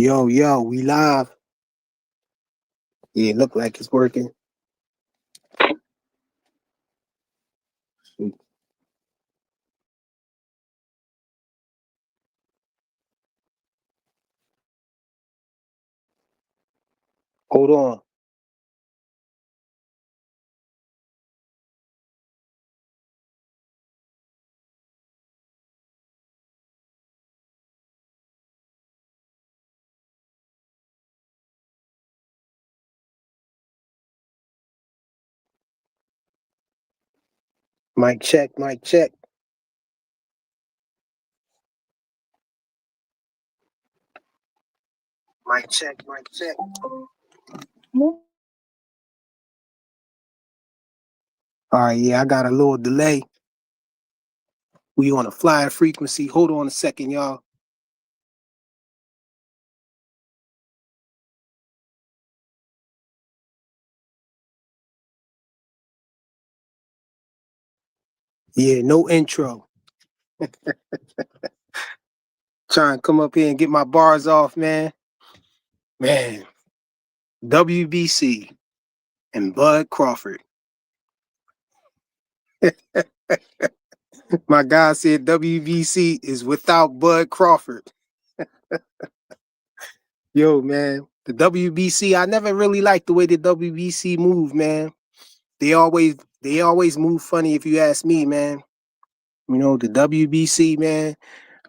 Yo, we live. Yeah, look like it's working. Hold on. Mic check, mic check. Mic check, mic check. All right, yeah, I got a little delay. We on a flying frequency. Hold on a second, y'all. Yeah, no intro. Trying to come up here and get my bars off, man. Man, WBC and Bud Crawford. My guy said WBC is without Bud Crawford. Yo, man, the WBC, I never really liked the way the WBC moved, man. They always move funny if you ask me, man. You know, the WBC, man,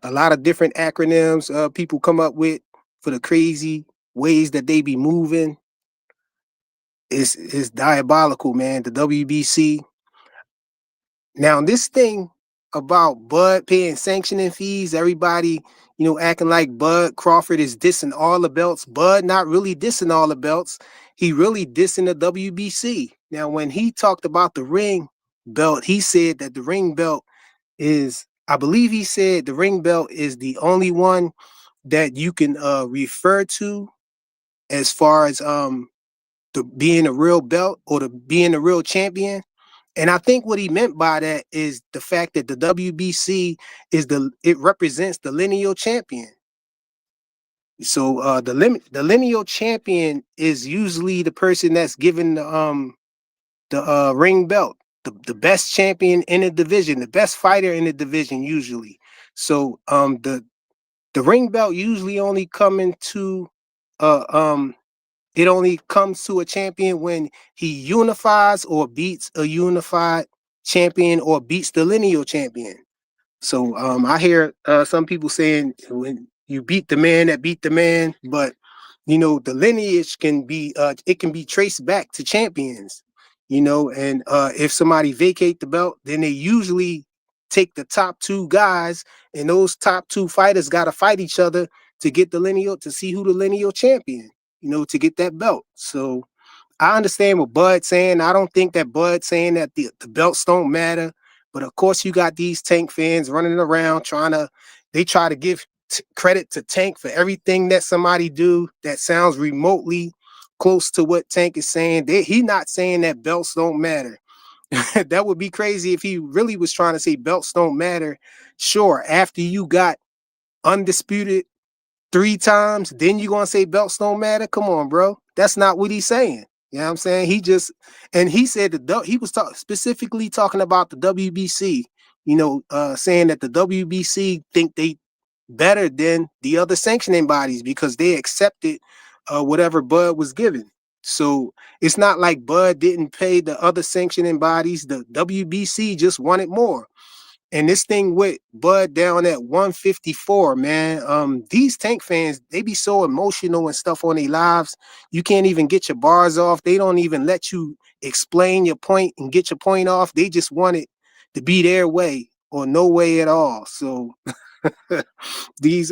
a lot of different acronyms people come up with for the crazy ways that they be moving. It's diabolical, man. The WBC. Now, this thing about Bud paying sanctioning fees, everybody, acting like Bud Crawford is dissing all the belts. Bud not really dissing all the belts. He really dissing the WBC. Now, when he talked about the ring belt, he said that the ring belt is, I believe he said the ring belt is the only one that you can refer to as far as the being a real belt or the being a real champion. And I think what he meant by that is the fact that the WBC it represents the lineal champion. So the lineal champion is usually the person that's given the ring belt, the best champion in the division, the best fighter in the division usually. So the ring belt usually only come into uh um it only comes to a champion when he unifies or beats a unified champion or beats the lineal champion. So I hear some people saying when you beat the man that beat the man, but the lineage can be it can be traced back to champions, and if somebody vacate the belt, then they usually take the top two guys, and those top two fighters got to fight each other to get the lineal to see who the lineal champion, to get that belt. So I understand what Bud's saying. I don't think that Bud's saying that the belts don't matter. But of course, you got these Tank fans running around they try to give credit to Tank for everything that somebody do that sounds remotely close to what Tank is saying. He not saying that belts don't matter. That would be crazy if he really was trying to say belts don't matter. Sure, after you got undisputed 3 times, then you gonna say belts don't matter? Come on, bro. That's not what he's saying. You know what I'm saying? He said he was specifically talking about the WBC, saying that the WBC think they better than the other sanctioning bodies because they accepted whatever Bud was given. So it's not like Bud didn't pay the other sanctioning bodies. The WBC just wanted more. And this thing with Bud down at 154, man. These Tank fans, they be so emotional and stuff on their lives. You can't even get your bars off. They don't even let you explain your point and get your point off. They just want it to be their way or no way at all. So these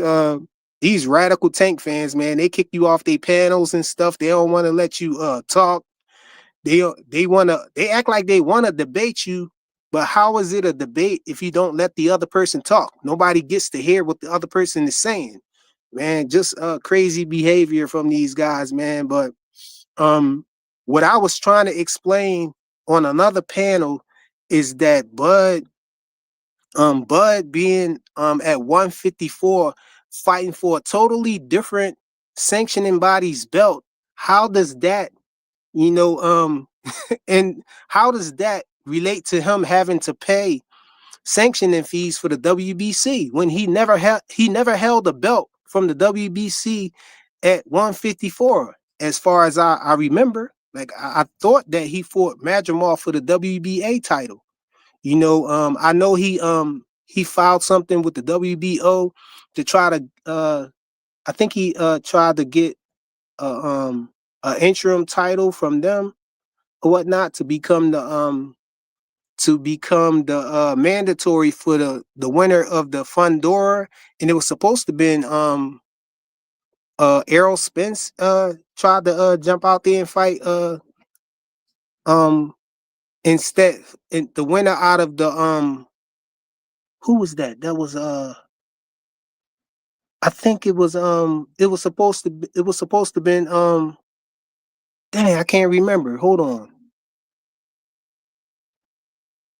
radical Tank fans, man, they kick you off their panels and stuff. They don't want to let you talk. They act like they want to debate you, but how is it a debate if you don't let the other person talk? Nobody gets to hear what the other person is saying. Man, just crazy behavior from these guys, man. But what I was trying to explain on another panel is that Bud being at 154 fighting for a totally different sanctioning body's belt, how does that, you know, and how does that relate to him having to pay sanctioning fees for the WBC when he never held a belt from the WBC at 154, as far as I remember. Like I thought that he fought Madrimov for the WBA title. I know he filed something with the WBO to try to I think he tried to get a an interim title from them or whatnot to become the mandatory for the winner of the Fundora, and it was supposed to been Errol Spence tried to jump out there and fight um instead, and the winner out of the who was that? That was I think it was supposed to been dang, I can't remember. Hold on.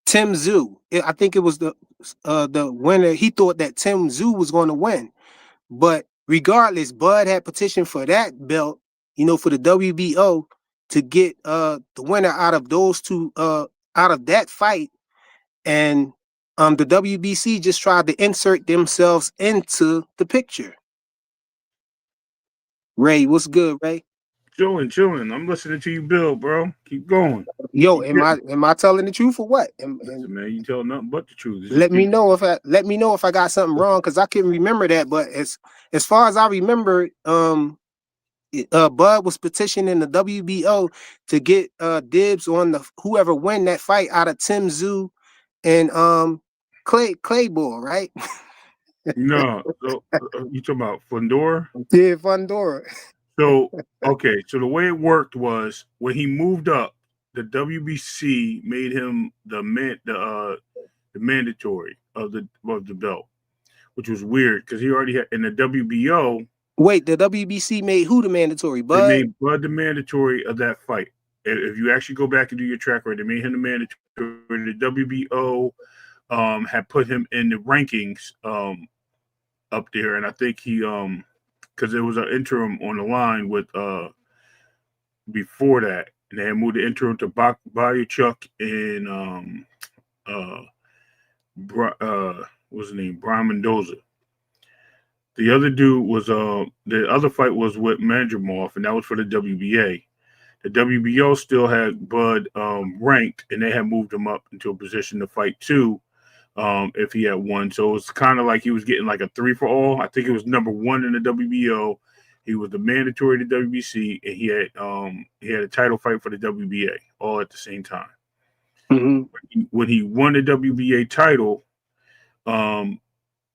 Tim Zoo. I think it was the winner. He thought that Tim Zoo was going to win. But regardless, Bud had petitioned for that belt, for the WBO to get the winner out of those two out of that fight. And the WBC just tried to insert themselves into the picture. Ray, what's good, Ray? Chilling, chilling. I'm listening to you, Bill, bro. Keep going. Yo, Keep getting. am I telling the truth or what? And Listen, man, you tell nothing but the truth. It's just let me keep. know if I got something wrong, because I couldn't remember that. But as far as I remember, Bud was petitioning the WBO to get dibs on the whoever win that fight out of Tim Zoo and Clayball, right? No, so you talking about Fundora? Yeah, Fundora. So okay, so the way it worked was when he moved up, the WBC made him the mandatory of the belt, which was weird because he already had in the WBO. Wait, the WBC made who the mandatory? They Bud? made Bud the mandatory of that fight. If you actually go back and do your track record, they made him the mandatory. The WBO had put him in the rankings up there, and I think he because there was an interim on the line with before that, and they had moved the interim to Chuck and uh what's his name, Brian Mendoza. The other dude was the other fight was with Mandrimov, and that was for the WBA. The WBO still had Bud ranked, and they had moved him up into a position to fight too if he had won. So it's kind of like he was getting like a three for all. I think it was number one in the WBO. He was the mandatory to WBC, and he had a title fight for the WBA all at the same time. Mm-hmm. When he won the WBA title, um,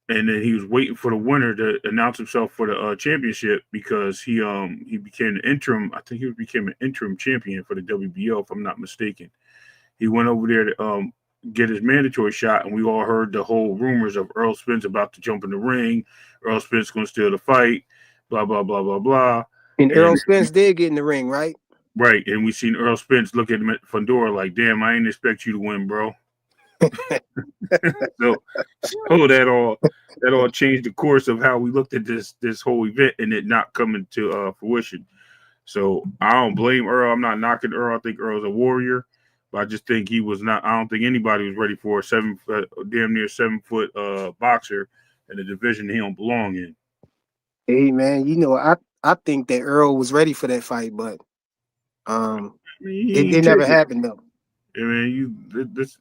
and then he was waiting for the winner to announce himself for the championship because he became the interim. I think he became an interim champion for the WBO, if I'm not mistaken. He went over there to get his mandatory shot, and we all heard the whole rumors of Earl Spence about to jump in the ring. Earl Spence going to steal the fight. Blah blah blah blah blah. And And Errol Spence did get in the ring, right? right, and we seen Earl Spence look at him at Fundora like, "Damn, I ain't expect you to win, bro." So, so that all changed the course of how we looked at this whole event and it not coming to fruition. So I don't blame Earl. I'm not knocking Earl. I think Earl's a warrior, but I just think he was not. I don't think anybody was ready for a damn near 7 foot boxer in a division he don't belong in. Hey man, I think that Earl was ready for that fight, but um I mean, he it ain't never take it. happened though. I mean, this.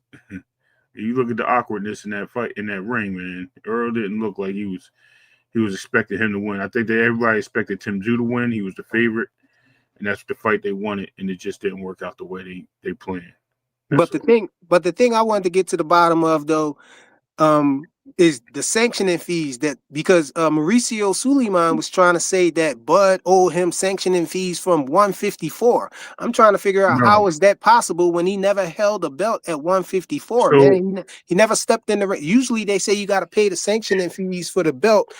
You look at the awkwardness in that fight in that ring, man. Earl didn't look like he was expecting him to win. I think that everybody expected Tim Zoo to win. He was the favorite, and that's the fight they wanted, and it just didn't work out the way they planned. But That's all. the thing I wanted to get to the bottom of though, um, is the sanctioning fees, that because Mauricio Suleiman was trying to say that Bud owed him sanctioning fees from 154. I'm trying to figure out No. how is that possible when he never held a belt at 154, man. So He never stepped in the ring. Usually they say you got to pay the sanctioning fees for the belt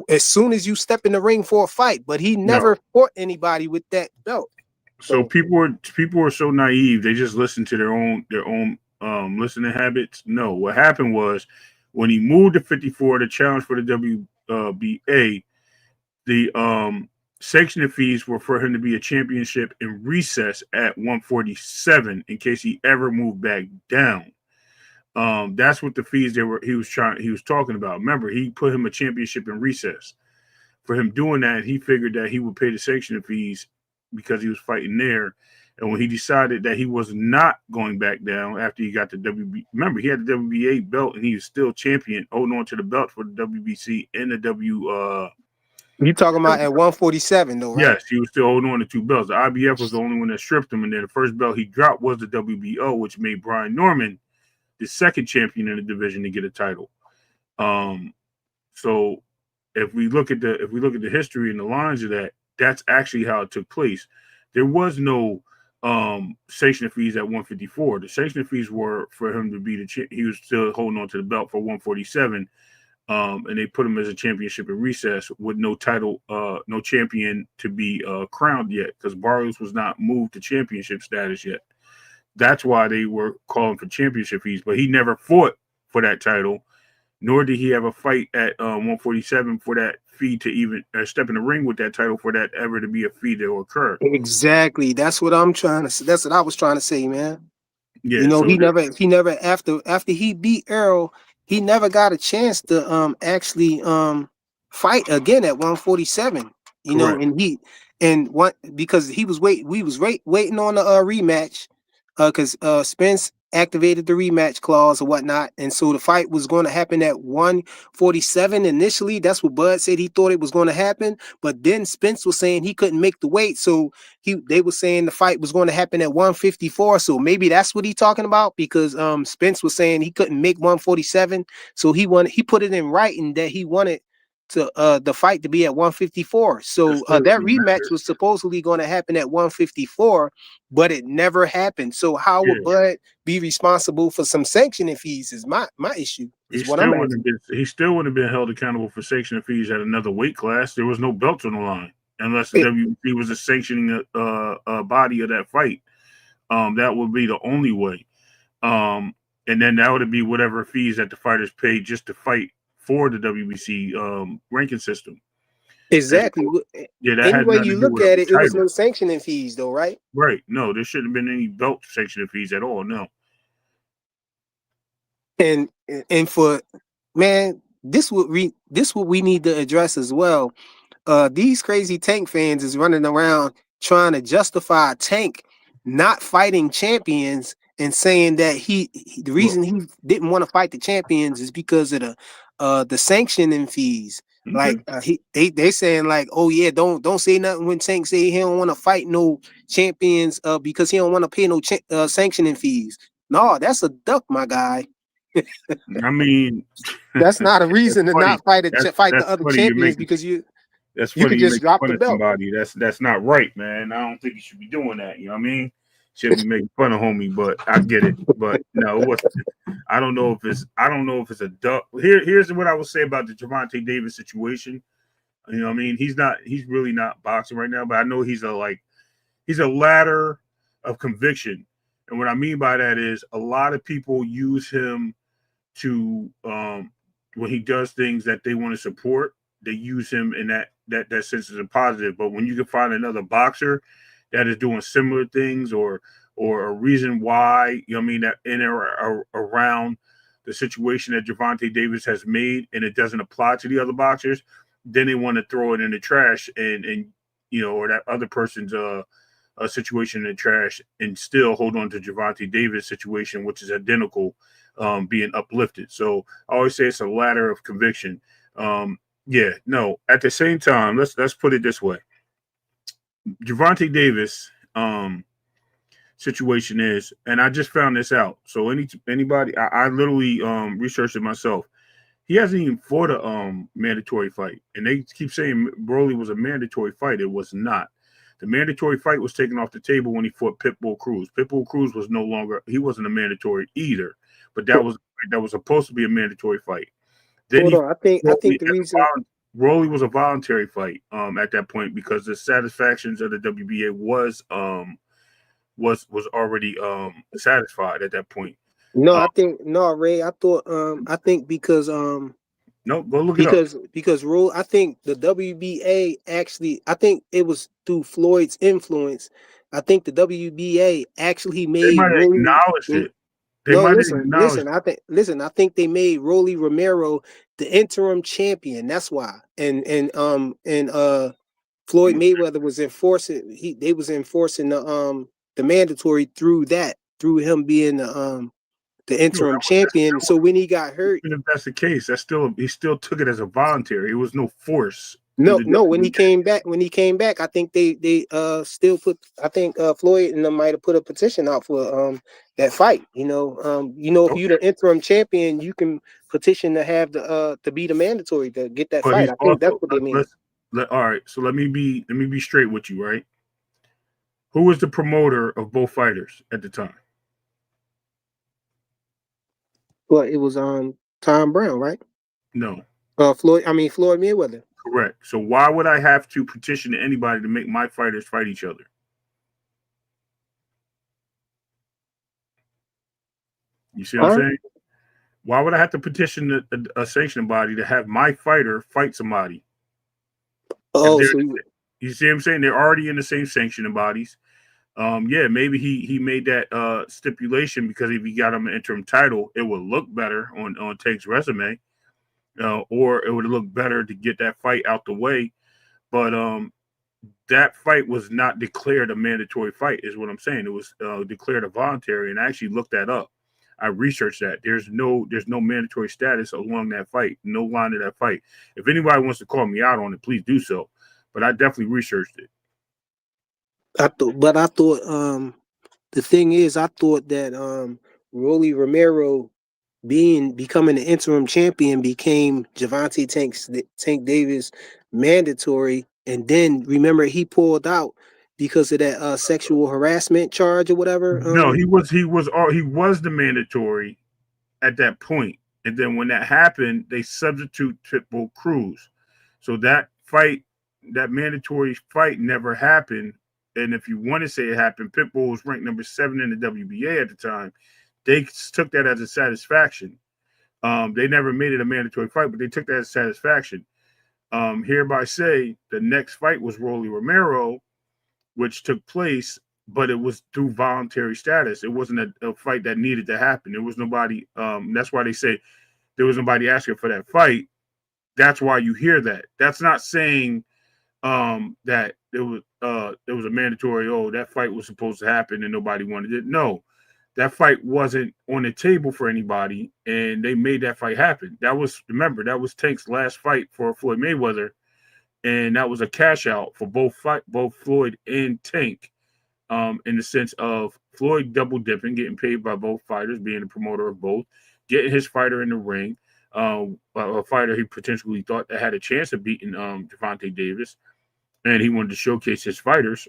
as soon as you step in the ring for a fight, but he no. never fought anybody with that belt. So So, people are so naive. They just listen to their own listening habits. No, what happened was when he moved to 54 to challenge for the WBA, the Sanctioning fees were for him to be a championship in recess at 147 in case he ever moved back down. That's what the fees he was talking about. Remember, he put him a championship in recess. For him doing that, he figured that he would pay the sanctioning fees because he was fighting there. And when he decided that he was not going back down after he got the WB, remember he had the WBA belt and he was still champion, holding on to the belt for the WBC and the You talking about at 147 though, right? Yes, he was still holding on to two belts. The IBF was the only one that stripped him, and then the first belt he dropped was the WBO, which made Brian Norman the second champion in the division to get a title. Um, so if we look at the history and the lines of that, that's actually how it took place. There was no sanction fees at 154. The sanction fees were for him to be he was still holding on to the belt for 147. And they put him as a championship in recess with no title, no champion to be crowned yet, because Barrios was not moved to championship status yet. That's why they were calling for championship fees, but he never fought for that title, nor did he have a fight at 147 for that fee to even step in the ring with that title for that ever to be a fee to occur. Exactly. That's what I'm trying to. That's what I was trying to say, man. You Yeah, know, so he never after he beat Errol, he never got a chance to actually fight again at 147. You know, correct. and what because he was waiting on the rematch, because Spence activated the rematch clause or whatnot, and so the fight was going to happen at 147 initially. That's what Bud said he thought it was going to happen, but then Spence was saying he couldn't make the weight, so they were saying the fight was going to happen at 154. So maybe that's what he's talking about, because Spence was saying he couldn't make 147, so he put it in writing that he wanted to the fight to be at 154. That So still that doesn't rematch matter. was supposedly going to happen at 154, but it never happened. So how would Yeah, Bud be responsible for some sanctioning fees? Is my issue, is what I'm asking. he still wouldn't have been held accountable for sanctioning fees at another weight class. There was no belts on the line unless the It, WBC was a sanctioning body of that fight. That would be the only way. Um, and then that would be whatever fees that the fighters paid just to fight for the WBC ranking system. As exactly. yeah, that had Anyway nothing you to do look with a at it, it was title, no sanctioning fees though, right? right? No, there shouldn't have been any belt sanctioning fees at all. No, And for man, this what we need to address as well. These crazy Tank fans is running around trying to justify Tank not fighting champions and saying that the well, reason he didn't want to fight the champions is because of the sanctioning fees. Like okay. they saying like, oh yeah, don't say nothing when Tank say he don't want to fight no champions because he don't want to pay no sanctioning fees. No, that's a duck, my guy. I mean, That's not a that's reason to funny. not fight the That's other funny. You're champions making because That's you funny could you just make drop fun the of belt. somebody. That's not right, man. I don't think you should be doing that. You know what I mean? Should be making fun of homie, but I get it. But no, it wasn't. I don't know if it's a duck. Here's what I would say about the Javante Davis situation. You know what I mean? He's really not boxing right now, but I know he's a ladder of conviction. And what I mean by that is a lot of people use him to when he does things that they want to support, they use him in that sense as a positive. But when you can find another boxer that is doing similar things or a reason why, you know what I mean, that in or around the situation that Javante Davis has made and it doesn't apply to the other boxers, then they want to throw it in the trash and you know, or that other person's a situation in the trash and still hold on to Javante Davis' situation, which is identical, being uplifted. So I always say it's a ladder of conviction. Yeah, no. At the same time, let's put it this way: Javante Davis situation is, and I just found this out. So anybody, I literally researched it myself. He hasn't even fought a mandatory fight, and they keep saying Broly was a mandatory fight. It was not. The mandatory fight was taken off the table when he fought Pitbull Cruz. Pitbull Cruz was no longer. He wasn't a mandatory either, but that was supposed to be a mandatory fight. Then Hold he on, I think Broly the as reason. Broly was a voluntary fight at that point because the satisfactions of the WBA was already satisfied at that point. No, Uh, I think no, Ray. I thought I think because No, go look it up. because rule. I think the WBA actually. I think it was through Floyd's influence. I think the WBA actually They made might have Rolly. acknowledged it. They No, might have listen, acknowledged listen. it. I think they made Rolly Romero the interim champion. That's why. And Floyd Mayweather was enforcing. They was enforcing the mandatory through him being the No, interim champion. So when he got hurt, even if that's the case, that's still he still took it as a voluntary. It was no force through no, the no. WBA. When he came back, I think they still put. I think Floyd and them might have put a petition out for that fight. If you're Okay, the interim champion, you can petition to have to be the mandatory to get that but fight. he's I think that's also what they mean. all right. So let me be straight with you, right? Who was the promoter of both fighters at the time? But it was Tom Brown, right? No, Floyd Mayweather. correct. So why would I have to petition to anybody to make my fighters fight each other? You see what I'm Huh? saying? Why would I have to petition a sanctioning body to have my fighter fight somebody? If Oh, they're, so you see what I'm saying? They're already in the same sanctioning bodies. Yeah, maybe he made that stipulation because if he got him an interim title, it would look better on Tank's resume, or it would look better to get that fight out the way. But that fight was not declared a mandatory fight, is what I'm saying. It was declared a voluntary, and I actually looked that up. I researched that. There's no mandatory status along that fight, no line of that fight. If anybody wants to call me out on it, please do so. But I definitely researched it. I thought the thing is I thought that Rolly Romero becoming the interim champion became Tank Davis mandatory, and then remember he pulled out because of that sexual harassment charge or whatever. No, he was the mandatory at that point, and then when that happened, they substitute Pitbull Cruz. So that fight, that mandatory fight, never happened. And if you want to say it happened, Pitbull was ranked number 7 in the WBA at the time. They took that as a satisfaction. They never made it a mandatory fight, but they took that as satisfaction. Hereby say the next fight was Rolly Romero, which took place, but it was through voluntary status. It wasn't a fight that needed to happen. There was nobody. That's why they say there was nobody asking for that fight. That's why you hear that. That's not saying that it was a mandatory. Oh, that fight was supposed to happen and nobody wanted it. No, that fight wasn't on the table for anybody, and they made that fight happen. That was Tank's last fight for Floyd Mayweather, and that was a cash out for both Floyd and Tank. In the sense of Floyd double dipping, getting paid by both fighters, being the promoter of both, getting his fighter in the ring, a fighter he potentially thought that had a chance of beating Devontae Davis, and he wanted to showcase his fighters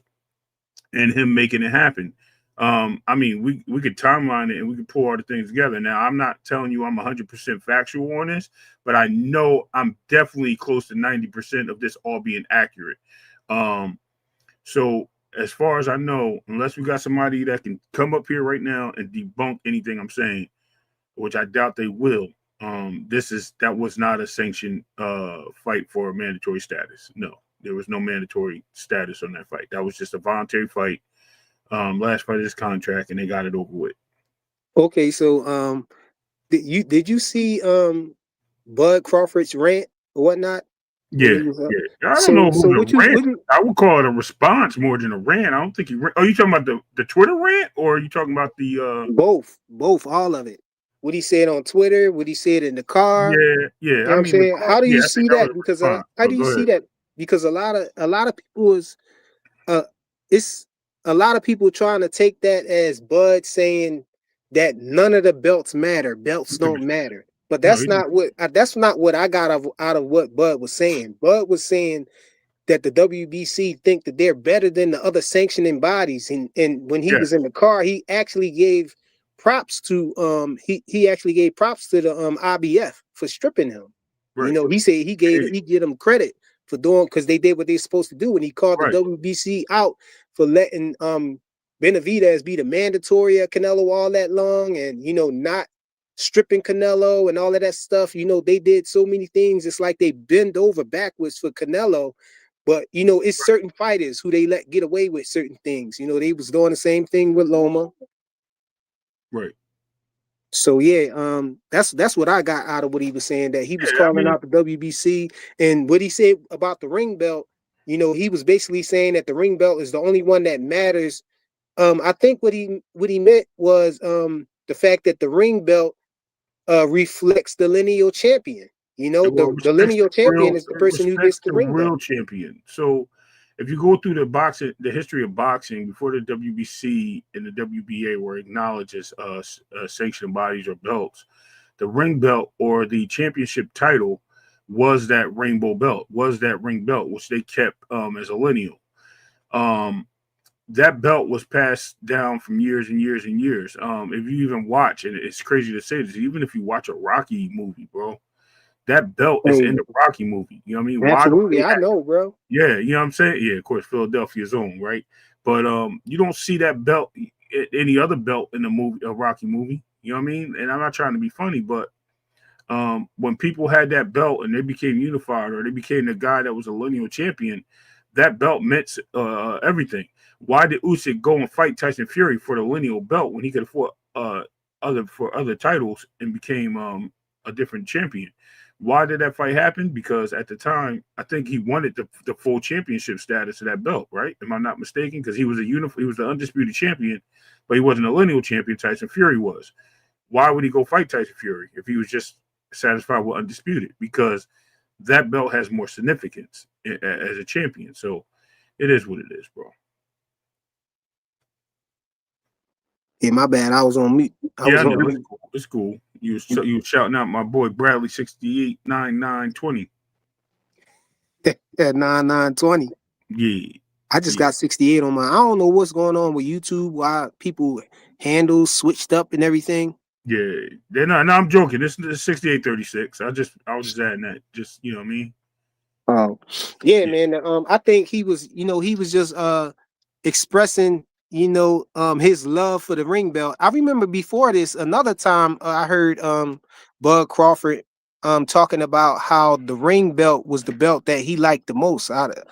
and him making it happen. I mean, we could timeline it and we could pull all the things together. Now, I'm not telling you I'm 100% factual on this, but I know I'm definitely close to 90% of this all being accurate. Um, so, as far as I know, unless we got somebody that can come up here right now and debunk anything I'm saying, which I doubt they will, that was not a sanctioned fight for mandatory status. No, there was no mandatory status on that fight. That was just a voluntary fight. Last fight of this contract, and they got it over with. Okay, so did you see Bud Crawford's rant or whatnot when Yeah, he was up? yeah. I don't know So who's what a you rant. what you I would call it a response more than a rant. I don't think he. Are you talking about the Twitter rant, or are you talking about the? both all of it? What he said on Twitter, what he said in the car. Yeah, yeah. You know I what I'm mean, saying? How do yeah. you I think see that was that? a Because response. how But do go you see ahead. that? Because a lot of people is uh it's a lot of people trying to take that as Bud saying that none of the belts matter. Belts don't matter. But No, he didn't. that's not what I got out of what Bud was saying. Bud was saying that the WBC think that they're better than the other sanctioning bodies. And when he Yeah, was in the car, he actually gave props to he actually gave props to the IBF for stripping him. right. He said Hey, he gave them credit for doing because they did what they're supposed to do, and he called the right. WBC out for letting Benavidez be the mandatory at Canelo all that long, and not stripping Canelo and all of that stuff. They did so many things. It's like they bend over backwards for Canelo. But it's certain fighters who they let get away with certain things. They was doing the same thing with Loma. Right. So yeah, that's what I got out of what he was saying, that he was Yeah, I calling mean, out the WBC, and what he said about the ring belt. He was basically saying that the ring belt is the only one that matters. I think what he meant was the fact that the ring belt reflects the lineal champion. well, The lineal champion is the it person who respects gets the the ring belt. real champion. So if you go through the history of boxing before the WBC and the WBA were acknowledged as sanctioned bodies or belts, the ring belt or the championship title was that ring belt, which they kept as a lineal. Um, that belt was passed down from years and years and years. If you even watch, and it's crazy to say this, even if you watch a Rocky movie, bro, that belt is in Hey, the Rocky movie. You know what I mean? Why do they absolutely, I have? know, bro. Yeah, you know what I'm saying? Yeah, of course, Philadelphia's own, right? But you don't see that belt any other belt in the movie, a Rocky movie. You know what I mean? And I'm not trying to be funny, but when people had that belt and they became unified or they became the guy that was a lineal champion, that belt meant everything. Why did Usyk go and fight Tyson Fury for the lineal belt when he could afford other titles and became a different champion? Why did that fight happen? Because at the time, I think he wanted the full championship status of that belt, right? Am I not mistaken? Because he was he was the undisputed champion, but he wasn't a lineal champion. Tyson Fury was. Why would he go fight Tyson Fury if he was just satisfied with undisputed? Because that belt has more significance as a champion. So it is what it is, bro. Yeah, my bad. I was on mute. I Yeah, was I know on it's mute. cool. It's cool. You was shouting out my boy Bradley 689920. At 9920. Yeah, I just yeah, got 68 on mine. I don't know what's going on with YouTube, why people handles switched up and everything. yeah. They're not. No, I'm joking. This is 6836. I was just adding that. Just you know what I mean. Oh, yeah, Yeah, man. I think he was just expressing, his love for the ring belt. I remember before this, another time I heard Bud Crawford talking about how the ring belt was the belt that he liked the most out of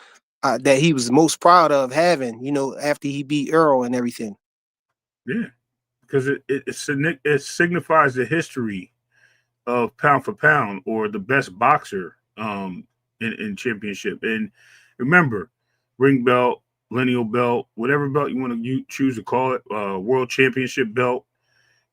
that he was most proud of having, after he beat Earl and everything. yeah. Because it signifies the history of pound for pound or the best boxer in championship. And remember, ring belt, lineal belt, whatever belt you want to choose to call it, world championship belt.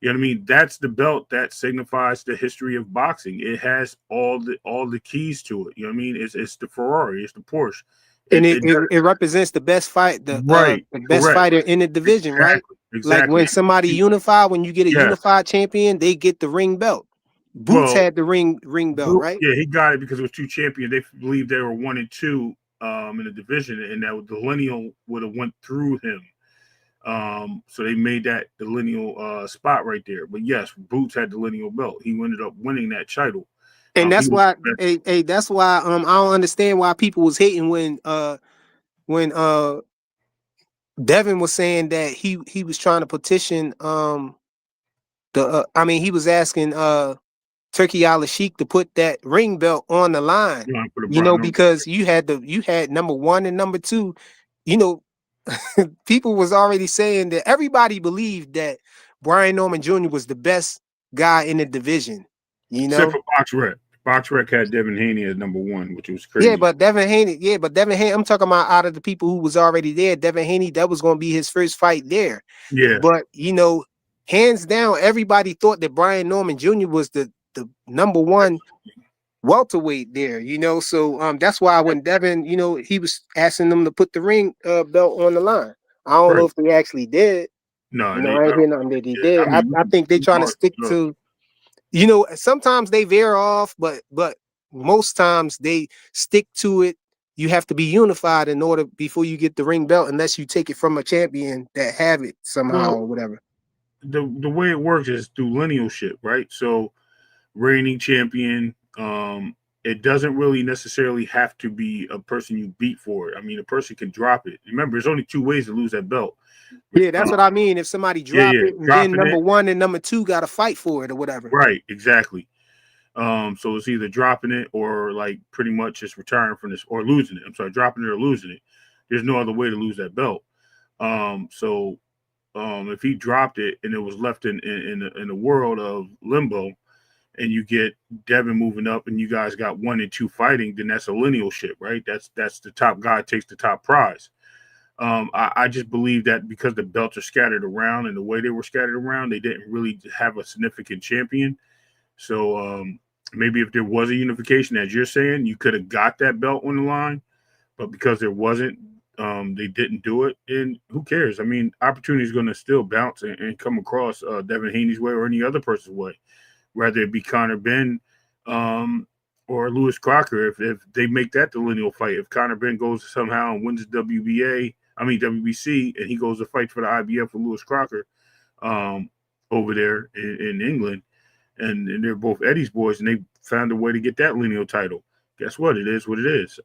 You know what I mean? That's the belt that signifies the history of boxing. It has all the keys to it. You know what I mean? It's the Ferrari, it's the Porsche. And it, It it, it represents the best fight, right, the best correct, fighter in the division, right? exactly, Like exactly. when somebody unified, when you get a Yes. unified champion, they get the ring belt. Boots Well, had the ring belt, right? Yeah, he got it because it was two champions. They believed they were 1 and 2 in the division, and that the lineal would have went through him. So they made that the lineal spot right there. But yes, Boots had the lineal belt. He ended up winning that title. And He that's was why, the best. that's why I don't understand why people was hating when Devin was saying that he was trying to petition the I mean he was asking Turkey Al Sheik to put that ring belt on the line, For the Brown. No, because you had number one and number two, you know, people was already saying that everybody believed that Brian Norman Jr. was the best guy in the division, you except know. for Box Rec. Box Rec had Devin Haney as #1, which was Yeah, crazy. but Devin Haney, I'm talking about out of the people who was already there, Devin Haney, that was going to be his first fight there. Yeah, But, hands down, everybody thought that Brian Norman Jr. was the number one welterweight there, So that's why when Devin, he was asking them to put the ring belt on the line. I don't know right. if they actually did. No, I I ain't don't hear think nothing that they they did. did. I mean, I think they we can trying to always stick look it up. to, sometimes they veer off, but most times they stick to it. You have to be unified in order before you get the ring belt, unless you take it from a champion that have it somehow Well, or whatever. the way it works is through linealship, right? So reigning champion. It doesn't really necessarily have to be a person you beat for it. I mean, a person can drop it. Remember, there's only two ways to lose that belt. Yeah, that's what I mean. If somebody Yeah, drop yeah, it, and then dropping it. number one and number two got to fight for it or whatever. Right, exactly. So it's either dropping it or like pretty much just retiring from this or losing it. I'm sorry, dropping it or losing it. There's no other way to lose that belt. So if he dropped it and it was left in the world of limbo, and you get Devin moving up, and you guys got 1 and 2 fighting, then that's a lineal ship, right? That's the top guy takes the top prize. I just believe that because the belts are scattered around and the way they were scattered around, they didn't really have a significant champion. So maybe if there was a unification, as you're saying, you could have got that belt on the line, but because there wasn't, they didn't do it. And who cares? I mean, opportunity is going to still bounce and come across Devin Haney's way or any other person's way, whether it be Conor Ben um, or Lewis Crocker. If they make that the lineal fight, if Conor Ben goes somehow and wins the WBC, and he goes to fight for the IBF with Lewis Crocker um, over there in England, and they're both Eddie's boys, and they found a way to get that lineal title. Guess what? It is what it is.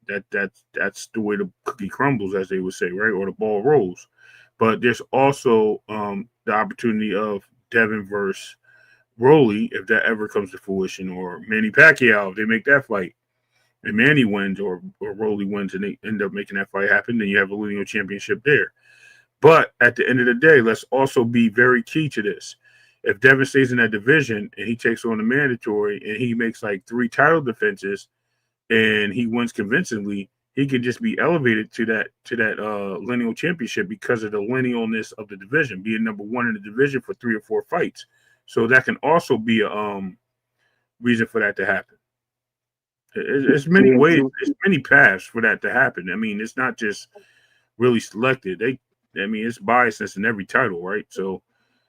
That's the way the cookie crumbles, as they would say, right? Or the ball rolls. But there's also the opportunity of Devin versus Rolly, if that ever comes to fruition, or Manny Pacquiao, if they make that fight, and Manny wins or Rolly wins, and they end up making that fight happen, then you have a lineal championship there. But at the end of the day, let's also be very key to this. If Devin stays in that division and he takes on the mandatory and he makes like 3 title defenses and he wins convincingly, he could just be elevated to that lineal championship because of the linealness of the division, being number one in the division for 3 or 4 fights. So that can also be a reason for that to happen. There's many Yeah. ways, there's many paths for that to happen. I mean, it's not just really selected. I mean, it's biasness in every title, right? So,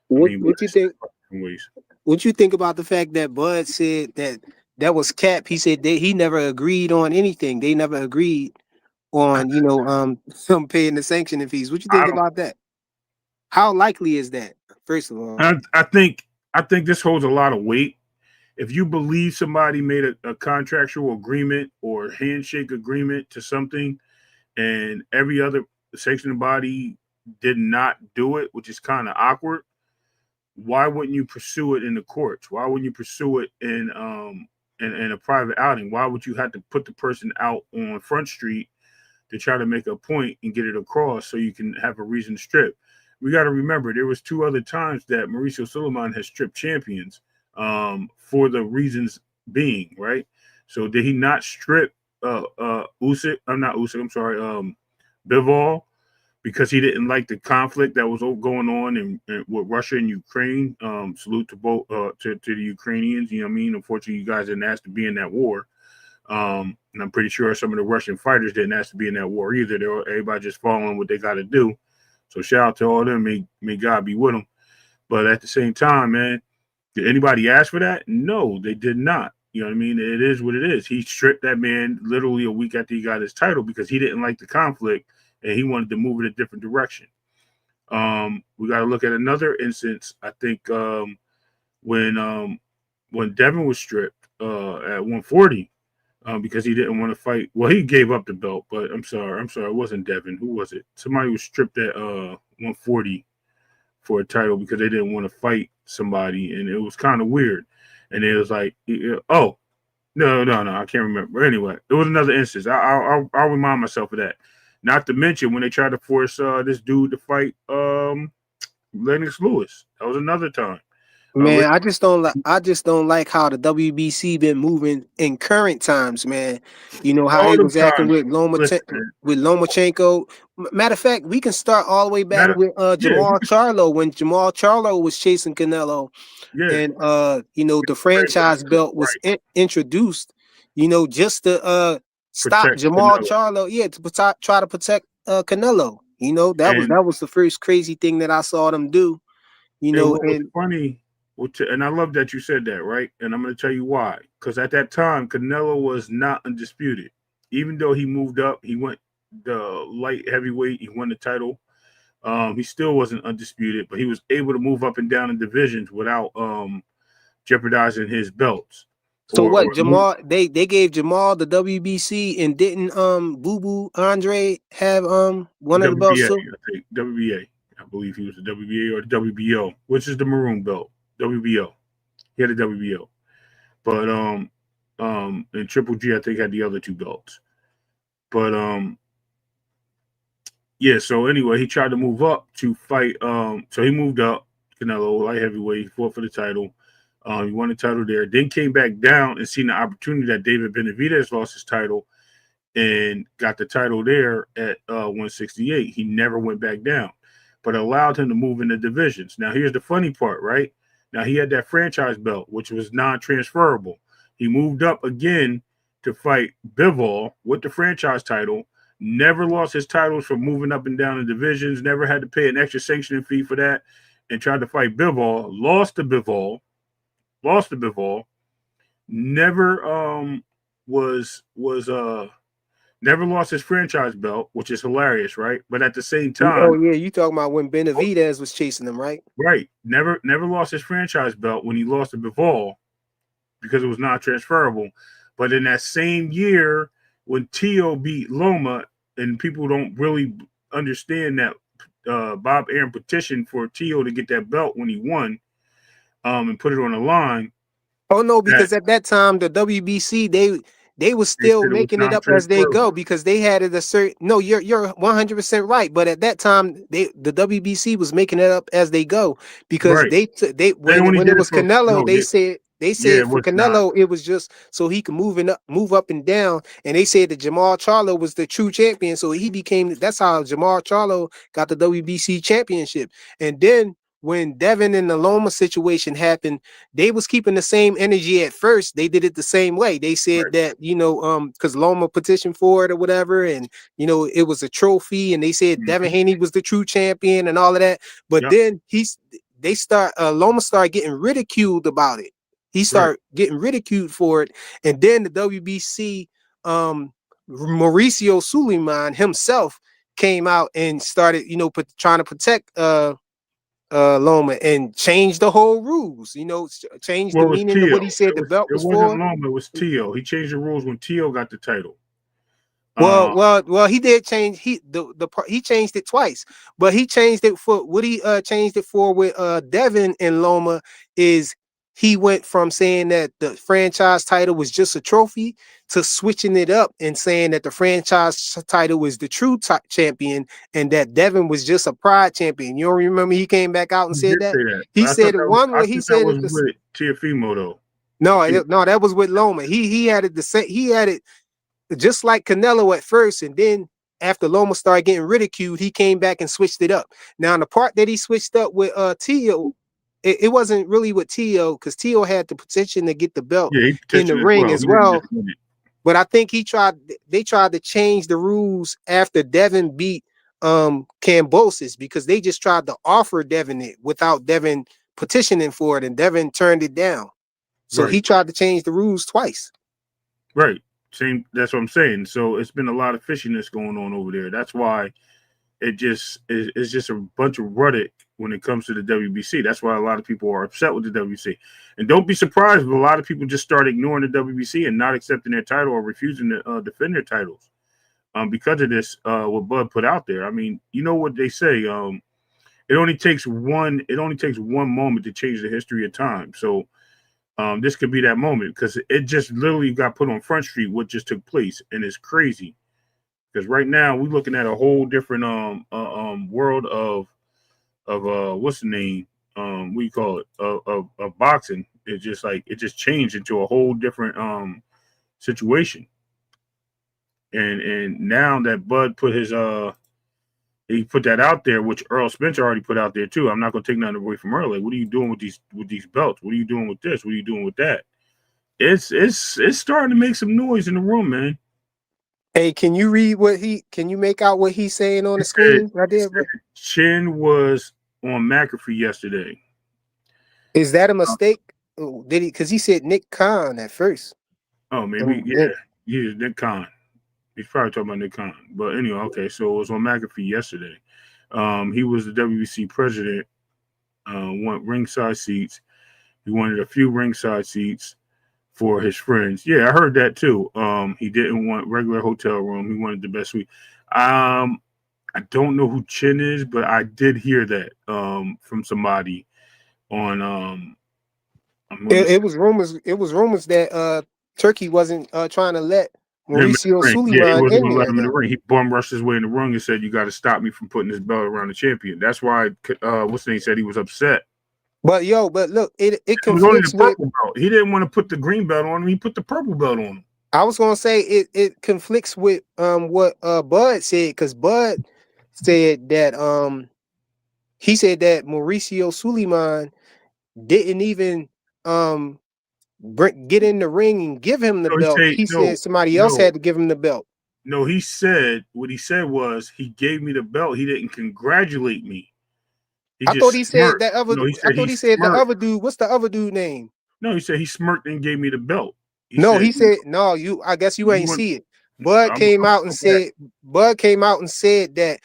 I What mean, but what you it's think? different ways. What you think about the fact that Bud said that that was cap? He said that he never agreed on anything. They never agreed on some paying the sanctioning fees. What you I think don't. about that? How likely is that? First of all, I think this holds a lot of weight. If you believe somebody made a contractual agreement or handshake agreement to something, and every other sanctioning body did not do it, which is kind of awkward, why wouldn't you pursue it in the courts? Why wouldn't you pursue it in a private outing? Why would you have to put the person out on Front Street to try to make a point and get it across so you can have a reason to strip? We got to remember there was 2 other times that Mauricio Suleiman has stripped champions for the reasons being right. So did he not strip Usyk? I'm not Usyk. I'm sorry, Bivol, because he didn't like the conflict that was going on in with Russia and Ukraine. Salute to both to the Ukrainians. You know what I mean? Unfortunately, you guys didn't ask to be in that war. And I'm pretty sure some of the Russian fighters didn't ask to be in that war either. They were everybody just following what they got to do. So shout out to all of them. May God be with them. But at the same time, man, did anybody ask for that? No, they did not. You know what I mean? It is what it is. He stripped that man literally a week after he got his title because he didn't like the conflict and he wanted to move in a different direction. We got to look at another instance. I think when when Devin was stripped at 140 because he didn't want to fight. Well, he gave up the belt, but I'm sorry, it wasn't Devin. Who was it? Somebody was stripped at 140 for a title because they didn't want to fight somebody, and it was kind of weird. And it was like, oh, no, I can't remember. Anyway, it was another instance. I'll remind myself of that. Not to mention when they tried to force this dude to fight Lennox Lewis. That was another time. Ray, man, I just don't like how the WBC been moving in current times, man. You know how all they them was acting times. with Listen, man. Lomachenko. Matter of fact, we can start all the way back Matter, with yeah, Jamal Charlo when Jamal Charlo was chasing Canelo, yeah. and the franchise belt was Right. introduced, just to stop Protect Jamal Canelo. Charlo, yeah, to try to protect Canelo. And That was the first crazy thing that I saw them do. what was And funny, and I love that you said that, right? And I'm going to tell you why. Because at that time, Canelo was not undisputed. Even though he moved up, he went the light heavyweight, he won the title. He still wasn't undisputed, but he was able to move up and down in divisions without jeopardizing his belts. So what, or Jamal? They gave Jamal the WBC, and didn't Boo Boo Andre have one of the belts WBA, too? I think WBA. I believe he was the WBA or the WBO, which is the maroon belt. WBO. He had a WBO, but and Triple G I think had the other two belts. But yeah. So anyway, he tried to move up to fight. So he moved up Canelo light heavyweight. He fought for the title. He won the title there. Then came back down and seen the opportunity that David Benavidez lost his title and got the title there at 168. He never went back down, but allowed him to move in the divisions. Now, here's the funny part, right? Now, he had that franchise belt, which was non transferable. He moved up again to fight Bivol with the franchise title. Never lost his titles from moving up and down the divisions, never had to pay an extra sanctioning fee for that, and tried to fight Bivol. Lost to Bivol. Never was never lost his franchise belt, which is hilarious, right? But at the same Oh time, yeah, you talking about when Benavidez was chasing him, right? right, never lost his franchise belt when he lost to Bivol because it was not transferable. But in that same year, when Tio beat Loma, and people don't really understand that Bob Arum petitioned for Tio to get that belt when he won, and put it on the line. Oh no, That because at that time the WBC they was they still said it was making it up as they non-transferable. go because they had it a certain. No, you're 100% right. But at that time the WBC was making it up as they go because Right. they They only when it did it was for Canelo no. they Yeah, said it for was not Canelo it was just so he could move up and down, and they said that Jamal Charlo was the true champion, so he became. That's how Jamal Charlo got the WBC championship, and then. When Devin and the Loma situation happened, they was keeping the same energy at first. They did it the same way. They said right. that, because Loma petitioned for it or whatever, and it was a trophy, and they said Devin Mm-hmm. Haney was the true champion and all of that. But Yep. then Loma started getting ridiculed about it. He Right. started getting ridiculed for it, and then the WBC, Mauricio Suleiman himself came out and started, trying to protect Loma and changed the whole rules. Changed Well, the it was meaning of Tio. what he said the belt It was wasn't for. Loma. It was Tio. He changed the rules when Tio got the title. Well, Uh, well, well. He did change. He changed it twice, but he changed it for what he changed it for with Devin and Loma is he went from saying that the franchise title was just a trophy to switching it up and saying that the franchise title was the true champion and that Devin was just a pride champion. You don't remember he came back out and he said did that? say that, He but said one I where he thought that said was it this. with Tiafimo though. No, Tia, no, that was with Loma. He had it the same. He had it just like Canelo at first, and then after Loma started getting ridiculed, he came back and switched it up. Now, the part that he switched up with Tio, it wasn't really with Tio because Tio had the petition to get the belt yeah, he in the petitioned as ring well. as He didn't well. just win it. But I think they tried to change the rules after Devin beat Cambosis because they just tried to offer Devin it without Devin petitioning for it, and Devin turned it down. So Right, he tried to change the rules twice. right. Same. That's what I'm saying. So it's been a lot of fishiness going on over there. That's why it's just a bunch of ruddick when it comes to the WBC. That's why a lot of people are upset with the WBC. And don't be surprised if a lot of people just start ignoring the WBC and not accepting their title or refusing to defend their titles because of this. What Bud put out there. I mean, you know what they say. It only takes one moment to change the history of time. So this could be that moment because it just literally got put on Front Street. What just took place, and it's crazy because right now we're looking at a whole different world of what's the name what do you call it of boxing. It's just like it just changed into a whole different situation. And now that Bud put his he put that out there, which Earl Spencer already put out there too. I'm not gonna take nothing away from Earl. Like, what are you doing with these belts? What are you doing with this? What are you doing with that? It's starting to make some noise in the room, man. Hey, can you make out what he's saying on He the said, screen right he there, said bro? Chin was on McAfee yesterday. Is that a Uh, mistake? Oh, did he? Because he said Nick Khan at first. oh, maybe, And then, yeah. Yeah, Nick Khan. He's probably talking about Nick Khan. But anyway, okay, so it was on McAfee yesterday. He was the WBC president, want ringside seats. He wanted a few ringside seats for his friends. Yeah, I heard that too. He didn't want regular hotel room. He wanted the best suite. I don't know who Chin is, but I did hear that from somebody on I'm on It, this. it was rumors. It was rumors that Turkey wasn't trying to let Him in Mauricio the ring. Yeah, he Suleiman wasn't in gonna let there him in the though. ring. He bum rushed his way in the ring and said, "You got to stop me from putting this belt around the champion." That's why what's the name said he was upset. But look, it It was only the conflicts with. purple belt. He didn't want to put the green belt on him. He put the purple belt on him. I was gonna say it conflicts with what Bud said, because Bud said that he said that Mauricio Suleiman didn't even um get in the ring and give him the No, he belt. said He no, said somebody else no, had to give him the belt. no. He said what he said was he gave me the belt. He didn't congratulate me. He I thought just he said smirked. that other. No, he I said thought he he said the smirked. other dude. What's the other dude name? No, he said he smirked and gave me the belt. He No, said, he said no. You, I guess you "You ain't want?" see it. Bud I'm came out and go back. said. Bud came out and said that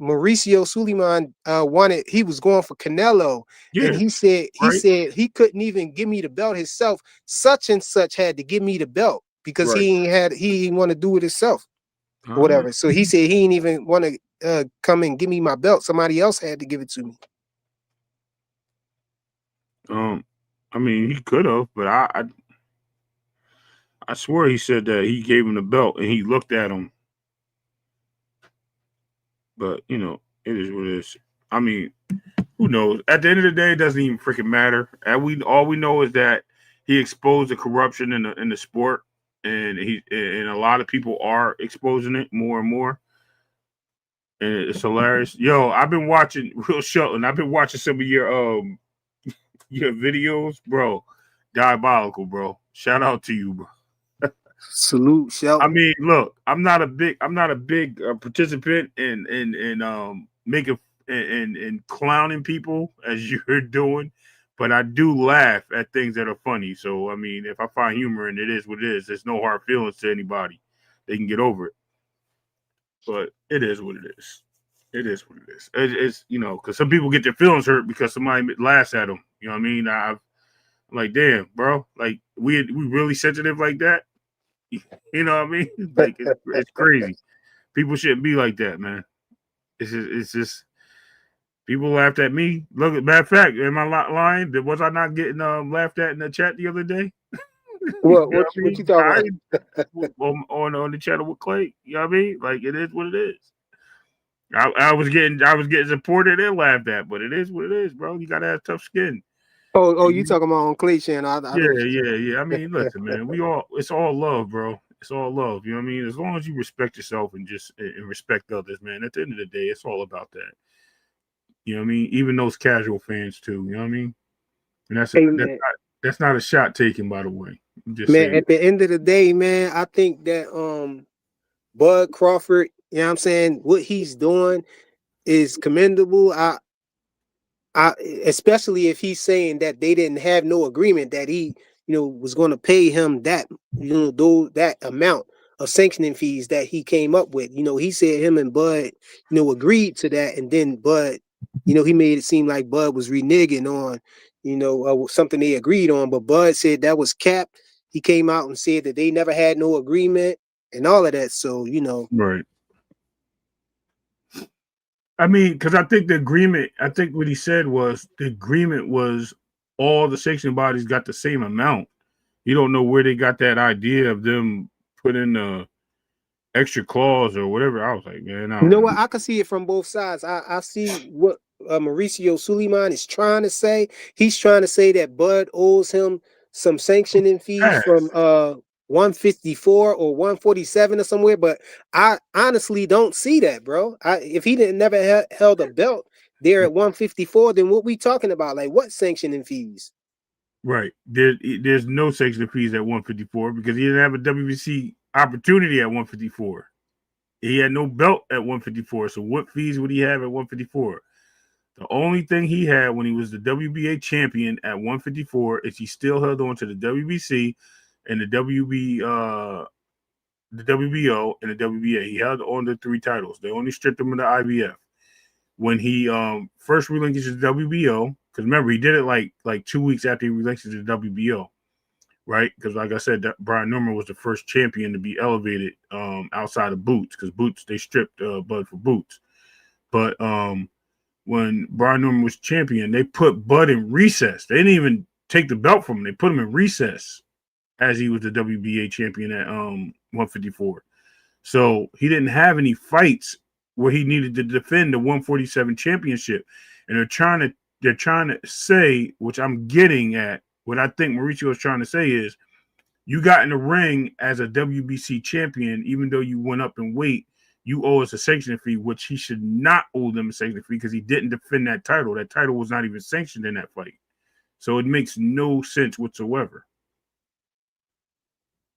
Mauricio Suleiman wanted. He was going for Canelo, and Yeah, he right, said he couldn't even give me the belt himself. Such and such had to give me the belt because right. he ain't want to do it himself or Uh, whatever. So he said he ain't even want to come and give me my belt. Somebody else had to give it to me. um, I mean, he could have, but I swear he said that he gave him the belt and he looked at him. But it is what it is. I mean, who knows? At the end of the day, it doesn't even freaking matter. And we all we know is that he exposed the corruption in the sport, and a lot of people are exposing it more and more. And it's hilarious. Yo, I've been watching Real Shelton. I've been watching some of your videos, bro. Diabolical, bro. Shout out to you, bro. Salute, I Shelton. mean, look, I'm not a big participant in making and clowning people as you're doing, but I do laugh at things that are funny. So I mean, if I find humor in it, is what it is. There's no hard feelings to anybody. They can get over it, but it is what it is. It is what it is. It's because some people get their feelings hurt because somebody laughs at them. You know what I mean? I'm like, damn, bro. Like we really sensitive like that. You know what I mean? Like it's crazy. People shouldn't be like that, man. It's just people laughed at me. Look, matter of fact, am I lying? Was I not getting laughed at in the chat the other day? You What know what what I what you mean? talking I about? on the channel with Clay. You know what I mean? Like it is what it is. I was getting supported and laughed at, but it is what it is, bro. You gotta have tough skin. Oh, you Mhm. talking about on Clay channel? I know Yeah, what you yeah, talking yeah. I mean, listen, man. It's all love, bro. It's all love. You know what I mean? As long as you respect yourself and just and respect others, man. At the end of the day, it's all about that. You know what I mean? Even those casual fans too. You know what I mean? And about. Hey man, that's not a shot taken, by the way. I'm just man. saying. At the end of the day, man, I think that Bud Crawford, you know what I'm saying, what he's doing is commendable. I especially if he's saying that they didn't have no agreement that he, was going to pay him that, that amount of sanctioning fees that he came up with. He said him and Bud, agreed to that, and then Bud, he made it seem like Bud was reneging on, something they agreed on, but Bud said that was cap. He came out and said that they never had no agreement and all of that. So, Right. I mean, because I think the agreement. I think what he said was the agreement was all the sanction bodies got the same amount. You don't know where they got that idea of them putting the extra clause or whatever. I was like, man, I You know don't what? know. I can see it from both sides. I see what Mauricio Suleiman is trying to say. He's trying to say that Bud owes him some sanctioning fees from Pass. 154 or 147 or somewhere. But I honestly don't see that, bro. If he didn't never held a belt there at 154, then what we talking about? Like what sanctioning fees? Right. There's no sanction fees at 154 because he didn't have a WBC opportunity at 154. He had no belt at 154. So what fees would he have at 154? The only thing he had when he was the WBA champion at 154 is he still held on to the WBC and the WBO and the WBA. He held on to three titles. They only stripped him of the IBF. When he first relinquished the WBO, because remember he did it like 2 weeks after he relinquished the WBO. right? Because like I said, that Brian Norman was the first champion to be elevated outside of Boots, because Boots they stripped Bud for Boots. But when Brian Norman was champion, they put Bud in recess. They didn't even take the belt from him. They put him in recess as he was the WBA champion at 154. So he didn't have any fights where he needed to defend the 147 championship. And they're trying to say, which I'm getting at, what I think Mauricio is trying to say is, you got in the ring as a WBC champion, even though you went up in weight, you owe us a sanctioning fee, which he should not owe them a sanctioning fee because he didn't defend that title. That title was not even sanctioned in that fight. So it makes no sense whatsoever.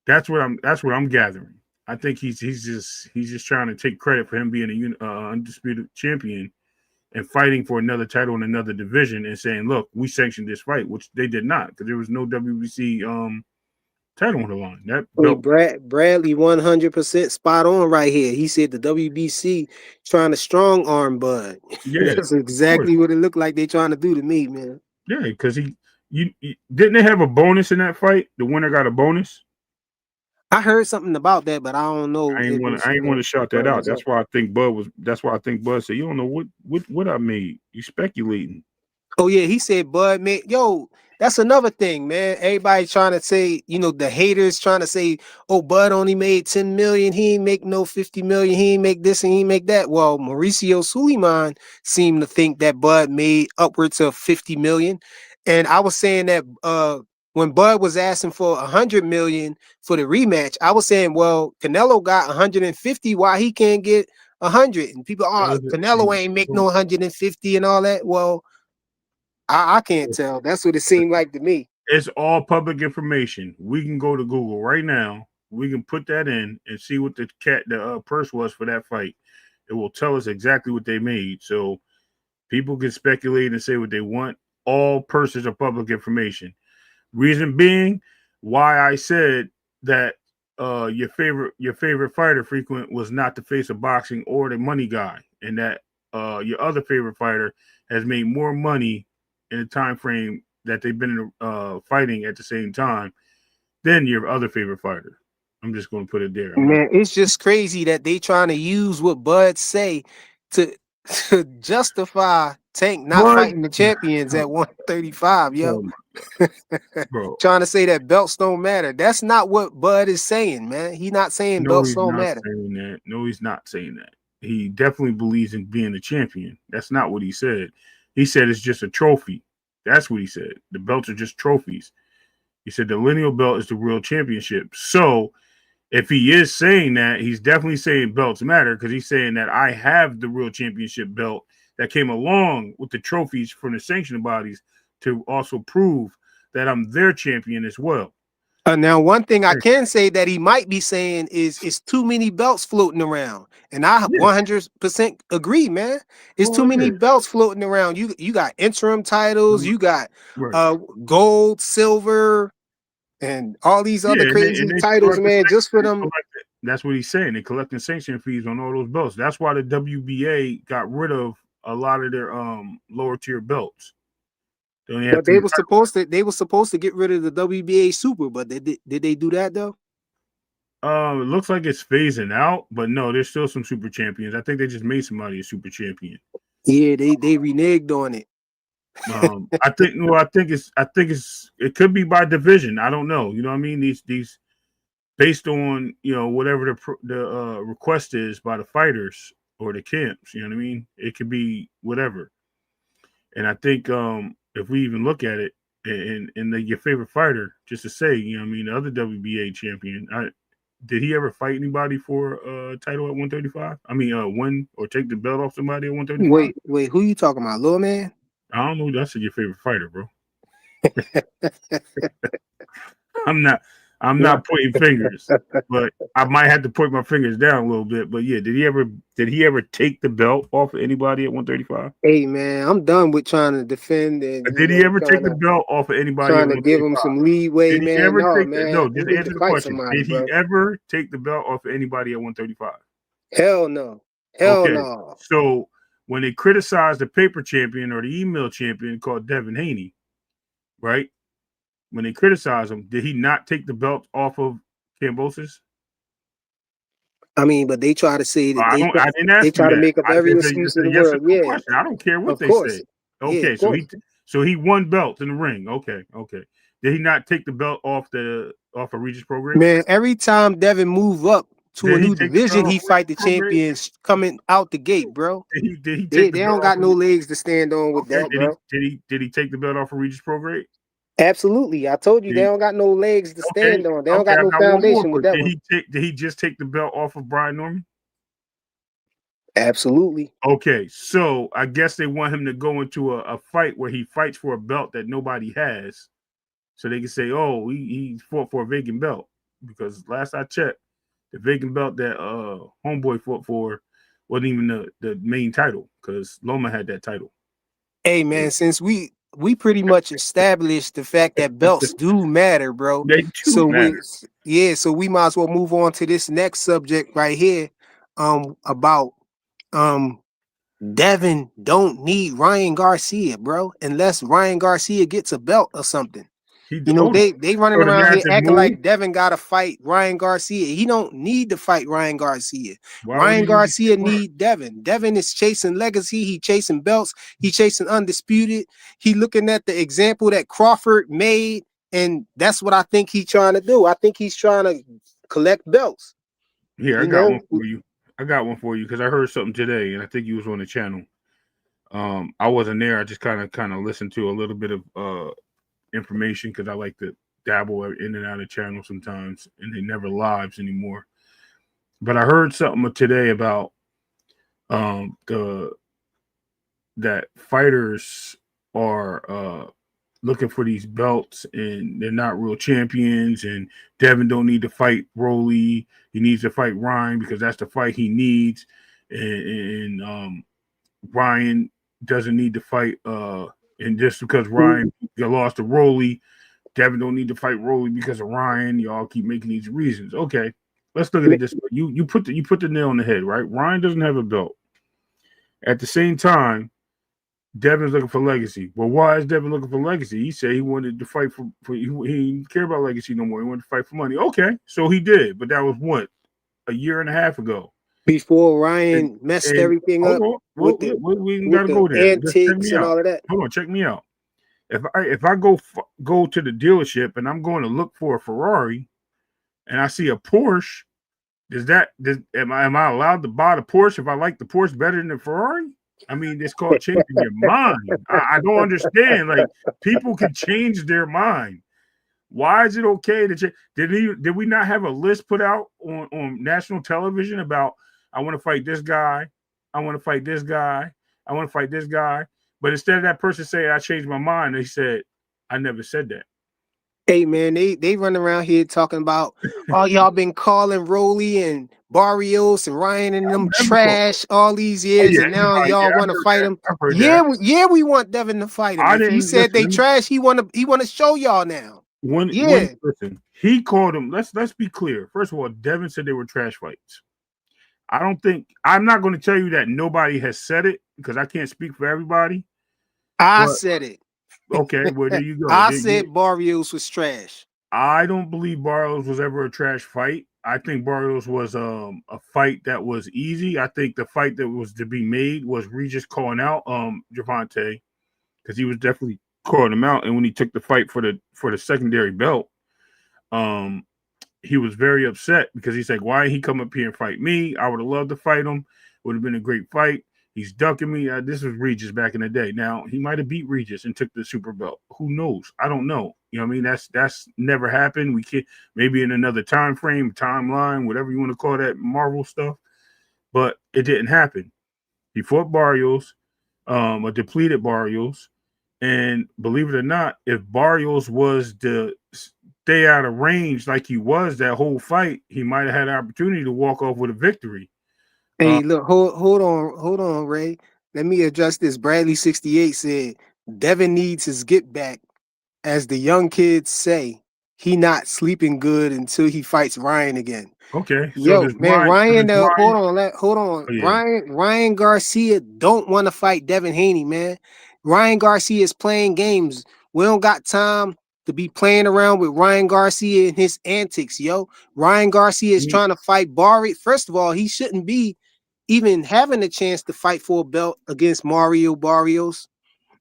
That's what I'm gathering. I think he's just trying to take credit for him being a undisputed champion and fighting for another title in another division and saying, "Look, we sanctioned this fight," which they did not, because there was no WBC title on the line. That Hey, belt, Bradley 100% spot on right here. He said the WBC trying to strong arm Bud. yeah, That's of course, exactly what it looked like they trying to do to me, man. yeah, because you didn't they have a bonus in that fight? The winner got a bonus. I heard something about that, but I don't know if it's, I ain't want to shout that what out. was up. That's why I think Bud said, "You don't know what I made. You speculating." Oh yeah, he said Bud man. Yo, that's another thing, man. Everybody trying to say, the haters trying to say, oh, Bud only made 10 million. He ain't make no 50 million. He ain't make this and he ain't make that. Well, Mauricio Suleiman seemed to think that Bud made upwards of 50 million. And I was saying that when Bud was asking for 100 million for the rematch, I was saying, well, Canelo got 150. Why he can't get 100? And people, oh, Canelo ain't make no 150 and all that. Well, I can't tell. That's what it seemed like to me. It's all public information. We can go to Google right now. We can put that in and see what the purse was for that fight. It will tell us exactly what they made. So people can speculate and say what they want. All purses are public information. Reason being, why I said that your favorite fighter frequent was not the face of boxing or the money guy, and that your other favorite fighter has made more money in the time frame that they've been fighting at the same time than your other favorite fighter. I'm just going to put it there. I'm not. Man, it's just crazy that they trying to use what Bud say to, to justify Tank not But fighting the champions at 135, yo. oh my bro, Trying to say that belts don't matter. That's not what Bud is saying, man. He not saying no, belts he's don't not matter. saying that. No, he's not saying that. He definitely believes in being a champion. That's not what he said. He said it's just a trophy. That's what he said. The belts are just trophies. He said the lineal belt is the real championship. So if he is saying that, he's definitely saying belts matter, because he's saying that I have the real championship belt that came along with the trophies from the sanctioning bodies to also prove that I'm their champion as well. Now, one thing I can say that he might be saying is it's too many belts floating around, and I Yeah. 100% agree, man. It's too Well, many yeah. belts floating around. You got interim titles, you got Right. gold, silver, and all these other Yeah, and crazy they titles, collect the man. Just for they them. collect it. That's what he's saying. They collecting sanction fees on all those belts. That's why the WBA got rid of a lot of their lower tier belts. They only have But three titles. they were supposed to get rid of the WBA Super, but did they do that though? It looks like it's phasing out, but no, there's still some super champions. I think they just made somebody a super champion. Yeah, they reneged on it. It could be by division. I don't know. You know what I mean? These based on whatever the request is by the fighters or the camps. You know what I mean? It could be whatever. And I think if we even look at it, your favorite fighter, just to say, what I mean, the other WBA champion, did he ever fight anybody for a title at 135? I mean, win or take the belt off somebody at 135? Wait, who you talking about, little man? I don't know. That's your favorite fighter, bro. I'm not. I'm Yeah. not pointing fingers, but I might have to point my fingers down a little bit. But yeah, did he ever take the belt off of anybody at 135? Hey man, I'm done with trying to defend and Did he ever take the belt off of anybody at trying to give him 135? some leeway, Did he man. ever No, take the man, no? he Just need to answer the fight question. somebody, Did he bro. ever take the belt off of anybody at 135? Hell no, hell Okay, no. so when they criticized the paper champion or the email champion called Devin Haney, right? when they criticized him, did he not take the belt off of Cambosis? I mean, but they try to say that I don't. I didn't they ask you try to that. make up every It's excuse in a the yes or world. no Yeah, question. I don't care what of they course. say. Yeah, of Okay, course. so he won belts in the ring. Okay, okay. Did he not take the belt off of Regis Prograde? Man, every time Devin move up to a Did he new take the division, belt off he of Regis fight the Prograde? champions coming out the gate, bro. Did he take the They belt don't off got of? no legs to stand on with Okay, that, bro. did he take the belt off of Regis Prograde? Absolutely. I told you Did they he, don't got no legs to okay, stand on. They don't okay. got I no got one more foundation for with you. that one. Did he just take the belt off of Brian Norman? Absolutely. Okay, so I guess they want him to go into a fight where he fights for a belt that nobody has, so they can say, "Oh, he fought for a vacant belt." Because last I checked, the vacant belt that Homeboy fought for wasn't even the main title because Loma had that title. Hey man, since we pretty much established the fact that belts do matter, bro. They do So we matter. yeah, so we might as well move on to this next subject right here. About um Devin don't need Ryan Garcia, bro, unless Ryan Garcia gets a belt or something. He You know, hold on. they running So the around here narrative acting move. like Devin gotta fight Ryan Garcia. He don't need to fight Ryan Garcia. Why would Ryan he need to Garcia fight? need Devin. Devin is chasing legacy. He chasing belts. He chasing undisputed. He looking at the example that Crawford made, and that's what I think he's trying to do. I think he's trying to collect belts. Here, I You got one know, for you. I got one for you because I heard something today, and I think you was on the channel. I wasn't there. I just kind of listened to a little bit of information because I like to dabble in and out of channels sometimes, and they never lives anymore. But I heard something today about the that fighters are looking for these belts and they're not real champions. And Devin don't need to fight Rolly. He needs to fight Ryan because that's the fight he needs. And Ryan doesn't need to fight. And just because Ryan lost to Rolly, Devin don't need to fight Rolly because of Ryan. Y'all keep making these reasons. Okay, let's look at it this way. You put the nail on the head, right? Ryan doesn't have a belt. At the same time, Devin's looking for legacy. Well, why is Devin looking for legacy? He said he wanted to fight for he didn't care about legacy no more. He wanted to fight for money. Okay, so he did, but that was what, a year and a half ago. before And, Ryan messed and everything hold up on, well, with the we ain't got with to the go there. Just check antics me and out. all of that. Hold on, check me out. If I go to the dealership and I'm going to look for a Ferrari and I see a Porsche, am I allowed to buy the Porsche if I like the Porsche better than the Ferrari? I mean, it's called changing your mind. I don't understand. Like, people can change their mind. Why is it okay to change? Did we not have a list put out on national television about I want to fight this guy, I want to fight this guy, I want to fight this guy? But instead of that person saying I changed my mind, they said I never said that. Hey man, they run around here talking about, oh, y'all been calling Rolly and Barrios and Ryan and them Never called. trash all these Oh years, yeah, and now yeah, y'all I want to heard fight that. him. I heard Yeah, that. we want Devin to fight him. I If he didn't said listen. they trash, he wanna show y'all now. When Yeah, listen, he called them. Let's be clear. First of all, Devin said they were trash fights. I don't think I'm not going to tell you that nobody has said it because I can't speak for everybody. I But said it. okay, well there you go. I said Barrios was trash. I don't believe Barrios was ever a trash fight. I think Barrios was a fight that was easy. I think the fight that was to be made was Regis calling out Javante because he was definitely calling him out. And when he took the fight for the secondary belt, um, he was very upset because he's like, why did he come up here and fight me? I would have loved to fight him. Would have been a great fight. He's ducking me. This was Regis back in the day. Now he might have beat Regis and took the super belt. Who knows? I don't know. You know what I mean? That's never happened. We can't, maybe in another time frame, timeline, whatever you want to call that Marvel stuff. But it didn't happen. He fought Barrios, a depleted Barrios, and believe it or not, if Barrios was to stay out of range like he was that whole fight, he might have had an opportunity to walk off with a victory. Hey, look, hold on, Ray. Let me address this. Bradley 68 said Devin needs his get back. As the young kids say, he not sleeping good until he fights Ryan again. Okay, so Yo, does man, Ryan? So does Ryan, Ryan? hold on. Oh yeah. Ryan Garcia don't want to fight Devin Haney, man. Ryan Garcia is playing games. We don't got time to be playing around with Ryan Garcia and his antics, yo. Ryan Garcia is trying to fight Barry. First of all, he shouldn't be even having a chance to fight for a belt against Mario Barrios.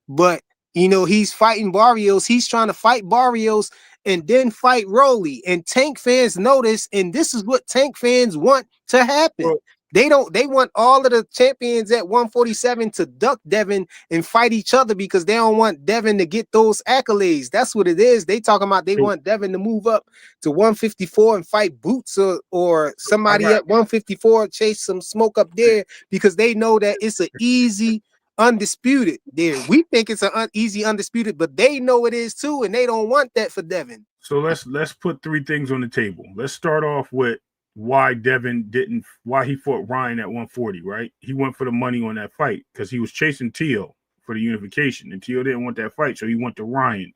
But he's fighting Barrios. He's trying to fight Barrios and then fight Rolly. And Tank fans notice, and this is what Tank fans want to happen. Well, They want all of the champions at 147 to duck Devin and fight each other because they don't want Devin to get those accolades. That's what it is. They talking about they so, want Devin to move up to 154 and fight Boots or so I somebody got at 154, chase some smoke up there because they know that it's an easy undisputed there. We think it's an easy undisputed, but they know it is too, and they don't want that for Devin. so let's put three things on the table. Let's start off with why he fought Ryan at 140, right? He went for the money on that fight because he was chasing Tio for the unification, and Tio didn't want that fight, so he went to Ryan,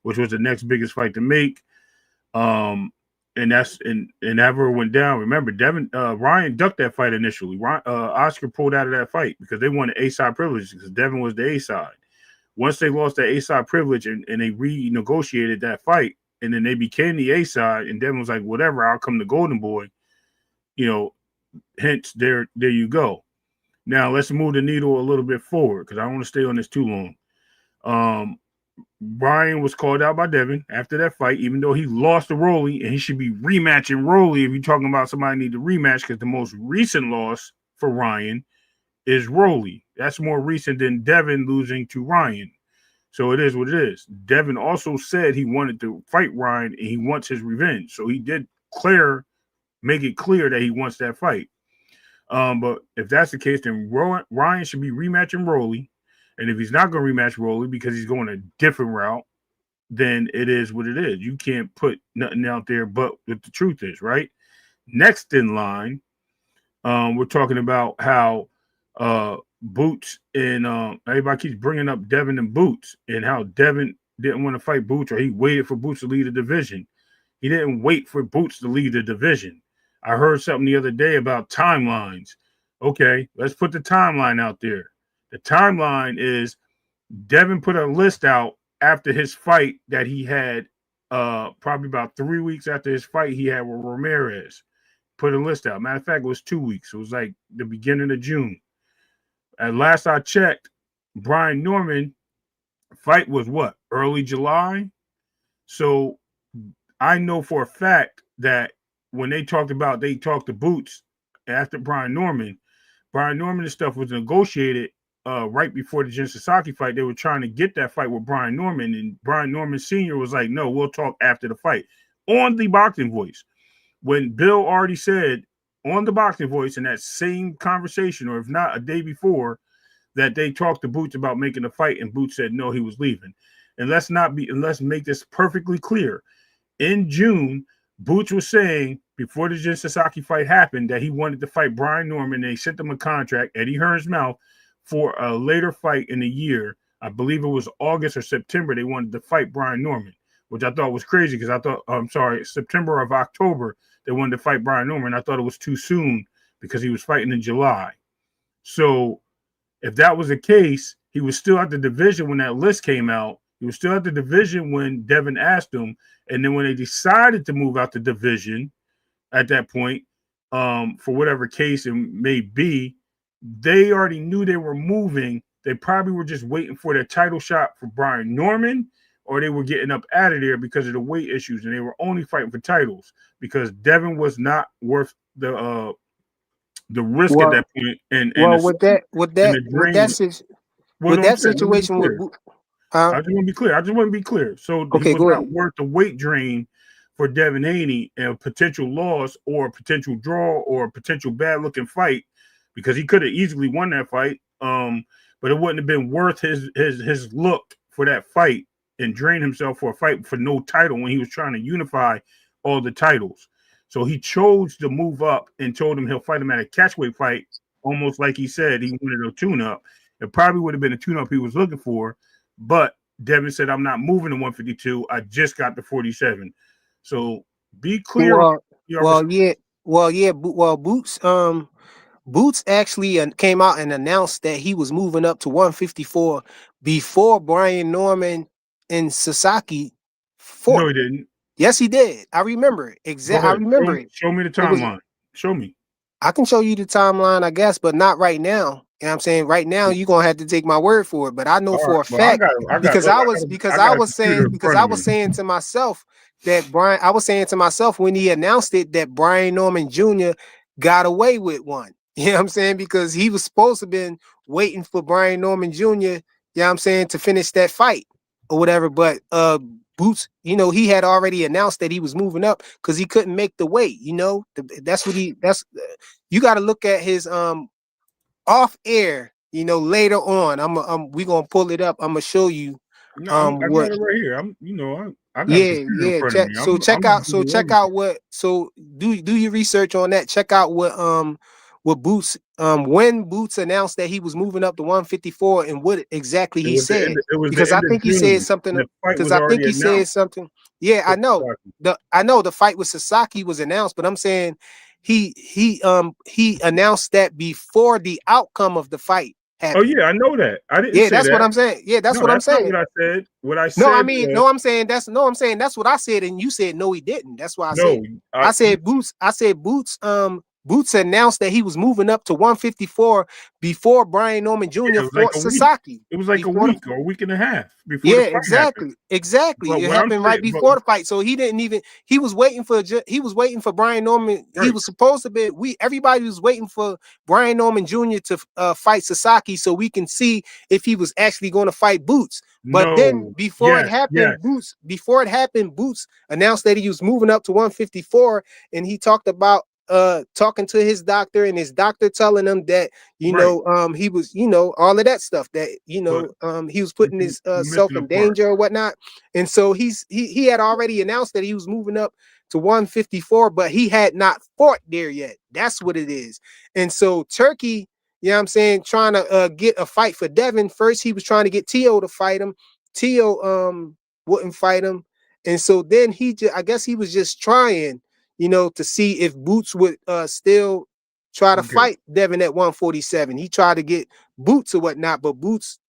which was the next biggest fight to make. And ever went down. Remember, Ryan ducked that fight initially. Oscar pulled out of that fight because they wanted A side privilege because Devin was the A side. Once they lost that A side privilege and they renegotiated that fight, and then they became the A side, and Devin was like, whatever, I'll come to Golden Boy. Hence there you go. Now let's move the needle a little bit forward because I don't want to stay on this too long. Brian was called out by Devin after that fight, even though he lost to Rolly, and he should be rematching Rolly if you're talking about somebody need to rematch because the most recent loss for Ryan is Rolly. That's more recent than Devin losing to Ryan. So it is what it is. Devin also said he wanted to fight Ryan and he wants his revenge. So he did make it clear that he wants that fight. But if that's the case, then Ryan should be rematching Rolly. And if he's not going to rematch Rolly because he's going a different route, then it is what it is. You can't put nothing out there but what the truth is, right? Next in line, we're talking about how Boots and everybody keeps bringing up Devin and Boots and how Devin didn't want to fight Boots or he waited for Boots to lead the division. He didn't wait for Boots to lead the division. I heard something the other day about timelines. Okay, let's put the timeline out there. The timeline is Devin put a list out after his fight that he had probably about 3 weeks after his fight he had with Ramirez. Put a list out. Matter of fact, it was 2 weeks. It was like the beginning of June. At last I checked, Brian Norman fight was what? Early July? So I know for a fact that when they talked to Boots after Brian Norman and stuff was negotiated right before the Jin Sasaki fight. They were trying to get that fight with Brian Norman, and Brian Norman Sr. was like, no, we'll talk after the fight on the Boxing Voice. When Bill already said on the Boxing Voice in that same conversation, or if not a day before, that they talked to Boots about making a fight, and Boots said no, he was leaving. And let's make this perfectly clear. In June, Boots was saying before the Jin Sasaki fight happened that he wanted to fight Brian Norman. They sent him a contract, Eddie Hearn's mouth, for a later fight in the year. I believe it was August or September. They wanted to fight Brian Norman, which I thought was crazy because September or October, they wanted to fight Brian Norman. I thought it was too soon because he was fighting in July. So if that was the case, he was still at the division when that list came out. He was still at the division when Devin asked him. And then when they decided to move out the division at that point, for whatever case it may be, they already knew they were moving. They probably were just waiting for their title shot for Brian Norman, or they were getting up out of there because of the weight issues, and they were only fighting for titles because Devin was not worth the risk at Well, that point. And well, the drain. Well, with no, I'm that saying, let me be situation with, clear. huh? I just want to be clear. So he Okay, was go not ahead. worth the weight drain for Devin Haney and a potential loss or a potential draw or a potential bad looking fight because he could have easily won that fight. But it wouldn't have been worth his look for that fight and drain himself for a fight for no title when he was trying to unify all the titles. So he chose to move up and told him he'll fight him at a catchweight fight, almost like he said he wanted a tune-up. It probably would have been a tune-up he was looking for, but Devin said, I'm not moving to 152. I just got to 47. So be clear on Well, your well, yeah, Boots actually came out and announced that he was moving up to 154 before Brian Norman and Sasaki No, fought. he didn't. Yes, he did. I remember it. Go I ahead. remember it. Show me the It was. timeline. Show me. I can show you the timeline, I guess, but not right now. You know what I'm saying? Right now, you're gonna have to take my word for it. But I know All right. for a Well, I fact got. I got. Look. because I I got a was computer saying in because front I of was me. saying to myself that I was saying to myself when he announced it that Brian Norman Jr. got away with one. You know what I'm saying? Because he was supposed to been waiting for Brian Norman Jr., you know what I'm saying, to finish that fight or whatever. But Boots, he had already announced that he was moving up because he couldn't make the weight. That's what that's you got to look at his off air. Later on, we gonna pull it up. I'm gonna show you No, I what. got it right here. I got a Yeah, computer in yeah. front of me. I'm gonna give you Check everything. out what. So do your research on that. Check out what Boots when Boots announced that he was moving up to 154 and what exactly It he was the said. end. It was the Because I end of think he said June, something. and the fight Because was I think already he said announced. something. Yeah, For Sasaki. I know the fight with Sasaki was announced, but I'm saying he announced that before the outcome of the fight Oh happened. yeah, I know that. I didn't Yeah, say that's what that. I'm saying. Yeah, that's No, what I'm that's not saying. what I said. What I No, I said mean, was no, I'm saying that's what I said, and you said no, he didn't. That's why I said no. I said Boots. I said Boots announced that he was moving up to 154 before Brian Norman Jr. It was like fought a week. Sasaki. It was like a Before the week or a week and a half before the Yeah, fight happened. exactly. But It what I'm happened right saying, but before the fight, so he didn't even. He was waiting for Brian Norman. He right, was supposed to be. Everybody was waiting for Brian Norman Jr. to fight Sasaki, so we can see if he was actually going to fight Boots. But then no, yes, yes, Before it happened, Boots announced that he was moving up to 154, and he talked about talking to his doctor, and his doctor telling him that right. he was, all of that stuff that, But he was putting his you're self missing a in part. danger or whatnot. And so he had already announced that he was moving up to 154, but he had not fought there yet. That's what it is. And so Turkey, you know what I'm saying, trying to get a fight for Devin. First, he was trying to get Tio to fight him. Tio wouldn't fight him. And so then I guess he was just trying, to see if Boots would still try to Okay. fight Devin at 147. He tried to get Boots or whatnot, but Boots,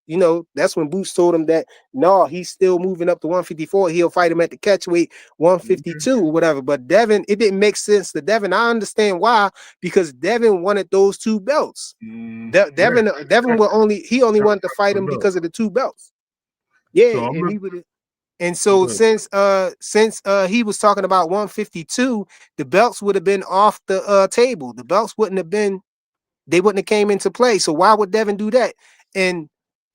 that's when Boots told him that no, he's still moving up to 154. He'll fight him at the catch weight Okay. 152 or whatever. But Devin, it didn't make sense to Devin. I understand why, because Devin wanted those two belts. Yeah. Devin Got, he only wanted to got fight the him belt. because of the two belts. Yeah, So I'm and gonna he would. And so go ahead. since he was talking about 152, the belts would have been off the table. The belts wouldn't have been, they wouldn't have came into play. So why would Devin do that? And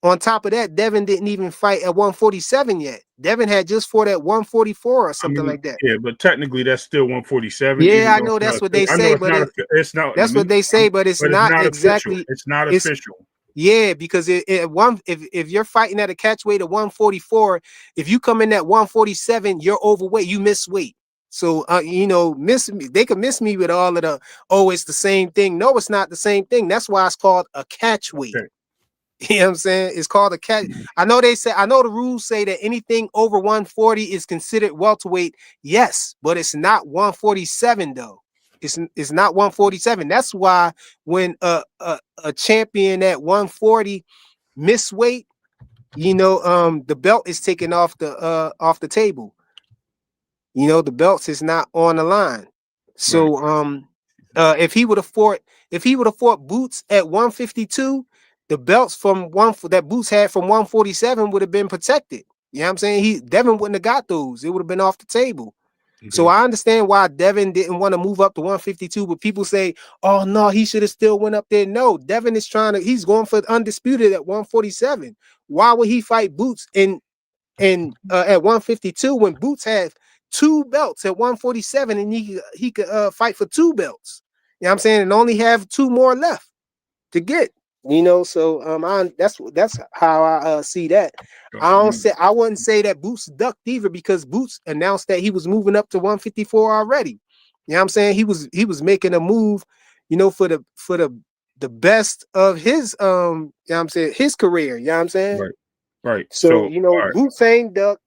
on top of that, Devin didn't even fight at 147 yet. Devin had just fought at 144 or I something mean, like that. yeah, but technically that's still 147, Yeah, even I though it's know not. that's what they I know say, it's but not. It's not. that's what they say, but it's But it's not not official. exactly. It's not It's official. Yeah, because if you're fighting at a catch weight of 144, if you come in at 147, you're overweight, you miss weight. So miss me, they could miss me with all of the, oh, it's the same thing. No, it's not the same thing. That's why it's called a catch weight. Okay. You know what I'm saying? It's called a catch. I know the rules say that anything over 140 is considered welterweight. Yes, but it's not 147 though. It's not 147. That's why when a champion at 140 miss weight, the belt is taken off the table. The belts is not on the line. Right. So if he would have fought Boots at 152, the belts from that Boots had from 147 would have been protected. You know what I'm saying? Devin wouldn't have got those. It would have been off the table. So Okay. I understand why Devin didn't want to move up to 152, but people say, oh no, he should have still went up there. No, Devin is he's going for undisputed at 147. Why would he fight Boots and at 152 when Boots had two belts at 147 and he could fight for two belts? You know what I'm saying? And only have two more left to get. So that's how I see that. I wouldn't say that Boots ducked either, because Boots announced that he was moving up to 154 already. You know what I'm saying? He was making a move, for the best of his you know what I'm saying, his career. You know what I'm saying? Right. Right. So, So, all right. Boots ain't duck.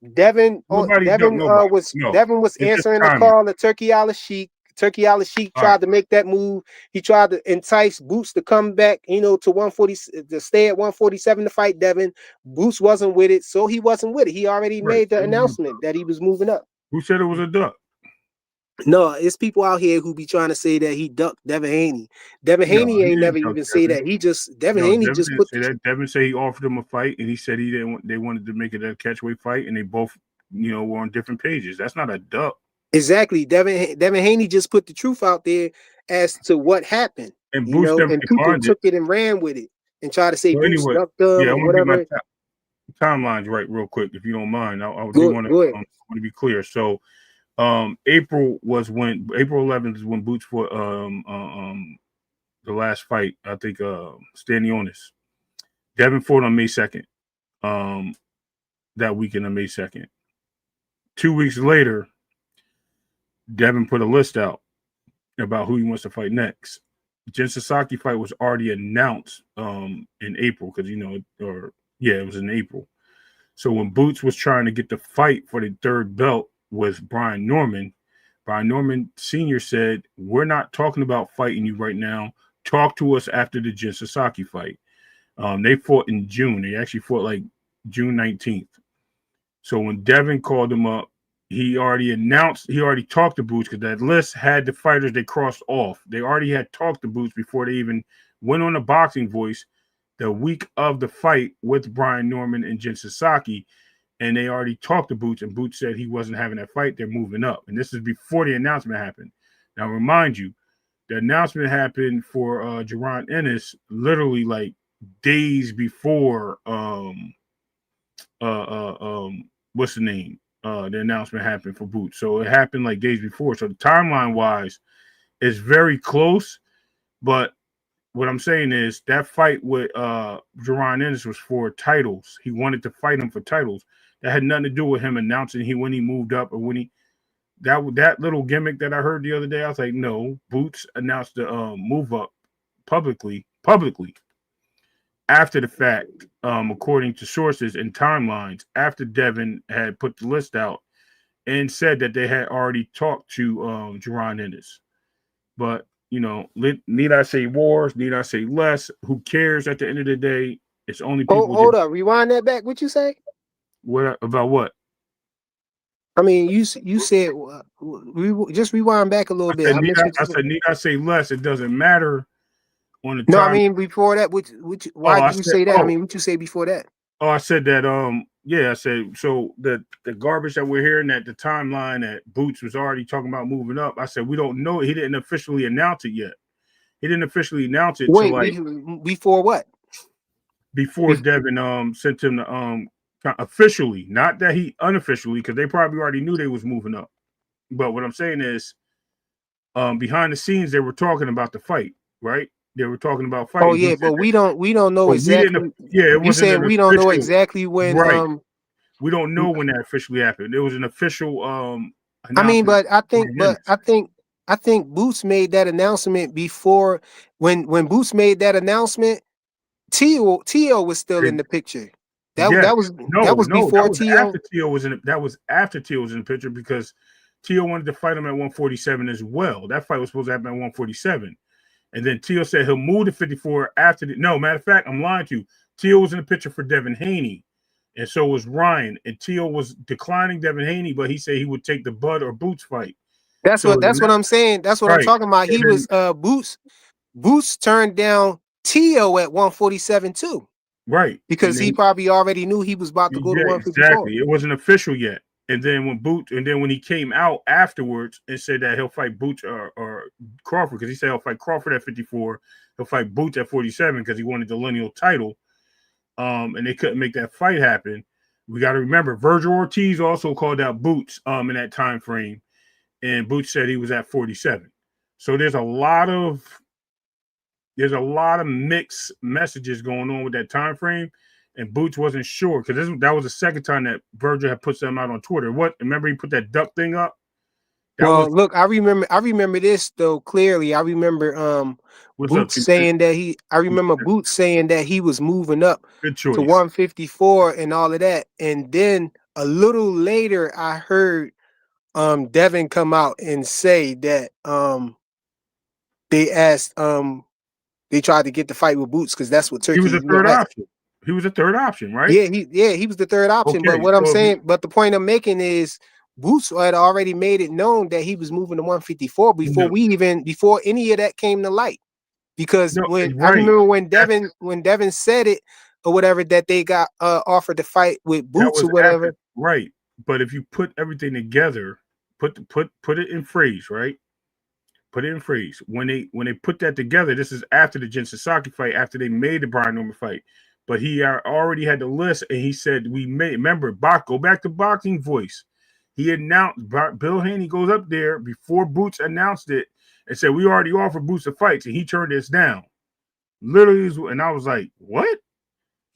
Nobody duck nobody. No, Devin was it's just answering the timing. call of Turkey Al Sheik. Turkey Allah Sheik All right. tried to make that move. He tried to entice Boots to come back, to 140, to stay at 147 to fight Devin. Boots wasn't with it, so he wasn't with it. He already Right. made the announcement that he was moving up. Who said it was a duck? No, it's people out here who be trying to say that he ducked Devin Haney. Devin No, Haney he ain't didn't never duck even say Devin. that. Devin No, Haney Devin just didn't put say the that. Devin said he offered him a fight, and he said he didn't. They wanted to make it a catchweight fight, and they both, were on different pages. That's not a duck. exactly. Devin Haney just put the truth out there as to what happened, And Boots never and people declined it. took it and ran with it and tried to say So Boots anyway, ducked yeah, them I or want to get my whatever. timelines right real quick, if you don't mind. I do Go want to go ahead. want to be clear. So, April 11th is when Boots fought the last fight. I think Stanionis. Devin fought on May 2nd. Um, that weekend on May 2nd. 2 weeks later, Devin put a list out about who he wants to fight next. Jin Sasaki fight was already announced in April because it was in April. So when Boots was trying to get the fight for the third belt with Brian Norman Sr. said, "We're not talking about fighting you right now. Talk to us after the Jin Sasaki fight." They fought in June. They actually fought like June 19th. So when Devin called him up, he already talked to Boots because that list had the fighters they crossed off. They already had talked to Boots before they even went on the Boxing Voice the week of the fight with Brian Norman and Jin Sasaki, and they already talked to Boots, and Boots said he wasn't having that fight. They're moving up. And this is before the announcement happened. Now, remind you, the announcement happened for Jaron Ennis literally like days before what's the name? The announcement happened for Boots. So it happened like days before. So the timeline wise is very close. But what I'm saying is that fight with Jaron Ennis was for titles. He wanted to fight him for titles. That had nothing to do with him announcing when he moved up or when he that little gimmick that I heard the other day. I was like, no, Boots announced the move up publicly after the fact, according to sources and timelines, after Devin had put the list out and said that they had already talked to Jaron Ennis. But, need I say wars? Need I say less? Who cares at the end of the day? It's only people Hold just up, rewind that back. What you say? what about what? I mean, you said just rewind back a little I bit. said I missed what you said. need I say less? It doesn't matter on the No, I time. mean before that. Oh, Why I did you said say that? I mean, what you say before that? I said that I said so the garbage that we're hearing that the timeline that Boots was already talking about moving up. I said we don't know. He didn't officially announce it yet. He didn't officially announce it till Wait, like before what? before Devin sent him the officially, not that he unofficially, because they probably already knew they was moving up. But what I'm saying is behind the scenes they were talking about the fight, right? They were talking about Oh fighting. He yeah, said but that, we don't know but we didn't. exactly. Yeah, it You wasn't saying an we don't know official. exactly when Right. We don't know when that officially happened. There was an official I mean, announcement. I think Boots made that announcement before when Boots made that announcement. Tio was still in the picture. That Yes. that was that No, was no, before Tio. That was after Tio was in the picture because Tio wanted to fight him at 147 as well. That fight was supposed to happen at 147. And then Tio said he'll move to 54 after no, matter of fact, I'm lying to you. Tio was in the picture for Devin Haney. And so was Ryan. And Tio was declining Devin Haney, but he said he would take the Bud or Boots fight. So That's what I'm saying. That's what I'm right. talking about. So He then was Boots turned down Tio at 147 too. right. And Because he then probably already knew he was about to go to yeah, 154. exactly. It wasn't official yet. And then when he came out afterwards and said that he'll fight Boots or Crawford, because he said he'll fight Crawford at 54, he'll fight Boots at 47 because he wanted the lineal title. And they couldn't make that fight happen. We got to remember Virgil Ortiz also called out Boots in that time frame, and Boots said he was at 47. So there's a lot of mixed messages going on with that time frame, and Boots wasn't sure because that was the second time that Virgil had put something out on Twitter. What? Remember he put that duck thing up? That was Well, look, I remember this though clearly. I remember what's up, Boots saying that he was moving up good to choice. 154 and all of that. And then a little later I heard Devin come out and say that they asked they tried to get the fight with Boots because that's what He was Turkey, a third option. He was a third option, right? he was the third option. But Okay, what I'm so if you saying, but the point I'm making is Boots had already made it known that he was moving to 154 no, before any of that came to light. Because no, when I right, remember that's when Devin said it or whatever that they got offered to fight with that Boots or was after, whatever. right? But if you put everything together, put it in phrase, right? Put it in freeze. When they put that together, this is after the Jin Sasaki fight, after they made the Brian Norman fight. But he already had the list, and he said we made. Remember, go back to boxing voice. He announced Bill Haney goes up there before Boots announced it and said we already offered Boots the fights, and he turned this down. Literally, and I was like, what?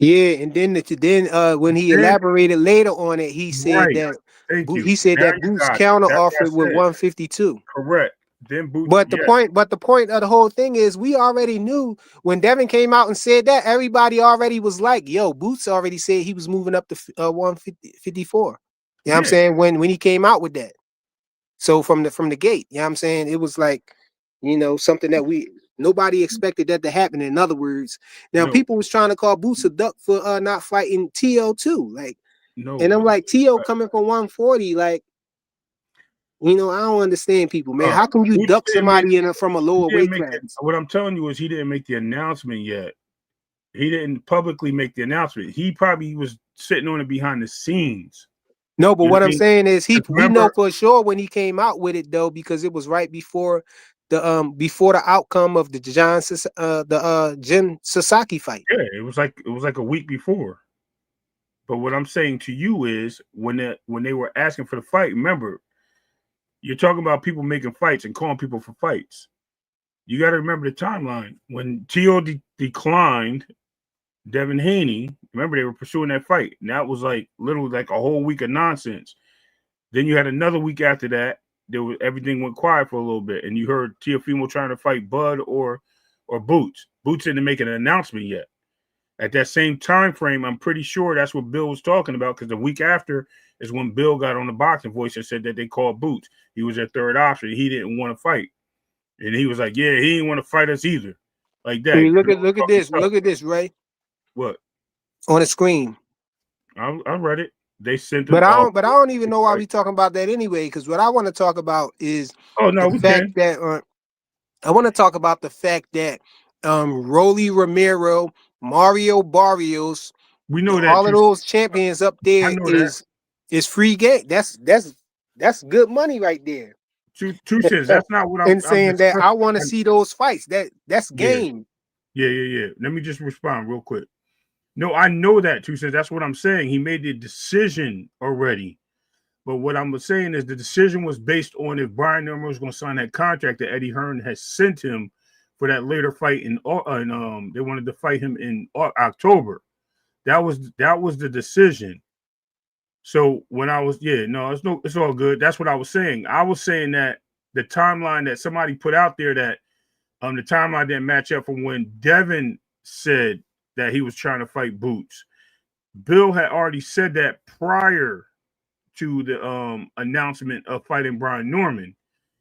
Yeah, and then when he Then elaborated later on it, he said right, that thank you. He said Now that you Boots got it. counter That's what I offered with said. 152. Correct. Then Boots, But the yeah, point, but the point of the whole thing is we already knew when Devin came out and said that, everybody already was like, yo, Boots already said he was moving up to 154. You know what I'm yeah, saying? When he came out with that. So from the gate, you know what I'm saying? It was like, something that nobody expected that to happen. In other words, now no, people was trying to call Boots a duck for not fighting TO2. Like, no, and I'm but like, TO coming from 140, like, I don't understand people, man. uh, How come you Boots duck didn't make somebody from a he lower didn't weight make it. class? What I'm telling you is he didn't make the announcement yet. He didn't publicly make the announcement. He probably was sitting on it behind the scenes. No, but You know what what I I'm mean? saying is Because we know remember, for sure when he came out with it though, because it was right before the outcome of the Jin Sasaki fight. yeah, it was like a week before. But what I'm saying to you is when they were asking for the fight, remember, you're talking about people making fights and calling people for fights. You got to remember the timeline. When T.O. declined Devin Haney, remember they were pursuing that fight. And that was like literally like a whole week of nonsense. Then you had another week after that. Everything went quiet for a little bit, and you heard Teofimo trying to fight Bud or Boots. Boots didn't make an announcement yet. At that same time frame, I'm pretty sure that's what Bill was talking about because the week after is when Bill got on the boxing voice and said that they called Boots. He was their third option. He didn't want to fight, and he was like, "Yeah, he didn't want to fight us either." Like I that. mean, Bill was talking tough. look at this, Ray, What? on the screen. I read it. They sent But him off. I don't even know why we talking about that anyway. Because what I want to talk about is Oh the no, we fact can. that I want to talk about the fact that Rolly Romero, Mario Barrios, We know that all of too. those champions up I there know that. is free game. That's good money right there. Two cents. That's not what I'm. And I'm saying that discussing. I want to see those fights. That's Yeah, game. yeah. Let me just respond real quick. No, I know that two cents. That's what I'm saying. He made the decision already. But what I'm saying is the decision was based on if Brian Norman was going to sign that contract that Eddie Hearn has sent him for that later fight they wanted to fight him in October. That was the decision. So when I was no, it's all good. That's what I was saying. I was saying that the timeline that somebody put out there that the timeline didn't match up from when Devin said that he was trying to fight Boots. Bill had already said that prior to the announcement of fighting Brian Norman,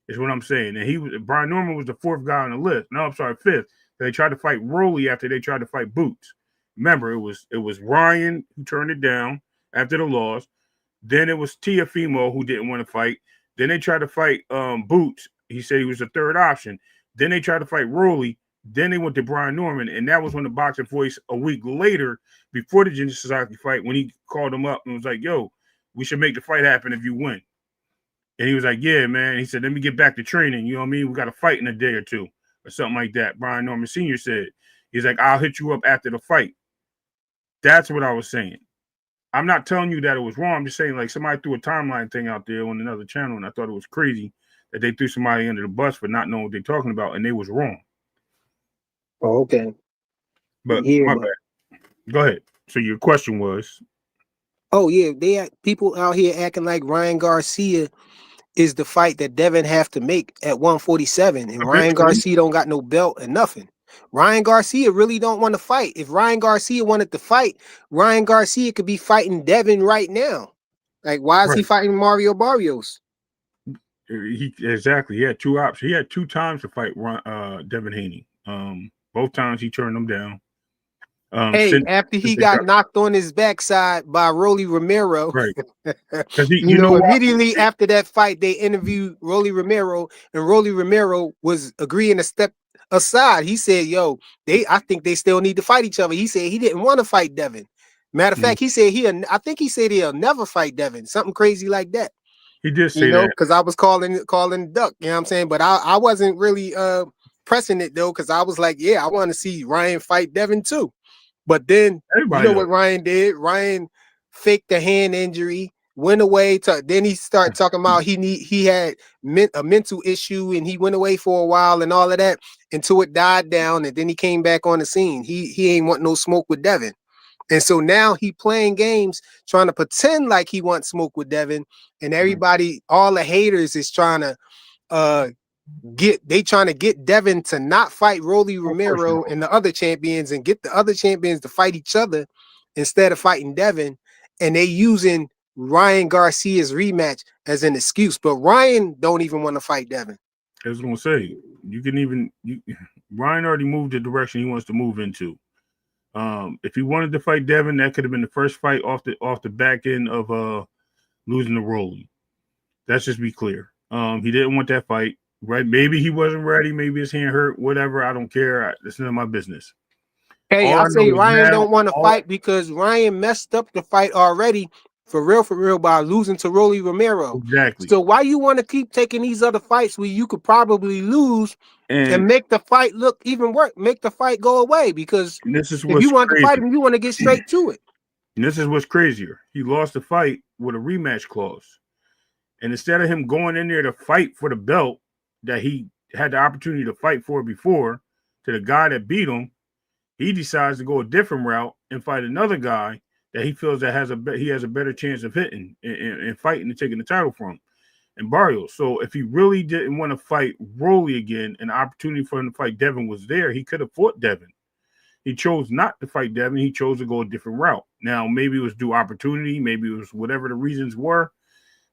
is what I'm saying. And Brian Norman was the fourth guy on the list. No, I'm sorry, fifth. They tried to fight Rolly after they tried to fight Boots. Remember, it was Ryan who turned it down after the loss. Then it was Tiafimo who didn't want to fight. Then they tried to fight Boots. He said he was the third option. Then they tried to fight Rolly. Then they went to Brian Norman, and that was when the boxing voice a week later, before the Ginger Society fight, when he called him up and was like, "Yo, we should make the fight happen if you win." And he was like, "Yeah, man." He said, "Let me get back to training. You know what I mean? We got to fight in a day or two or something like that." Brian Norman Sr. said, "He's like, I'll hit you up after the fight." That's what I was saying. I'm not telling you that it was wrong. I'm just saying, like, somebody threw a timeline thing out there on another channel, and I thought it was crazy that they threw somebody under the bus for not knowing what they're talking about, and they was wrong. Oh, okay. But Yeah, my but bad. Go ahead. So your question was, oh yeah, people out here acting like Ryan Garcia is the fight that Devin have to make at 147, and Ryan eventually, Garcia don't got no belt and nothing. Ryan Garcia really don't want to fight. If Ryan Garcia wanted to fight, Ryan Garcia could be fighting Devin right now. Like, why is he right? fighting Mario Barrios? He had two options. He had two times to fight Devin Haney. Both times he turned them down. Hey, Since, after since he they got got knocked on his backside by Rolly Romero, right, because you know what? immediately after that fight, they interviewed Rolly Romero, and Rolly Romero was agreeing to step aside. He said, "Yo, I think they still need to fight each other." He said he didn't want to fight Devin. Matter of Mhm. fact, he said I think he said he'll never fight Devin, something crazy like that. He did say that. Because I was calling duck, you know what I'm saying? But I wasn't really pressing it though, because I was like, yeah, I want to see Ryan fight Devin too. But then you Everybody know does. what Ryan did? Ryan faked the hand injury, went away then he started talking about he had a mental issue and he went away for a while and all of that until it died down, and then he came back on the scene. He ain't want no smoke with Devin. And so now he playing games, trying to pretend like he wants smoke with Devin, and Mhm. everybody, all the haters is trying to uh trying to get Devin to not fight Rolly Well, first of Romero all, and the other champions and get the other champions to fight each other instead of fighting Devin. And they using Ryan Garcia's rematch as an excuse. But Ryan don't even want to fight Devin. I was gonna say you can even you. Ryan already moved the direction he wants to move into. If he wanted to fight Devin, that could have been the first fight off the back end of losing the Rolly. Let's just be clear. He didn't want that fight, right? Maybe he wasn't ready. Maybe his hand hurt. Whatever. I don't care. It's none of my business. Hey, All I I know say is Ryan now, don't want to all fight because Ryan messed up the fight already for real, by losing to Rolly Romero. exactly. So why you want to keep taking these other fights where you could probably lose and And, make the fight look even worse, make the fight go away? Because and this is if you what's want to fight crazy. him, you want to get straight to it. And this is what's crazier. He lost the fight with a rematch clause. And instead of him going in there to fight for the belt that he had the opportunity to fight for before to the guy that beat him, he decides to go a different route and fight another guy that he feels that he has a better chance of hitting and fighting and taking the title from. And Barrios. So if he really didn't want to fight Rolly again, an opportunity for him to fight Devin was there, he could have fought Devin. He chose not to fight Devin. He chose to go a different route. Now, maybe it was due opportunity, maybe it was whatever the reasons were,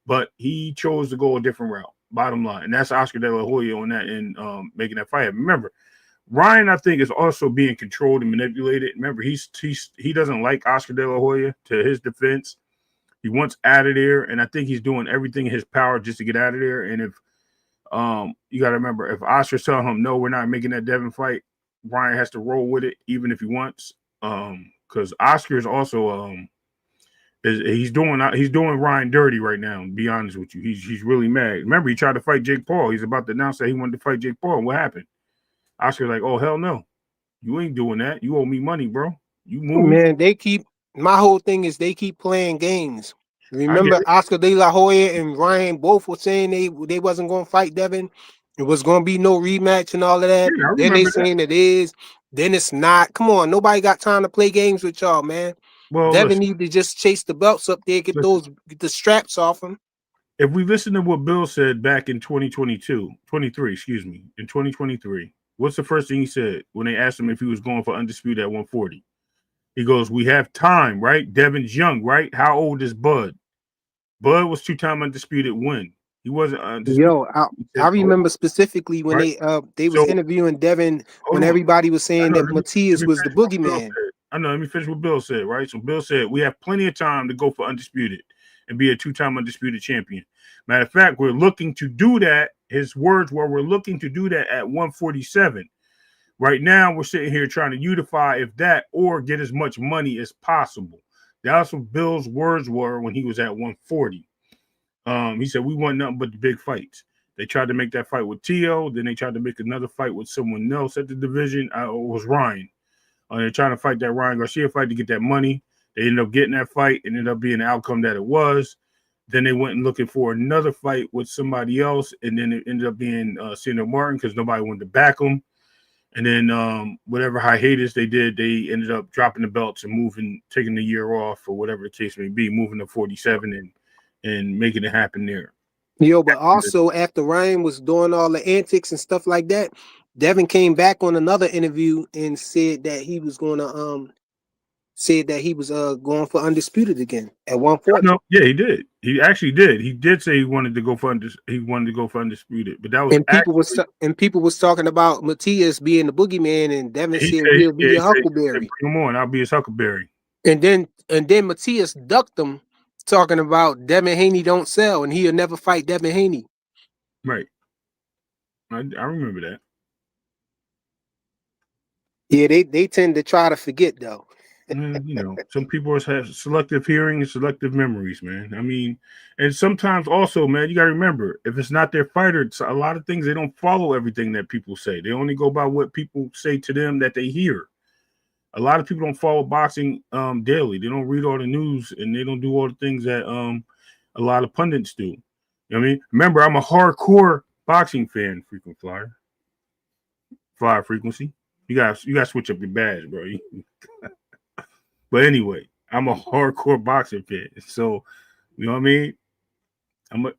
but he chose to go a different route. Bottom line, and that's Oscar De La Hoya on that and making that fight. Remember, Ryan, I think, is also being controlled and manipulated. Remember, he doesn't like Oscar De La Hoya. To his defense, he wants out of there, and I think he's doing everything in his power just to get out of there. And if you got to remember, if Oscar's telling him no, we're not making that Devin fight, Ryan has to roll with it, even if he wants. Because Oscar is also he's doing Ryan dirty right now. To be honest with you, he's really mad. Remember, he tried to fight Jake Paul. He's about to announce that he wanted to fight Jake Paul. What happened? Oscar's like, oh hell no, you ain't doing that. You owe me money, bro. You move. Man, my whole thing is they keep playing games. I get Remember it. Oscar De La Hoya and Ryan both were saying they wasn't going to fight Devin. It was going to be no rematch and all of that. Yeah, I Then they remember that. saying it is. Then it's not. Come on, nobody got time to play games with y'all, man. Well, Devin listen, need to just chase the belts up there, get listen. the straps off him. If we listen to what Bill said back in 2022, 23, excuse me, in 2023, what's the first thing he said when they asked him if he was going for undisputed at 140? He goes, "We have time, right? Devin's young, right? How old is Bud? Bud was two-time undisputed win. He wasn't undisputed." Yo, He I said, "Oh, remember specifically when right." they was So interviewing Devin hold when on. everybody was I saying know. that Let Matias me was the finish what Bill boogeyman. said. I know. Let me finish what Bill said. Right. So Bill said we have plenty of time to go for undisputed and be a two-time undisputed champion. Matter of fact, we're looking to do that. His words were, "We're looking to do that at 147." Right now, we're sitting here trying to unify if that or get as much money as possible. That's what Bill's words were when he was at 140. He said we want nothing but the big fights. They tried to make that fight with Tio, then they tried to make another fight with someone else at the division. It was Ryan. They're trying to fight that Ryan Garcia fight to get that money. They ended up getting that fight. It ended up being the outcome that it was. Then they went and looking for another fight with somebody else, and then it ended up being Cena Martin because nobody wanted to back him. And then whatever hiatus they did, they ended up dropping the belts and moving, taking the year off or whatever the case may be, moving to 47 and making it happen there. Yo, but also after Ryan was doing all the antics and stuff like that, Devin came back on another interview and said that he was gonna said that he was going for undisputed again at 140. No, yeah, he did. He actually did. He did say he wanted to go for undisputed, but that was actually And people was talking about Matias being the boogeyman, and Devin he said said. he'll be Yeah, your he said Huckleberry. bring him on. I'll be his Huckleberry. And then Matias ducked him, talking about Devin Haney don't sell, and he'll never fight Devin Haney. Right. I remember that. Yeah, they tend to try to forget though. Some people have selective hearing and selective memories, man. I mean, and sometimes also, man, you got to remember if it's not their fighter, it's a lot of things they don't follow everything that people say. They only go by what people say to them that they hear. A lot of people don't follow boxing daily. They don't read all the news and they don't do all the things that a lot of pundits do. You know what I mean? Remember, I'm a hardcore boxing fan, frequent flyer frequency. You got to switch up your badge, bro. But anyway, I'm a hardcore boxing fan. So, you know what I mean? I'm a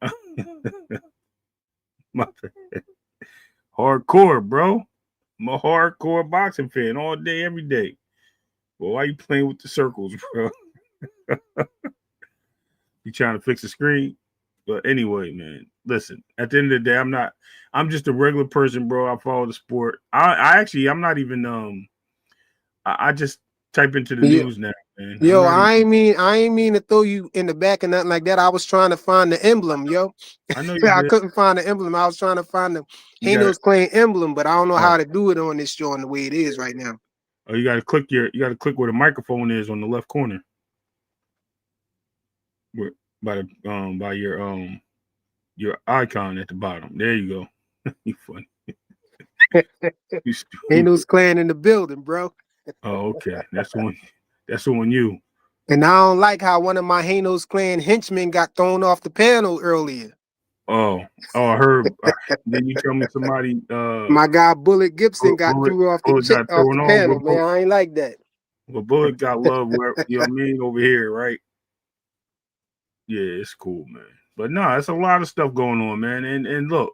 my, hardcore, bro. I'm a hardcore boxing fan all day, every day. Well, why you playing with the circles, bro? You trying to fix the screen? But anyway, man, listen. At the end of the day, I'm just a regular person, bro. I follow the sport. I'm not even. I just type into the Yeah. news now, man. I'm Yo, not even. I ain't mean to throw you in the back or nothing like that. I was trying to find the emblem, yo. I know you I did. couldn't find the emblem. I was trying to find the You got it. Hanos Clan emblem, but I don't know Oh, how to do it on this joint the way it is right now. oh, you got to click your. You got to click where the microphone is on the left corner, where, by your icon at the bottom. There you go. You funny. You stupid. Hanos Clan in the building, bro. Oh, okay. That's on. That's on you. And I don't like how one of my Hanos Clan henchmen got thrown off the panel earlier. Oh, oh, I heard. Then you tell me somebody My guy Bullet Gibson got bullet threw bullet got off the thrown off. panel, man. I ain't like that. But bullet got love where you know what I mean over here, right? Yeah, it's cool, man. But no, it's a lot of stuff going on, man. And look,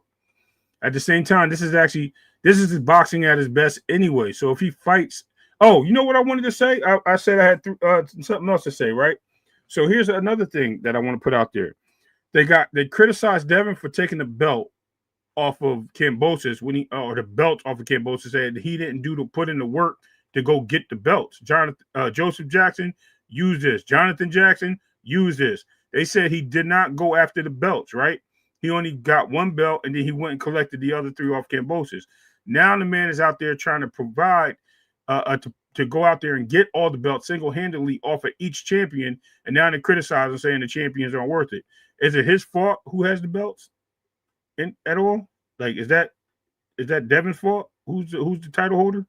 at the same time, this is his boxing at his best anyway. So if he fights, oh, you know what I wanted to say? I said I had something else to say, right? So here's another thing that I want to put out there. They criticized Devin for taking the belt off of Cambosis when he or the belt off of Cambosis said he didn't put in the work to go get the belts. Joseph Jackson used this. Jonathan Jackson used this. They said he did not go after the belts, right? He only got one belt and then he went and collected the other three off Cambosis. Now the man is out there trying to provide to go out there and get all the belts single-handedly off of each champion, and now they criticize him saying the champions aren't worth it. Is it his fault who has the belts at all? Like, is that Devin's fault? Who's the title holder?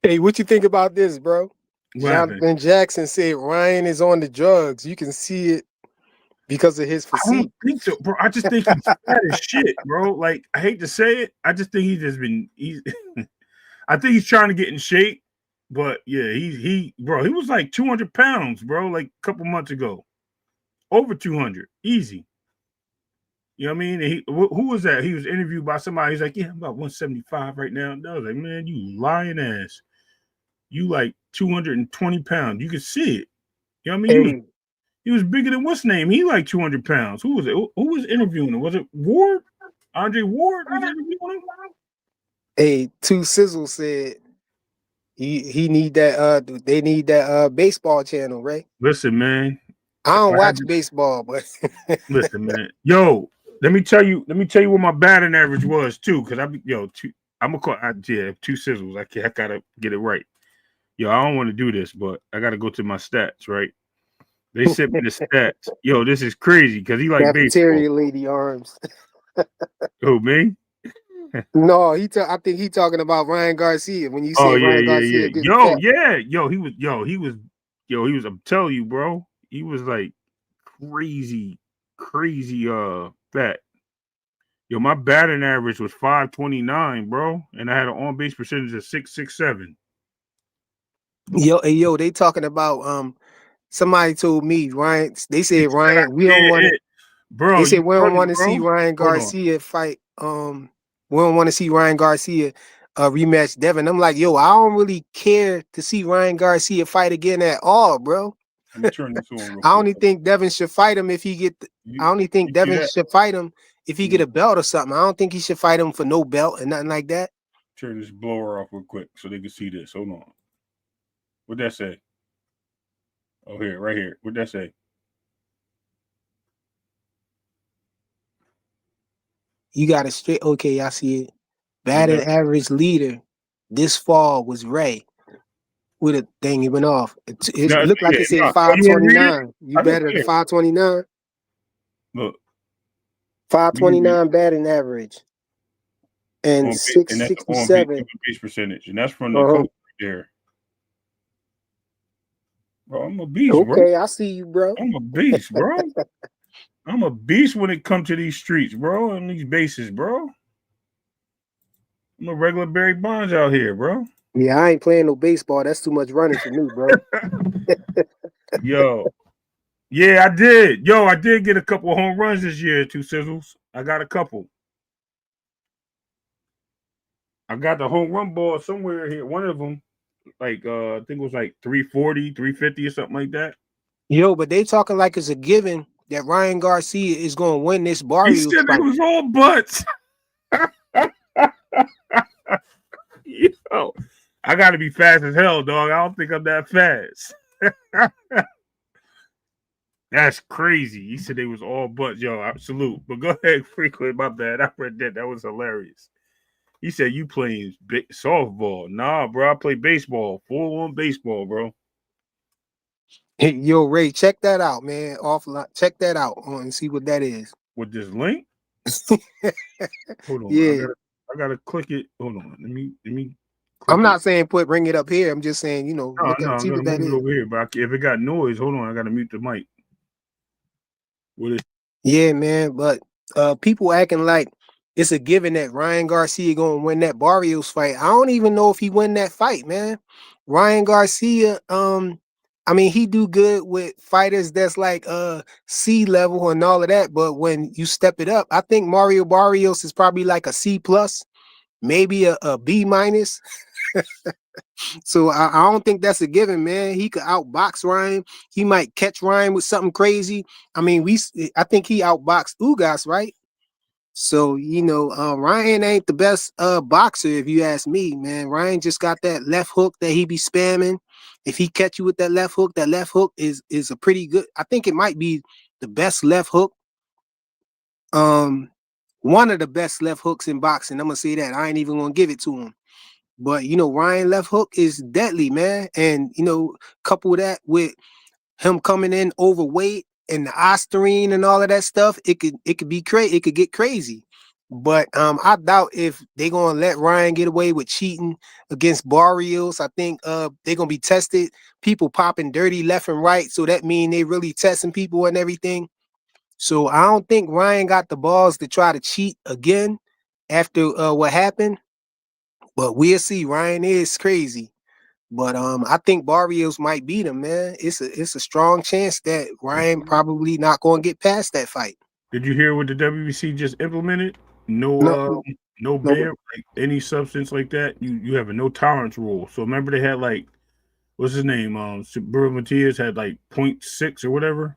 Hey, what you think about this, bro? What happened? Jonathan Jackson said Ryan is on the drugs. You can see it because of his I don't physique. think so, bro. I just think he's fat as shit, bro. Like, I hate to say it, I just think he's. I think he's trying to get in shape, but yeah, bro, he was like 200 pounds, bro, like a couple months ago, over 200, easy. You know what I mean? And who was that? He was interviewed by somebody. He's like, yeah, I'm about 175 right now. And I was like, man, you lying ass. You like 220 pounds. You can see it. You know what I mean? Hey, He was bigger than what's name? He like 200 pounds. Who was it? Who was interviewing him? Was it Ward? Andre Ward was interviewing him? Two Sizzle said he need that they need that baseball channel, right? Listen, man. I If don't I had watch to baseball, but listen, man. Yo, let me tell you what my batting average was too. Cause I'm gonna call two sizzles. I gotta get it right. Yo, I don't want to do this, but I gotta go to my stats, right? They sent me the stats. Yo, this is crazy because he like baseball. cafeteria lady arms. Who, me? No, I think he talking about Ryan Garcia when you Oh said yeah, Ryan yeah, Garcia yeah. getting Yo, fat. yeah, he was. I'm telling you, bro. He was like crazy, crazy fat. Yo, my batting average was 529, bro, and I had an on base percentage of 667. Yo, they talking about somebody told me Ryan. They You said said I Ryan. We don't did want to. it, bro. They You said we don't funny, want to see bro. Ryan Hold on. Garcia fight. We don't want to see Ryan Garcia rematch Devin. I'm like, yo, I don't really care to see Ryan Garcia fight again at all, bro. Let me turn this on real I quick. only think Devin should fight him if he get. I only think You see Devin that? should fight him if he I'm get gonna a belt or something. I don't think he should fight him for no belt and nothing like that. turn this blower off real quick so they can see this. Hold on. What'd that say? Oh, here, right here. What'd that say? You got a straight. Okay, I see it. What Batting that? average leader this fall was Ray. With a thing he went off. It No, looked like yeah, it said no. Oh, you want to read it? 529. You I don't better than care. 529. Look, let me read 529 batting average and and that's the on base 667. percentage, and that's from the Uh-huh. coach right there. Bro, I'm a beast, bro. Okay, I see you, bro. I'm a beast, bro. I'm a beast when it comes to these streets, bro, and these bases, bro. I'm a regular Barry Bonds out here, bro. Yeah, I ain't playing no baseball. That's too much running for me, bro. Yo, yeah, I did. Yo, I did get a couple of home runs this year, two sizzles. I got a couple. I got the home run ball somewhere here. One of them, like I think it was like 340, 350 or something like that. Yo, but they talking like it's a given that Ryan Garcia is going to win this He Barrios said it fight. was all butts. Yo, I got to be fast as hell, dog. I don't think I'm that fast. That's crazy. He said they was all butts. Yo, I salute. But go ahead, frequent. My bad. I read that. That was hilarious. He said you playing softball. Nah, bro. I play baseball. Full on baseball, bro. Yo, Ray, check that out, man. Offline, check that out and see what that is. With this link, hold on. Yeah, I gotta click it. Hold on. Let me I'm click it. not saying bring it up here. I'm just saying, No, look no, up, I'm see gonna what that move it is. over here. But if it got noise, hold on. I gotta mute the mic. What is? Yeah, man. But people acting like it's a given that Ryan Garcia gonna win that Barrios fight. I don't even know if he win that fight, man. Ryan Garcia, I mean, he do good with fighters that's like C level and all of that. But when you step it up, I think Mario Barrios is probably like a C plus, maybe a B minus. So I don't think that's a given, man. He could outbox Ryan. He might catch Ryan with something crazy. I mean, I think he outboxed Ugas, right? So Ryan ain't the best boxer if you ask me, man. Ryan just got that left hook that he be spamming. If he catch you with that left hook is a pretty good. I think it might be the best left hook. Um, one of the best left hooks in boxing. I'm gonna say that. I ain't even gonna give it to him. But Ryan left hook is deadly, man. And couple that with him coming in overweight and the ostarine and all of that stuff, it could be crazy. It could get crazy. But I doubt if they're gonna let Ryan get away with cheating against Barrios. I think they're gonna be tested. People popping dirty left and right, so that mean they really testing people and everything. So I don't think Ryan got the balls to try to cheat again after what happened. But we'll see. Ryan is crazy. But I think Barrios might beat him, man. It's a strong chance that Ryan probably not gonna get past that fight. Did you hear what the WBC just implemented? No, No, no no. beer, like any substance like that. You have a no tolerance rule. So remember they had like what's his name? Burro Matias had like 0.6 or whatever,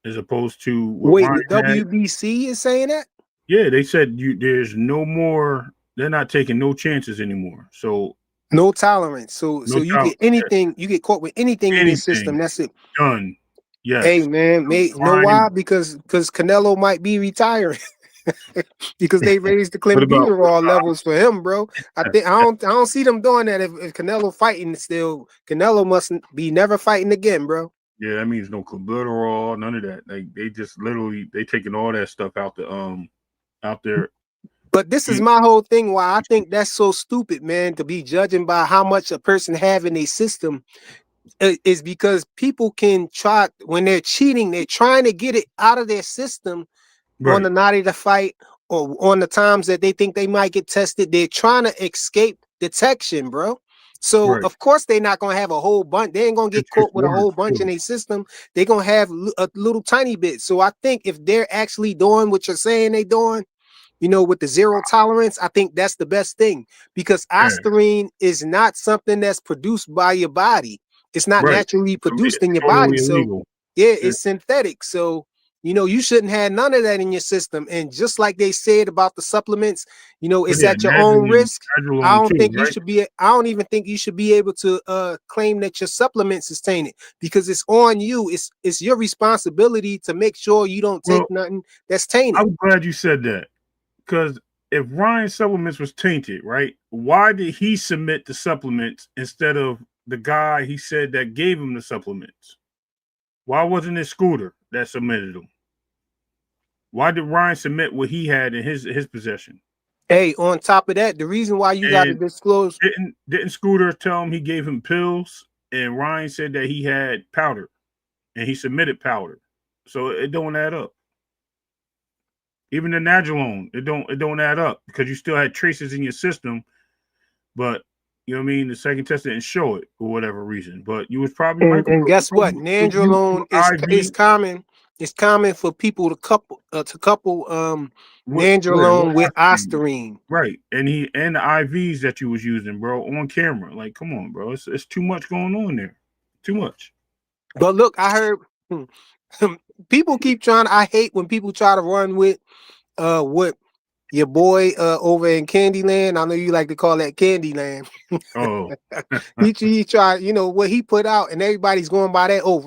as opposed to what Wait, Ryan the had. WBC is saying that? Yeah, they said there's no more. They're not taking no chances anymore. So No tolerance. So no you tolerance. get anything, you get caught with anything in your Anything system. That's it. done. Hey Yes. man, So you know why? Ryan. Because Canelo might be retiring. Because they raised the What about? clenbuterol levels for him, bro. I don't see them doing that if Canelo fighting still. Canelo must be never fighting again, bro. Yeah, that means no collateral, none of that. Like they just literally they taking all that stuff out there. But this is my whole thing why I think that's so stupid, man, to be judging by how much a person have in a system is because people can try when they're cheating, they're trying to get it out of their system on Right, the night of the fight or on the times that they think they might get tested. They're trying to escape detection, bro. So right. of course they're not gonna have a whole bunch. They ain't gonna get It's just caught with a whole words bunch in too. their system. They're gonna have a little tiny bit. So I think if they're actually doing what you're saying they doing, with the zero tolerance, I think that's the best thing because Yeah, ostarine is not something that's produced by your body. It's not right. naturally produced It's in your body. totally So illegal. yeah, Yeah. it's synthetic. So, you shouldn't have none of that in your system. And just like they said about the supplements, But it's yeah, at your own risk. I Nadrolone don't too, think you right? should be I don't even think you should be able to claim that your supplements is tainted because it's on you. It's your responsibility to make sure you don't take Well, nothing that's tainted. I'm glad you said that because if Ryan's supplements was tainted, right? Why did he submit the supplements instead of the guy he said that gave him the supplements? Why wasn't it Scooter that submitted them? Why did Ryan submit what he had in his possession? Hey, on top of that, the reason why you got to And disclose. didn't Scooter tell him he gave him pills, and Ryan said that he had powder, and he submitted powder, so it don't add up. Even the Nagilone, it don't add up because you still had traces in your system, but you know what I mean. The second test didn't show it for whatever reason, but you was probably And guess what? you Nandrolone is IV. common. It's common for people to couple What nandrolone with Osprey, ostarine. right? And the IVs that you was using, bro, on camera. Like, come on, bro, it's too much going on there, too much. But look, I heard people keep trying. I hate when people try to run with what your boy over in Candyland. I know you like to call that Candyland. Oh, He tried, what he put out, and everybody's going by that. Oh,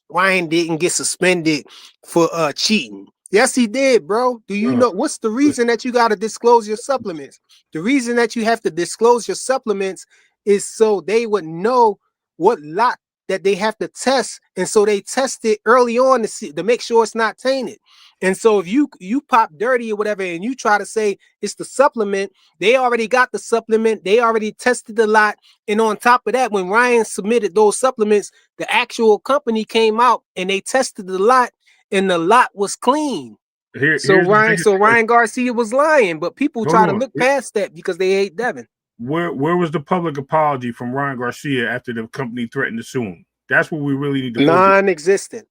Ryan didn't get suspended for cheating. Yes, he did, bro. Do you uh, know what's the reason that you got to disclose your supplements? The reason that you have to disclose your supplements is so they would know what lot that they have to test, and so they test it early on to make sure it's not tainted. And so if you pop dirty or whatever, and you try to say it's the supplement, they already got the supplement. They already tested the lot. And on top of that, when Ryan submitted those supplements, the actual company came out and they tested the lot, and the lot was clean. So here's the Ryan, biggest so Ryan question. Garcia was lying, but people Hold try to on. look past that because they hate Devin. Where was the public apology from Ryan Garcia after the company threatened to sue him? That's what we really need to focus. Non-existent.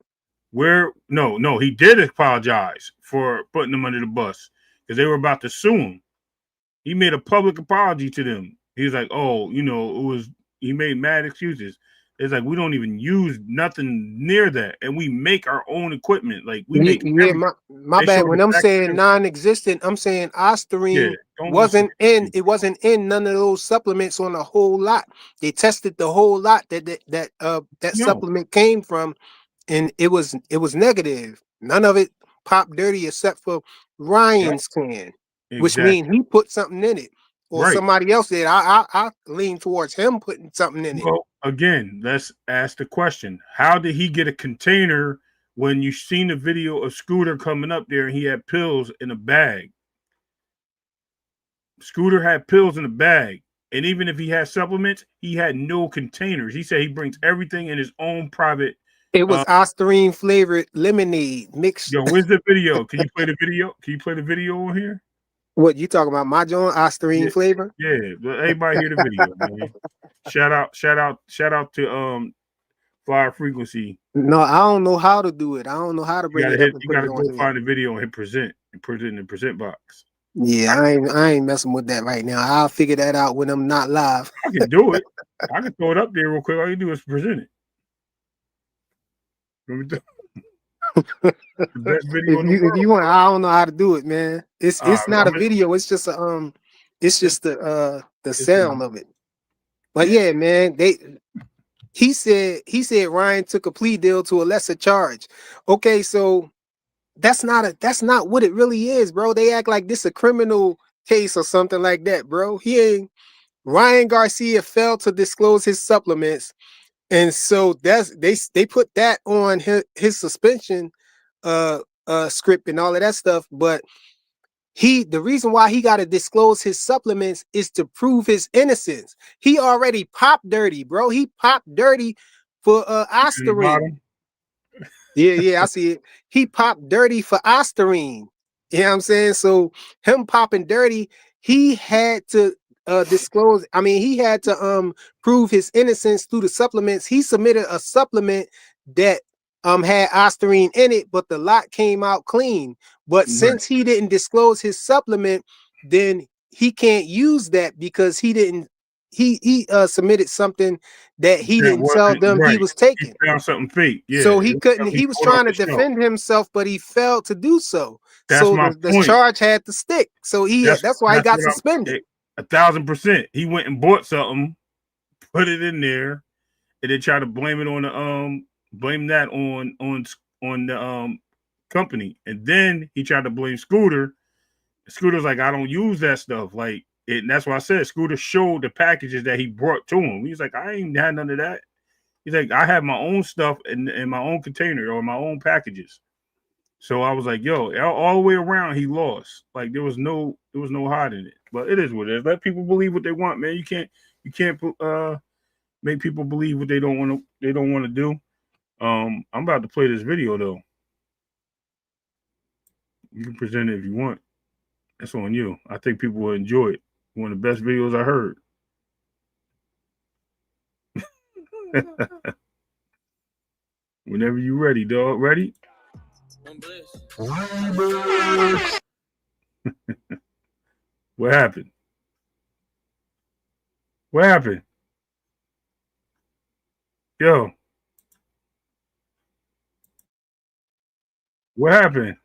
Where no, he did apologize for putting them under the bus because they were about to sue him. He made a public apology to them. He was like, "Oh, it was." He made mad excuses. It's like we don't even use nothing near that, and we make our own equipment. Like we Yeah, make yeah, everything. my They bad. showed When the I'm back saying end. non-existent, I'm saying Yeah, ostarine don't listen wasn't in. to me. It wasn't in none of those supplements on the whole lot. They tested the whole lot that No, supplement came from, and it was negative. None of it popped dirty except for right, Ryan's can, which means exactly. he put something in it, or Right. somebody else did. I lean towards him putting something in it. Well, again, let's ask the question: how did he get a container when you seen the video of Scooter coming up there and he had pills in a bag? Scooter had pills in a bag. And even if he had supplements, he had no containers. He said he brings everything in his own private. It Uh, was ostarine flavored lemonade mixed. yo, where's the video? Can you play the video? Can you play the video on here? What you talking about? My joint Yeah, ostarine flavor? yeah. But everybody hear the video, man. Shout out to Fire Frequency. No, I don't know how to do it. I don't know how to bring it up and You put it gotta on go here. find the video and hit present and put it in the present box. Yeah, I ain't messing with that right now. I'll figure that out when I'm not live. I can do it. I can throw it up there real quick. All you do is present it. Let me the best video If in the you if world. you want, I don't know how to do it, man. It's All right, it's not a I'm gonna, video. It's just it's it's, just the it's sound of it. But yeah. yeah, man, he said Ryan took a plea deal to a lesser charge. Okay, so that's not what it really is, bro. They act like this a criminal case or something like that, bro. He ain't. Ryan Garcia failed to disclose his supplements, and so they put that on his suspension script and all of that stuff. But the reason why he got to disclose his supplements is to prove his innocence. He already popped dirty, bro. He popped dirty for In the ostarine. bottom. Yeah, I see it. He popped dirty for ostarine. You know what I'm saying? So him popping dirty, he had to disclose. I mean, he had to prove his innocence through the supplements. He submitted a supplement that had ostarine in it, but the lot came out clean. But Right. since he didn't disclose his supplement, then he can't use that because he didn't. He submitted something that he That didn't tell wasn't them he right. was He taking. found something fake. Yeah, So he couldn't. he He was pulled off trying to the shelf. defend himself, but he failed to do so. That's So my the point. charge had to stick. So that's why he That's got what suspended. 1,000%. He went and bought something, put it in there, and then try to blame it on the blame that on the company, and then he tried to blame Scooter. Scooter's like, I don't use that stuff, like it. And that's why I said Scooter showed the packages that he brought to him. He's like, I ain't had none of that. He's like, I have my own stuff in my own container or my own packages. So I was like, yo, all the way around, he lost. Like there was no hiding it. But it is what it is. Let people believe what they want, man. You can't make people believe what they don't want to do. I'm about to play this video though. You can present it if you want. That's on you. I think people will enjoy it. One of the best videos I heard. Whenever you ready, dog. Ready? What happened? What happened? Yo, what happened?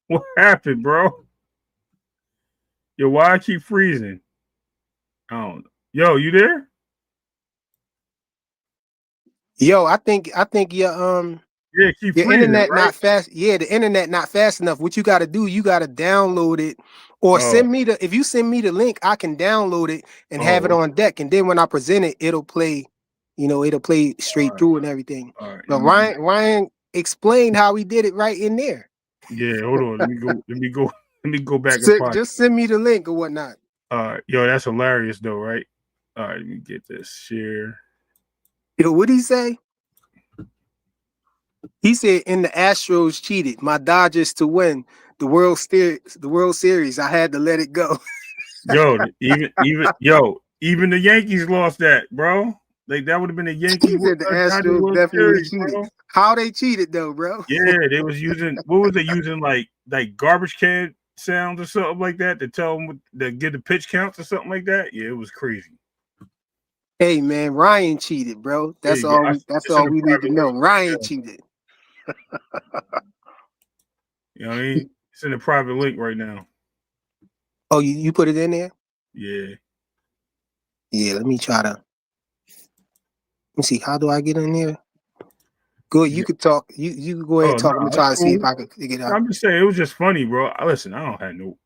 What happened, bro? Yo, why I keep freezing? I don't know. Yo, you there? Yo, I think Yeah, keep your freezing, internet right? not fast. Yeah, the internet not fast enough. What you got to do? You got to download it, or Oh, send me the. If you send me the link, I can download it and have it oh, on deck. And then when I present it, it'll play. It'll play all straight right, through and everything. all right. But Ryan explained how he did it right in there. Yeah, hold on. Let me go. Let me go. Let me go back and find it. Just send me the link or whatnot. All right, yo, that's hilarious though, right? All right, let me get this share. Yo, what he say? He said, "In the Astros cheated. My Dodgers to win the World Series. I had to let it go." Yo, even the Yankees lost that, bro. Like that would have been a He said the Dodger Astros World definitely Series, cheated. bro. How they cheated though, bro? Yeah, they was using what was they using like garbage can sounds or something like that to tell them to get the pitch counts or something like that. Yeah, it was crazy. Hey man, Ryan cheated, bro. There you go. That's It's in all a we need to private know. link right Ryan there. cheated. You know what I mean? It's in a private link right now. Oh, you put it in there? Yeah. Yeah, let me try to let me see. How do I get in there? Good, you Yeah. could talk. You could go ahead Oh and talk. I'm no, gonna that's try to see if cool. I could figure it out. I'm just saying it was just funny, bro. Listen, I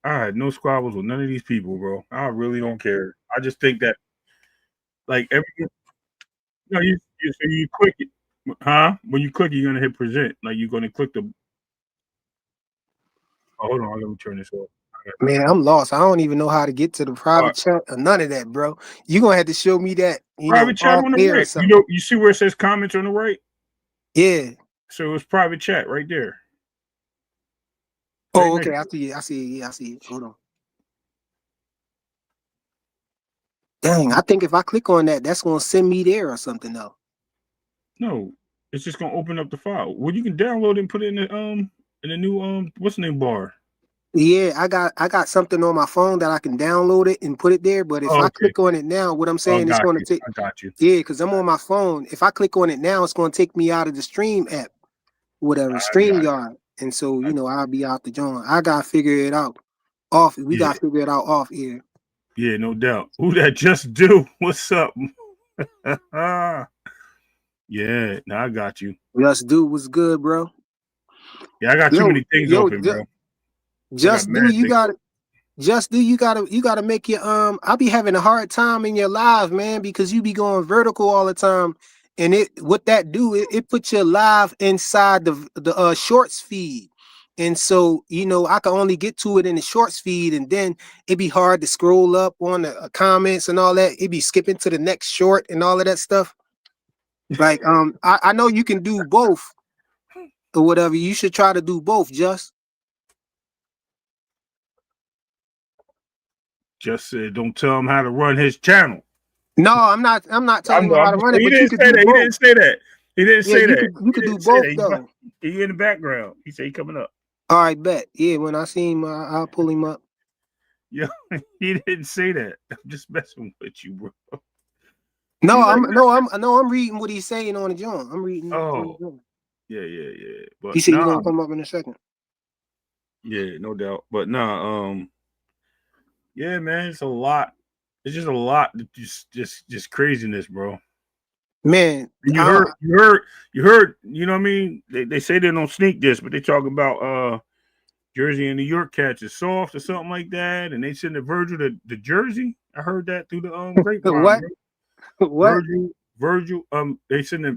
had no squabbles with none of these people, bro. I really don't care. I just think that like every no, you click it, huh? When you click, you're gonna hit present. Like you're gonna click the. Oh, hold on, let me turn this off. Man, I'm lost. I don't even know how to get to the All right, private chat or none of that, bro. You're gonna have to show me that, private chat off on the air or right. something. You see where it says comments on the right? Yeah. So it's private chat right there, right Oh, next okay. I to it. see it. I see it. Yeah, I see it. Hold on. Dang, I think if I click on that, that's gonna send me there or something though. No, it's just gonna open up the file. Well, you can download it and put it in the new what's the name bar. Yeah, I got something on my phone that I can download it and put it there. But if Oh, I okay. click on it now, what I'm Oh, saying is got going to you. take I got you. yeah, because I'm on my phone. If I click on it now, it's going to take me out of the Stream app, whatever I got you. StreamYard, and so I, I'll be out the joint. I gotta figure it out off. We yeah, gotta figure it out off here. yeah, no doubt. Who that just do? What's up? Yeah, no, I got you. Just do what's good, bro. Yeah, I got too Yo, many things yo, open, bro. I got just do. mad You things got open. Just do you gotta make your I be having a hard time in your live, man, because you be going vertical all the time. And what that do, it puts your live inside the shorts feed. And so, I can only get to it in the shorts feed, and then it'd be hard to scroll up on the comments and all that. It'd be skipping to the next short and all of that stuff. Like I know you can do both or whatever. You should try to do both, just. Just said, don't tell him how to run his channel. No, I'm not. I'm not I telling him know. how I'm to just. run it, He but you didn't could say do that. He both. didn't say that. He didn't Yeah, say that. you He could do didn't say both that. though. He in the background. He said he coming up. All right, bet. Yeah, when I see him, I'll pull him up. Yeah, he didn't say that. I'm just messing with you, bro. No, He's like, I'm reading what he's saying on the joint. I'm reading on the oh, joint. yeah. But He said he's nah, gonna come up in a second. yeah, no doubt. But nah, yeah, man, it's a lot. It's just a lot. Just craziness, bro. Man, And you heard. You know what I mean? They say they don't sneak this, but they talk about Jersey and New York cats is soft or something like that, and they send the Virgil to Jersey. I heard that through the grapevine, what? bro. What? Virgil,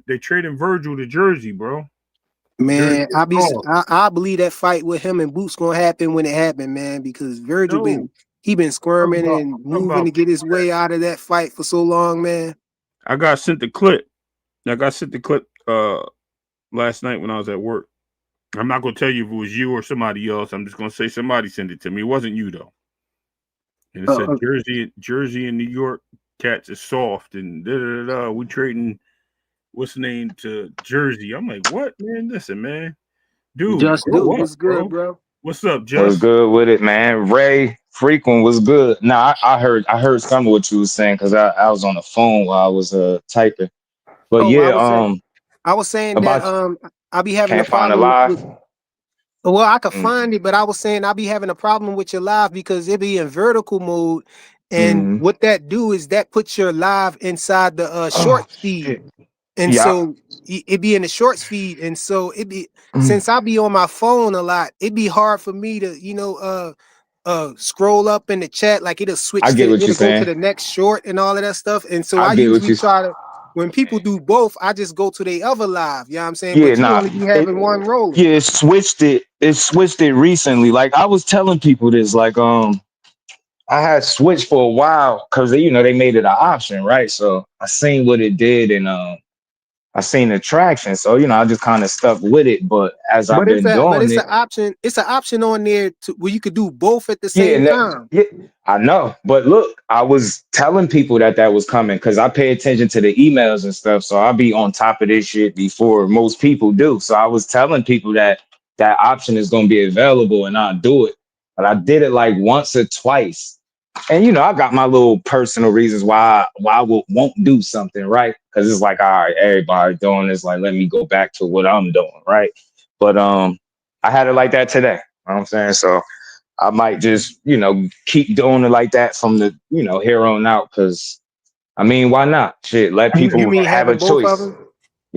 they trading Virgil to Jersey, bro. Jersey Man, is soft. I believe that fight with him and Boots gonna happen when it happened, man, because Virgil No, been talking squirming about and I'm talking moving about to get his way out of that fight for so long, man. I got sent the clip. I got sent the clip last night when I was at work. I'm not gonna tell you if it was you or somebody else. I'm just gonna say somebody sent it to me. It wasn't you though. And it Uh, said Jersey and New York cats is soft and da da da. We trading what's the name to Jersey. I'm like, what, man? Listen, man, dude, Just do grow up, what's good, bro. bro. What's up, Was Just? good with it, man. Ray Frequent was good. Nah, I heard some of what you was saying because I was on the phone while I was typing. But Oh, yeah, I was saying that about I be having a can't find a problem with. live. Well, I could Mm, find it, but I was saying I be having a problem with your live because it be in vertical mode, and mm. what that do is that puts your live inside the Oh short feed, shit. and Yeah. so it be in the shorts feed, and so it be Mm. since I be on my phone a lot, it be hard for me to scroll up in the chat, like I get what you're it'll go to saying. the next short and all of that stuff, and so I I get what usually you. try to. When people do both, I just go to the other live. You know what I'm saying? Yeah, But you nah. only be It having one rolling. yeah, it switched it. It switched it recently. Like I was telling people this, like I had switched for a while because they made it an option, right? So I seen what it did, and I seen the traction. So I just kind of stuck with it. But as I've been But doing it's it, an option. It's an option on there where you could do both at the yeah, same time. yeah, I know. But look, I was telling people that was coming because I pay attention to the emails and stuff. So I'll be on top of this shit before most people do. So I was telling people that option is going to be available, and I'll do it. But I did it like once or twice. And I got my little personal reasons why I won't do something, right? Because it's like, all right, everybody doing this, like let me go back to what I'm doing, right? But I had it like that today. You know what I'm saying? So I might just, keep doing it like that from the, here on out. Cause I mean, why not? Shit, let You people mean have a having both of choice. them?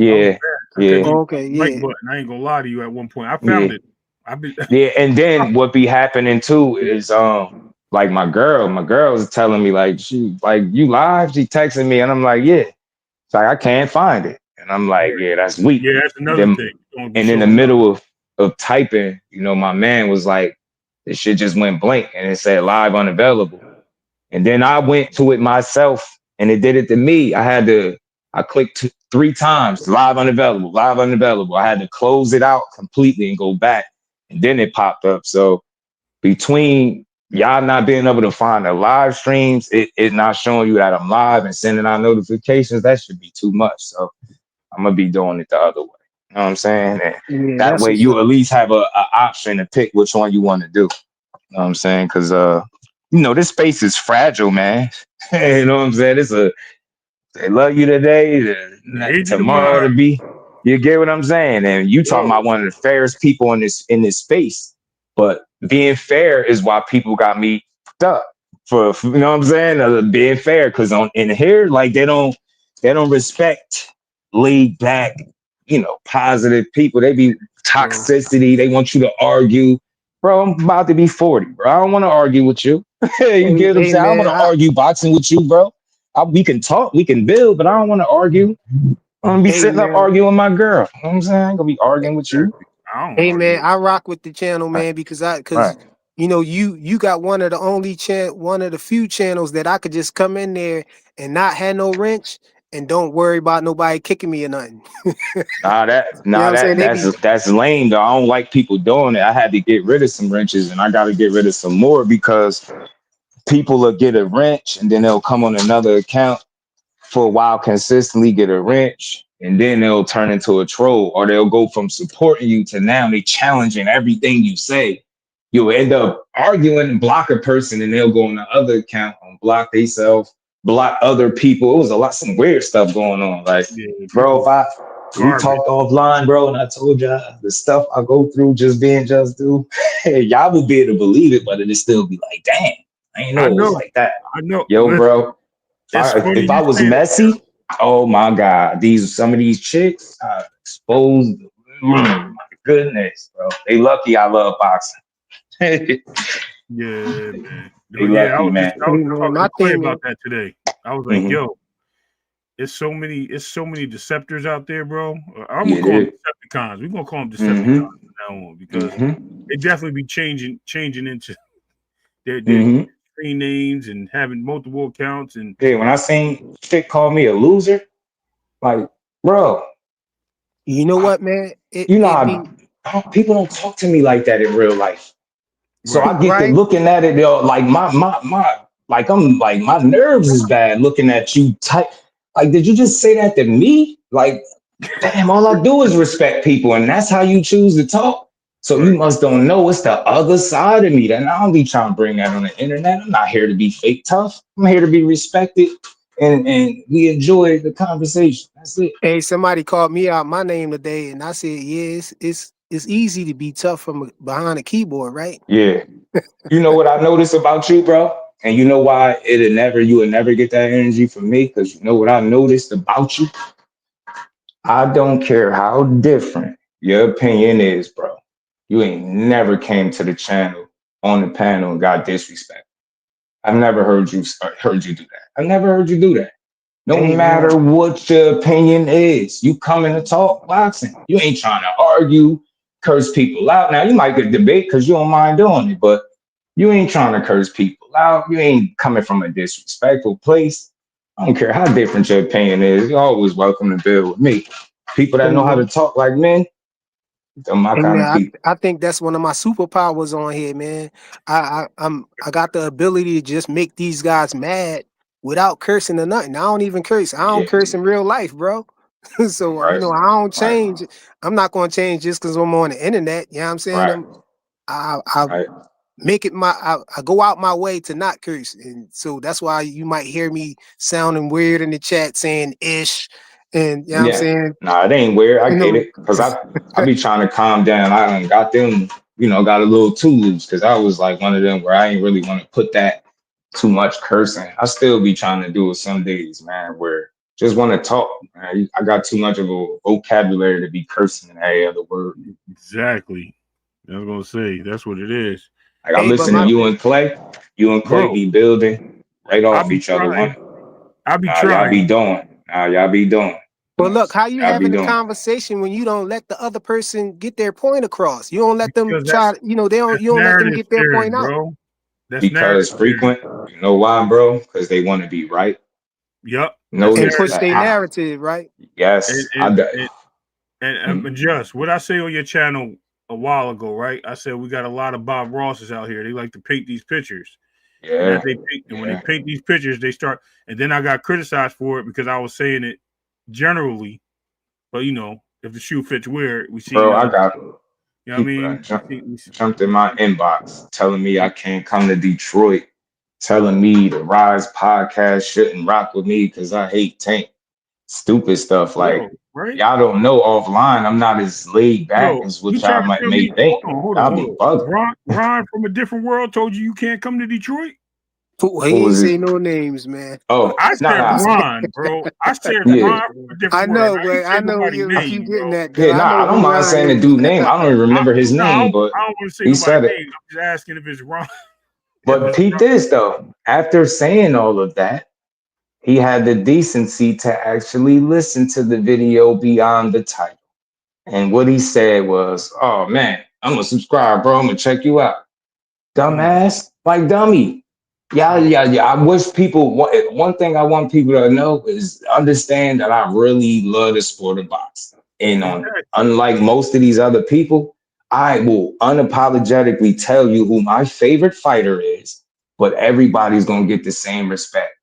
I was Yeah, mad. I couldn't yeah, even Okay, like yeah. button. I ain't gonna lie to you. At one point, I yeah, found it. I be yeah. And then what be happening too is like my girl's telling me like she like you live, she texting me and I'm like, yeah. It's like I can't find it. And I'm like, yeah, that's weak. yeah. That's And another then thing. It's gonna be and in the showing up. middle of typing, my man was like, this shit just went blank and it said live unavailable. And then I went to it myself and it did it to me. I clicked three times, live unavailable, live unavailable. I had to close it out completely and go back. And then it popped up. So between y'all not being able to find the live streams, it not showing you that I'm live and sending out notifications, that should be too much. So I'm gonna be doing it the other way. You know what I'm saying? And Yeah, that that's way what's you up. at least have a option to pick which one you want to do. You know what I'm saying? Because this space is fragile, man. You know what I'm saying? They love you today, They hate you tomorrow to tomorrow. be. You get what I'm saying? And you talking Yo, about one of the fairest people in this space, but being fair is why people got me fucked up for you know what I'm saying? Being fair because on in here like they don't respect laid back, positive people. They be bro. toxicity. They want you to argue. Bro, I'm about to be 40, bro. I don't want to argue with you. You Hey, get what I'm hey saying? I don't want man, to argue boxing with you, bro. We can talk, we can build, but I don't want to argue. I'm gonna be hey sitting up man, arguing with my girl. You know what I'm saying? I ain't gonna be arguing with you. Exactly. I don't want hey to argue man, with I rock with the channel, Right. man, because Right. you got one of the few channels that I could just come in there and not have no wrench and don't worry about nobody kicking me or nothing. Nah, that You know nah what I'm saying? that They that's be that's lame though. I don't like people doing it. I had to get rid of some wrenches and I gotta get rid of some more because people will get a wrench and then they'll come on another account for a while, consistently get a wrench, and then they'll turn into a troll, or they'll go from supporting you to now they challenging everything you say. You'll end up arguing and block a person, and they'll go on the other account and block themselves, block other people. It was some weird stuff going on. Like, Yeah, bro, people if we garbage. talked offline, bro, and I told y'all the stuff I go through just being just do, y'all would be able to believe it, but it'd still be like, damn, I ain't I know it was know. like that. I know. Yo, Listen, bro, it's funny if you I was say that. messy, oh my God, some of these chicks I exposed. My goodness, bro. They lucky I love boxing. They Yeah, man. But yeah, lucky, man. I Hey, was just man, talking my to Clay thing is, about that today. I was like, Hmm. yo, it's so many deceptors out there, bro. I'm gonna Yeah, call them dude. Decepticons. We're gonna call them Decepticons Hmm. from now on because Hmm. they definitely be changing into their Hmm. screen names and having multiple accounts and Yeah, when I seen chick call me a loser, like, bro, you know I, what, man? It you know, it be people don't talk to me like that in real life. So right. I get to right. looking at it, yo, like like I'm like my nerves is bad looking at you type. Like, did you just say that to me? Like, damn, all I do is respect people, and that's how you choose to talk. So you Right. must don't know it's the other side of me. That I don't be trying to bring that on the internet. I'm not here to be fake tough. I'm here to be respected, and we enjoy the conversation. That's it. Hey, somebody called me out my name today, and I said, "Yeah, it's easy to be tough from behind a keyboard, right?" Yeah. You know what I notice about you, bro? And you know why you would never get that energy from me? Because you know what I noticed about you? I don't care how different your opinion is, bro. You ain't never came to the channel on the panel and got disrespect. I've never heard you do that. I've never heard you do that. No Hey, man. matter what your opinion is, you come in to talk boxing. You ain't trying to argue, curse people out. Now you might get debate because you don't mind doing it, but you ain't trying to curse people out. You ain't coming from a disrespectful place. I don't care how different your opinion is. You're always welcome to build with me. People that Hey, know how to man. talk like men, they're my Hey, kind man. of people. I think that's one of my superpowers on here, man. I got the ability to just make these guys mad without cursing or nothing. I don't even curse. I don't Yeah, curse in real life, bro. So right, I don't right, change. I'm not going to change just because I'm on the internet. You know what I'm saying? right, I right. make it I go out my way to not curse, and so that's why you might hear me sounding weird in the chat saying ish, and you know what I'm Yeah. saying, Nah, it ain't weird. I you get know. it. Cause I be trying to calm down. I done got them, got a little too loose. Cause I was like one of them where I ain't really want to put that too much cursing. I still be trying to do it some days, man, where just want to talk. Man. I got too much of a vocabulary to be cursing in every other word. Exactly. I was gonna say that's what it is. Like I Hey, but listen to my you and Clay. You and Clay Bro, be building right I off be each other. trying. One. I be Nah, y'all trying be doing. Nah, y'all be doing. but look, how you Y'all be having a doing. conversation when you don't let the other person get their point across? You don't let them because try. They don't. that's You don't let them narrative get their steering, point out bro. That's narrative Because steering. frequent, you know why, bro? Because they want to be right. Yup, that's and Notice narrative push that. their steering. narrative, right? And Yes, I and do. and and Mhm. just what I say on your channel a while ago, right? I said we got a lot of Bob Rosses out here. They like to paint these pictures, and Yeah, when they yeah, paint these pictures, they start. And then I got criticized for it because I was saying it generally, but if the shoe fits, wear it. We seen bro. I got you know what I people mean? that jumped in my inbox telling me I can't come to Detroit, telling me the Rise podcast shouldn't rock with me because I hate Tank. Stupid stuff like Yo, right? y'all don't know offline. I'm not as laid back Yo, as you what y'all trying to might tell may me? think. Y'all Hold be on. bugging. Ron from a different world told you can't come to Detroit. What He ain't was say it? no names, man. Oh, I nah, said nah. Ron, bro. I said Yeah. Ron from a I different world. know, I ain't but say I know nobody's what you name, getting bro. at, though. Yeah, I nah, know I don't who mind Ron saying the is. dude name. I don't even remember his No, name, but I don't want to say he nobody's said it. name. I'm just asking if it's Ron. If But it's peep Ron. this though. After saying all of that, he had the decency to actually listen to the video beyond the title. And what he said was, "Oh man, I'm gonna subscribe, bro. I'm gonna check you out, Mm, dumbass, like dummy." Yeah, mm. yeah, yeah. I wish people. One thing I want people to know is understand that I really love the sport of boxing. And Exactly. unlike most of these other people, I will unapologetically tell you who my favorite fighter is. but everybody's gonna get the same respect.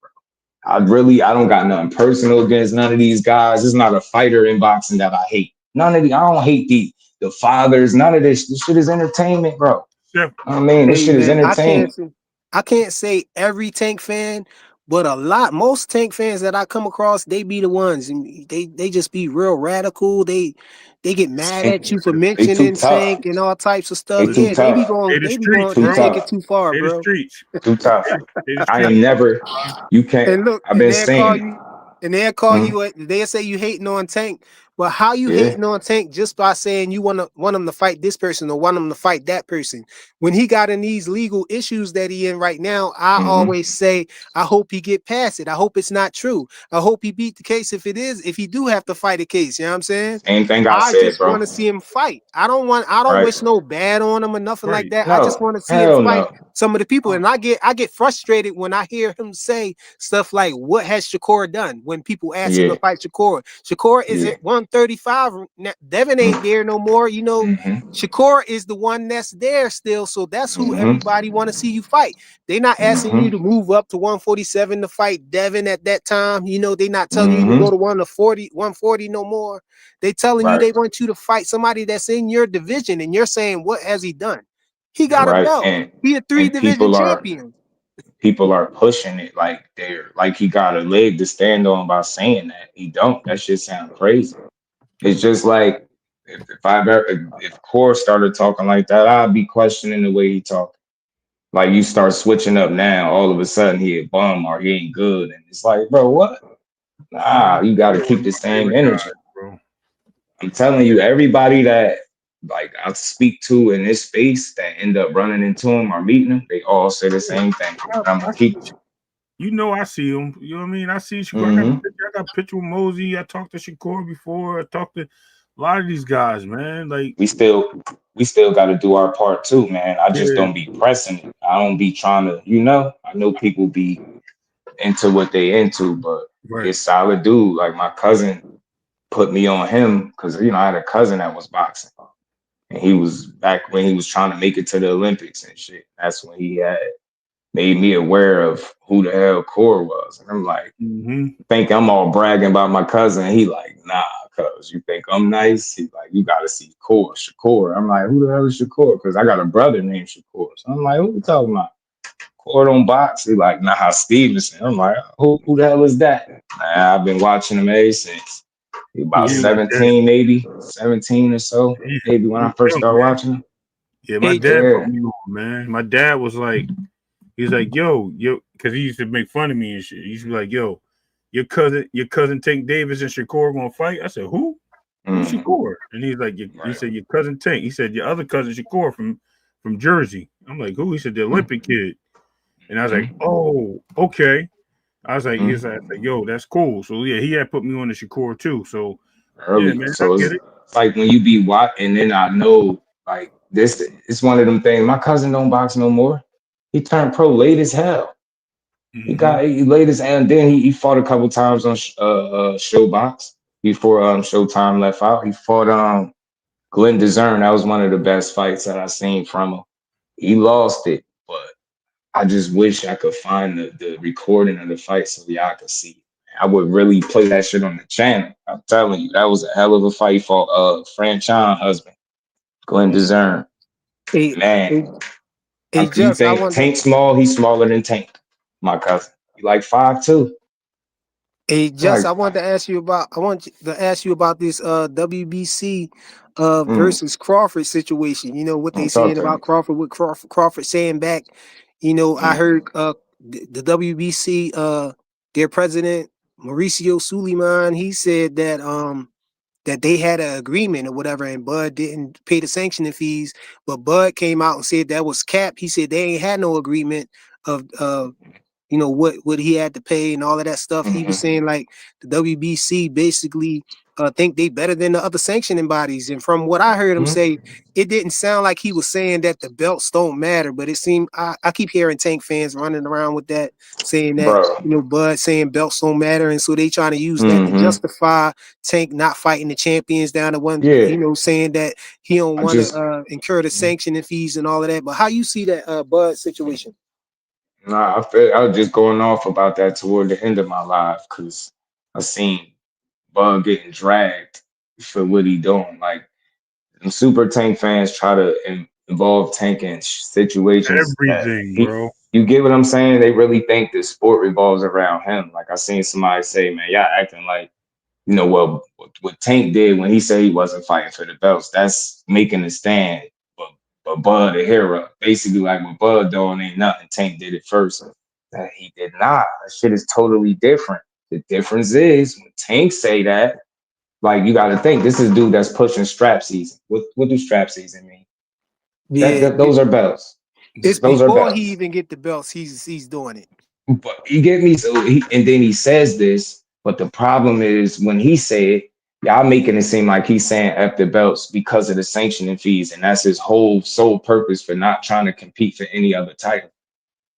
I don't got nothing personal against none of these guys. It's not a fighter in boxing that I hate. None of the, I don't hate the fathers. None of this. This shit is entertainment, bro. Chef, I mean, this Hey shit is man, entertainment. I can't say every Tank fan, but most Tank fans that I come across, they be the ones, and they just be real radical. They get mad at And you for they too mentioning tough. Tank and all types of They stuff. too Yeah, tough. they the they be streets, going, Too they bro. take it tough. too far, They the bro. streets. Too tough. They the I streets. ain't never. You can't. And look, I've been saying it. and they'll call Mhm. you. They'll say you hating on Tank. But how you Yeah. hating on Tank just by saying you want him to fight this person or want him to fight that person? When he got in these legal issues that he in right now, I Hmm. always say I hope he get past it. I hope it's not true. I hope he beat the case if he do have to fight a case. You know what I'm saying? Same thing I I said, just bro. want to see him fight. I don't Right? wish no bad on him or nothing like Right. that. I just No. want to see him Hell fight no. some of the people. And I get frustrated when I hear him say stuff like, "What has Shakur done?" When people ask him to Yeah. fight Shakur, Shakur is Yeah. at 135. Devin ain't there no more. You know, Mm-hmm. Shakur is the one that's there still. So that's who Mm-hmm. everybody want to see you fight. They not asking you Mm-hmm. to move up to 147 to fight Devin at that time. You know, they not telling you to Mm-hmm. go to 140 no more. They telling you Right. they want you to fight somebody that's in your division, and you're saying, what has he done? He got a Right. belt. He a three And division champion. people are pushing it like they're like he got a leg to stand on by saying that. He don't. That shit sound crazy. It's just like if Core started talking like that, I'd be questioning the way he talk. Like you start switching up now, all of a sudden he a bum or he ain't good. And it's like, bro, what? Nah, Man, you gotta Core keep one the of my same favorite guys, energy. bro. I'm telling you, everybody that like I speak to in this space that end up running into him or meeting him, they all say the Yeah. same thing. I, I'm I gonna see, keep. I see him. You know what I mean? I see Shakur. Mm-hmm. I got a picture with Mosey. I talked to Shakur before. I talked to a lot of these guys, man. Like, we still we still got to do our part too, man. I just yeah, don't be pressing it. I don't be trying to, I know people be into what they into, but right. it's solid dude. Like my cousin put me on him because I had a cousin that was boxing, and he was back when he was trying to make it to the Olympics and shit. That's when he had made me aware of who the hell Core was, and I'm like, Mm-hmm. think I'm all bragging about my cousin. He like, nah, cuz you think I'm nice? He like, you gotta see Shakur. Shakur. I'm like, who the hell is Shakur? Because I got a brother named Shakur. So I'm like, who you talking about? Core don't box. He like, nah, Stevenson. I'm like, who the hell is that? Nah, I've been watching him ever since. He about Yeah, my dad. 17, maybe 17 or so, Yeah, maybe when he I was first young, started man. watching him. Yeah, my Hey, dad put Yeah. me on, man. My dad was like, he's like, yo, because he used to make fun of me and shit. He used to be like, yo, your cousin Tank Davis and Shakur gonna fight. I said, who? Who's Mm, Shakur? And he's like, he right. said, your cousin Tank. He said, your other cousin Shakur from Jersey. I'm like, who? He said, the Mm, Olympic kid. And I was like, mm, oh, okay. mm. I said, yo, that's cool. So yeah, he had put me on the Shakur too. So yeah, Early. man, I So get it. it's like when you be watching, and then I know like this. It's one of them things. My cousin don't box no more. He turned pro late as hell. Mm-hmm. He late as hell. And then he fought a couple times on Showbox before Showtime left out. He fought Glenn DeZern. That was one of the best fights that I seen from him. He lost it, but I just wish I could find the recording of the fight so y'all could see. I would really play that shit on the channel. I'm telling you, that was a hell of a fight for Fran Chan husband, Glenn DeZern. hey, Man, hey, hey, you just I think want to. Tank small? He's smaller than Tank, my cousin. He like 5'2". Hey, just Like, I wanted to ask you about. I want to ask you about this WBC mm, versus Crawford situation. You know what they don't talk saying to me. about Crawford? With Crawford saying back. You know, I Mm, heard the WBC their president Mauricio Suleiman. He said that they had an agreement or whatever, and Bud didn't pay the sanctioning fees, but Bud came out and said that was cap. He said they ain't had no agreement of you know what he had to pay and all of that stuff. He was mm, saying like the WBC basically think they better than the other sanctioning bodies. And from what I heard him mm, say, it didn't sound like he was saying that the belts don't matter, but it seemed I keep hearing Tank fans running around with that, saying that bro. you know Bud saying belts don't matter, and so they trying to use that to Mm-hmm. justify Tank not fighting the champions down to one. Yeah, You know, saying that he don't I want to just incur the sanctioning fees and all of that. But how you see that Bud situation? Nah, I was just going off about that toward the end of my life because I seen Bud getting dragged for what he doing. Like, and super tank fans try to involve tank in situations that Everything, he, bro. you get what I'm saying? They really think the sport revolves around him. Like I seen somebody say, man, y'all acting like, well, what Tank did when he said he wasn't fighting for the belts, that's making a stand. But Bud a hero. Basically like what Bud doing ain't nothing. Tank did it first. That he did not. That shit is totally different. The difference is when Tank say that, like you got to think this is dude that's pushing strap season. What do strap season mean? Yeah, Those are belts. it's Those are before he belts. even get the belts. He's doing it. But you get me. So and then he says this, but the problem is when he say it, y'all making it seem like he's saying F the belts because of the sanctioning fees, and that's his whole sole purpose for not trying to compete for any other title.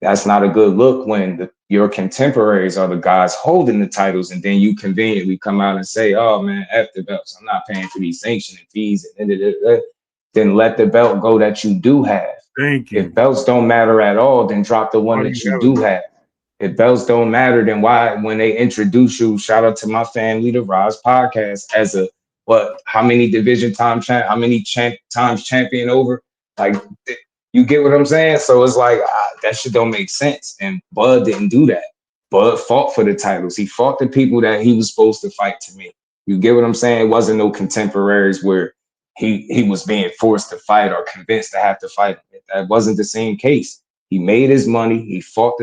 That's not a good look when your contemporaries are the guys holding the titles, and then you conveniently come out and say, "Oh man, F the belts. I'm not paying for these sanctioning fees." And then let the belt go that you do have. Thank If you. belts don't matter at all, then drop the Why one do you that you have a do belt? have. If belts don't matter, then why, when they introduce you, shout out to my family, the Rise podcast, as a what? How many division how many times champion over? Like, you get what I'm saying? So it's like that shit don't make sense. And Bud didn't do that. Bud fought for the titles. He fought the people that he was supposed to fight to me. You get what I'm saying? It wasn't no contemporaries where he was being forced to fight or convinced to have to fight. That wasn't the same case. He made his money. He fought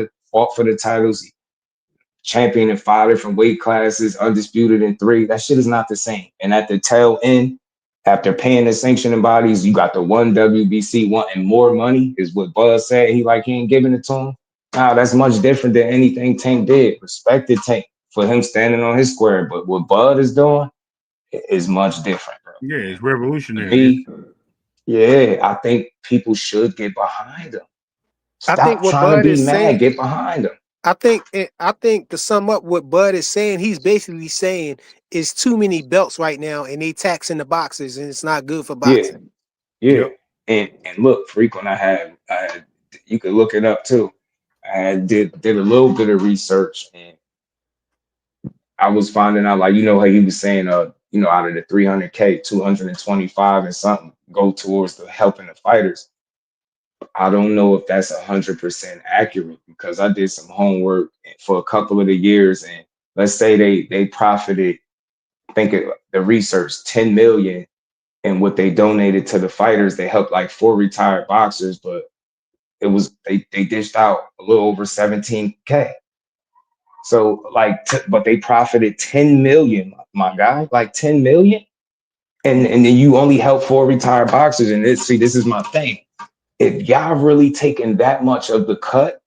for the titles. He championed in 5 different weight classes, undisputed in 3. That shit is not the same. And at the tail end, after paying the sanctioning bodies, you got the one WBC wanting more money, is what Buzz said. He ain't giving it to him. Nah, that's much different than anything Tank did. Respected Tank for him standing on his square. But what Bud is doing is much different, bro. Yeah, it's And to revolutionary. me, yeah, I think people should get behind him. I think Stop what trying to Bud be is mad. saying. Get behind him. I think to sum up what Bud is saying, he's basically saying it's too many belts right now, and they taxing the boxers, and it's not good for Yeah, boxing. yeah. Yep. And look, frequent. I had you could look it up too. I did a little bit of research, and I was finding out like how he was saying out of the 300K, 225 and something go towards the helping the fighters. I don't know if that's 100% accurate because I did some homework for a couple of the years, and let's say they profited. The research 10 million, and what they donated to the fighters, they helped like 4 retired boxers, but they dished out a little over 17K. So like, but they profited 10 million, my guy, like 10 million, and then you only help 4 retired boxers. And this is my thing. If y'all really taking that much of the cut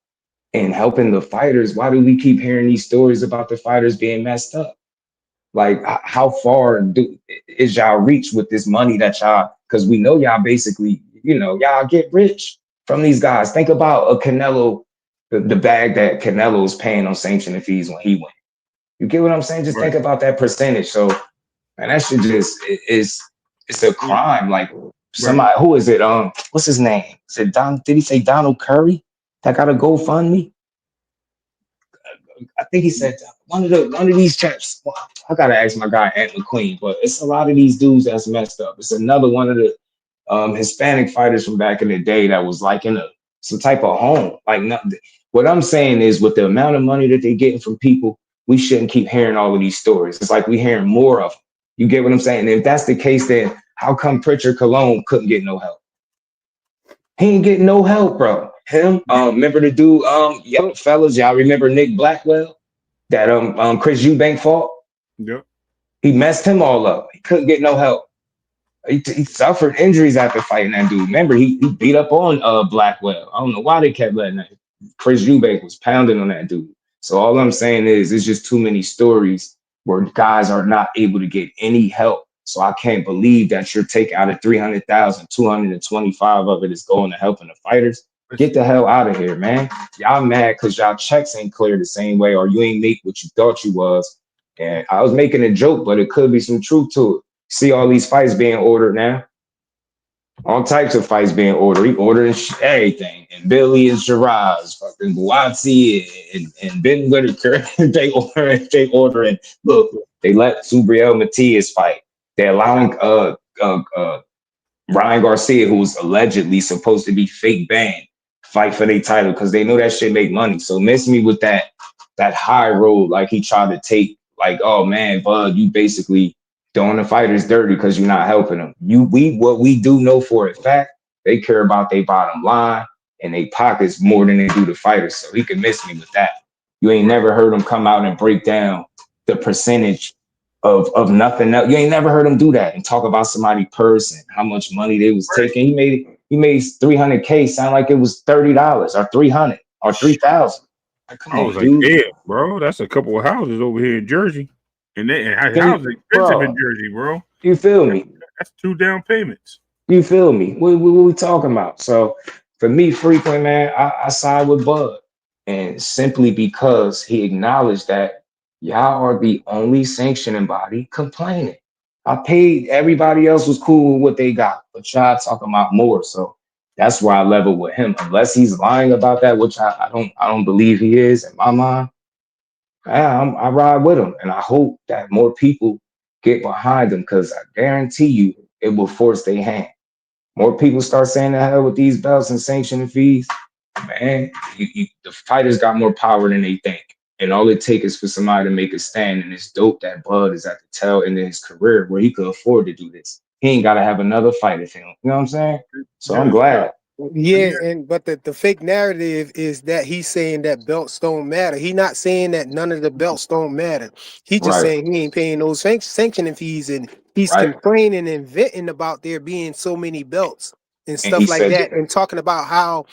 and helping the fighters, why do we keep hearing these stories about the fighters being messed up? Like, how far is y'all reach with this money that y'all? Because we know y'all basically, y'all get rich from these guys. Think about a Canelo, the bag that Canelo is paying on sanctioning fees when he went. You get what I'm saying? Just think Right. about that percentage. So, man, that should just it's a Yeah, crime. Like right. somebody, who is it? What's his name? Is it Don? Did he say Donald Curry? That got a GoFundMe? I think he said one of these chaps. Well, I gotta ask my guy Ant McQueen, but it's a lot of these dudes that's messed up. It's another one of the Hispanic fighters from back in the day that was like in some type of home. Like nothing. What I'm saying is, with the amount of money that they're getting from people, we shouldn't keep hearing all of these stories. It's like we hearing more of them. You get what I'm saying? And if that's the case, then how come Pritchard Cologne couldn't get no help? He ain't getting no help, bro. Him, remember the dude, fellas, y'all remember Nick Blackwell that Chris Eubank fought? Yep. He messed him all up. He couldn't get no help. He suffered injuries after fighting that dude. Remember, he beat up on Blackwell. I don't know why they kept letting that. Chris Eubank was pounding on that dude. So all I'm saying is, it's just too many stories where guys are not able to get any help. So I can't believe that you're taking out of 300,000, 225 of it is going to helping the fighters. It's, Get the hell out of here, man. Y'all mad because y'all checks ain't clear the same way, or you ain't make what you thought you was. And I was making a joke, but it could be some truth to it. See all these fights being ordered now. All types of fights being ordered. He ordering everything. And Billy and Shiraz, fucking Buatsi and Ben Whitaker, they ordering. Look, they let Subriel Matias fight. They're allowing Ryan Garcia, who was allegedly supposed to be fake banned, fight for their title because they know that shit make money. So miss me with that high road, like he tried to take, like, oh man, Bud, you basically doing the fighters dirty because you're not helping them. What we do know for a fact, they care about their bottom line and they pockets more than they do the fighters. So he can miss me with that. You ain't never heard him come out and break down the percentage of nothing else. You ain't never heard him do that and talk about somebody purse and how much money they was taking. He made 300K sound like it was $30 or 300 or 3,000. Like, come I was on, like, dude. damn, bro, that's a couple of houses over here in Jersey, and Can houses you, expensive in bro? Jersey, bro. You feel me? That's 2 down payments. You feel me? What we talking about? So for me, frequent man, I side with Bud, and simply because he acknowledged that y'all are the only sanctioning body complaining. I paid. Everybody else was cool with what they got, but y'all talking about more. So that's why I level with him. Unless he's lying about that, which I don't believe he is in my mind. I ride with him, and I hope that more people get behind him because I guarantee you it will force their hand. More people start saying the hell with these belts and sanctioning fees, man, the fighters got more power than they think. And all it takes is for somebody to make a stand. And it's dope that Bud is at the tail end of his career where he could afford to do this. He ain't got to have another fight if he don't. You know what I'm saying? So I'm Just glad. let Yeah, me but the fake narrative is that he's saying that belts don't matter. He not saying that none of the belts don't matter. He just Right, saying he ain't paying those sanctioning fees, and he's right. complaining and venting about there being so many belts and And he stuff like said, that, and talking about how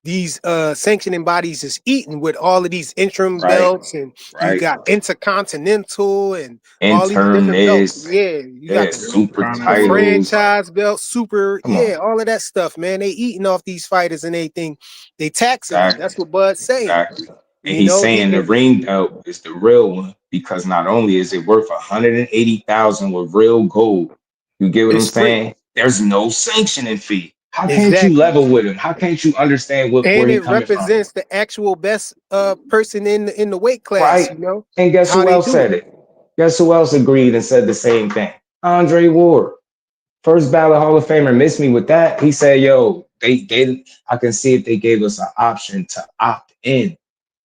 these sanctioning bodies is eating with all of these interim right, belts, and you right. got intercontinental and all these Intern different belts. is, Yeah, you got yeah, the super the continental. titles. franchise belt, super, Come on. yeah, all of that stuff, man. They eating off these fighters and everything. They taxing them. Exactly. That's what Bud's saying. Exactly. And You he's know, saying the ring belt is the real one because not only is it worth 180,000 with real gold, you get what I'm it's free. saying? There's no sanctioning fee. How can't you Exactly. level with him? How can't you understand where And he it coming from? represents the actual best person in the weight class, Right? you know, And guess how who they else do said it. it? Guess who else agreed and said the same thing? Andre Ward. First ballot Hall of Famer missed me with that. He said, yo, they I can see if they gave us an option to opt in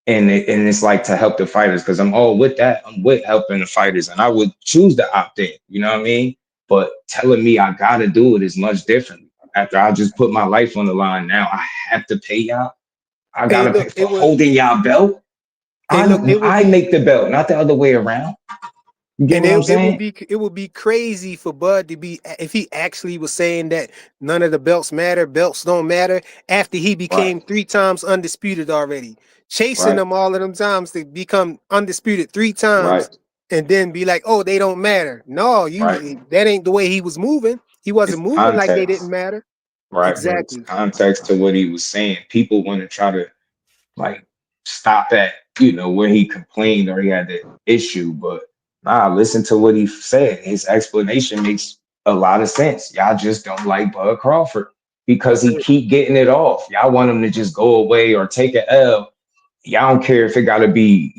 and it's like to help the fighters because I'm all with that. I'm with helping the fighters, and I would choose to opt in. You know what I mean? But telling me I gotta do it is much different. After I just put my life on the line, now I have to pay y'all. I Hey, gotta pay look, for holding y'all belt. hey, look, it would I be make the belt, not the other way around. You get And what I'm it would saying? be crazy for Bud to be if he actually was saying that none of the belts matter, belts don't matter after he Right, became 3 times undisputed already, chasing right, them all of them times to become undisputed 3 times, right, and then be like, oh, they don't matter. No, right. that ain't the way he was moving. He wasn't It's moving like they didn't context, matter. right? It's Exactly. context to what he was saying. People want to try to like stop at where he complained or he had the issue, but nah, listen to what he said. His explanation makes a lot of sense. Y'all just don't like Bud Crawford because That's he it. keep getting it off. Y'all want him to just go away or take an L. Y'all don't care if it got to be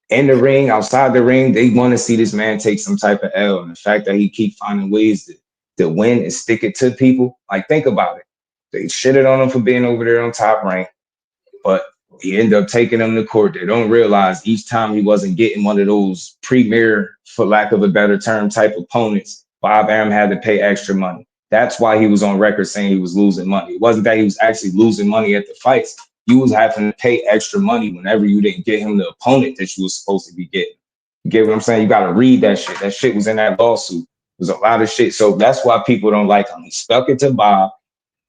in the ring, outside the ring. They want to see this man take some type of L, and the fact that he keep finding ways to win and stick it to people, like, think about it. They shitted on him for being over there on Top Rank, but he ended up taking them to court. They don't realize each time he wasn't getting one of those premier, for lack of a better term, type opponents, Bob Arum had to pay extra money. That's why he was on record saying he was losing money. It wasn't that he was actually losing money at the fights. You was having to pay extra money whenever you didn't get him the opponent that you was supposed to be getting. You get what I'm saying? You got to read that shit. That shit was in that lawsuit. There's a lot of shit. So that's why people don't like him. He stuck it to Bob,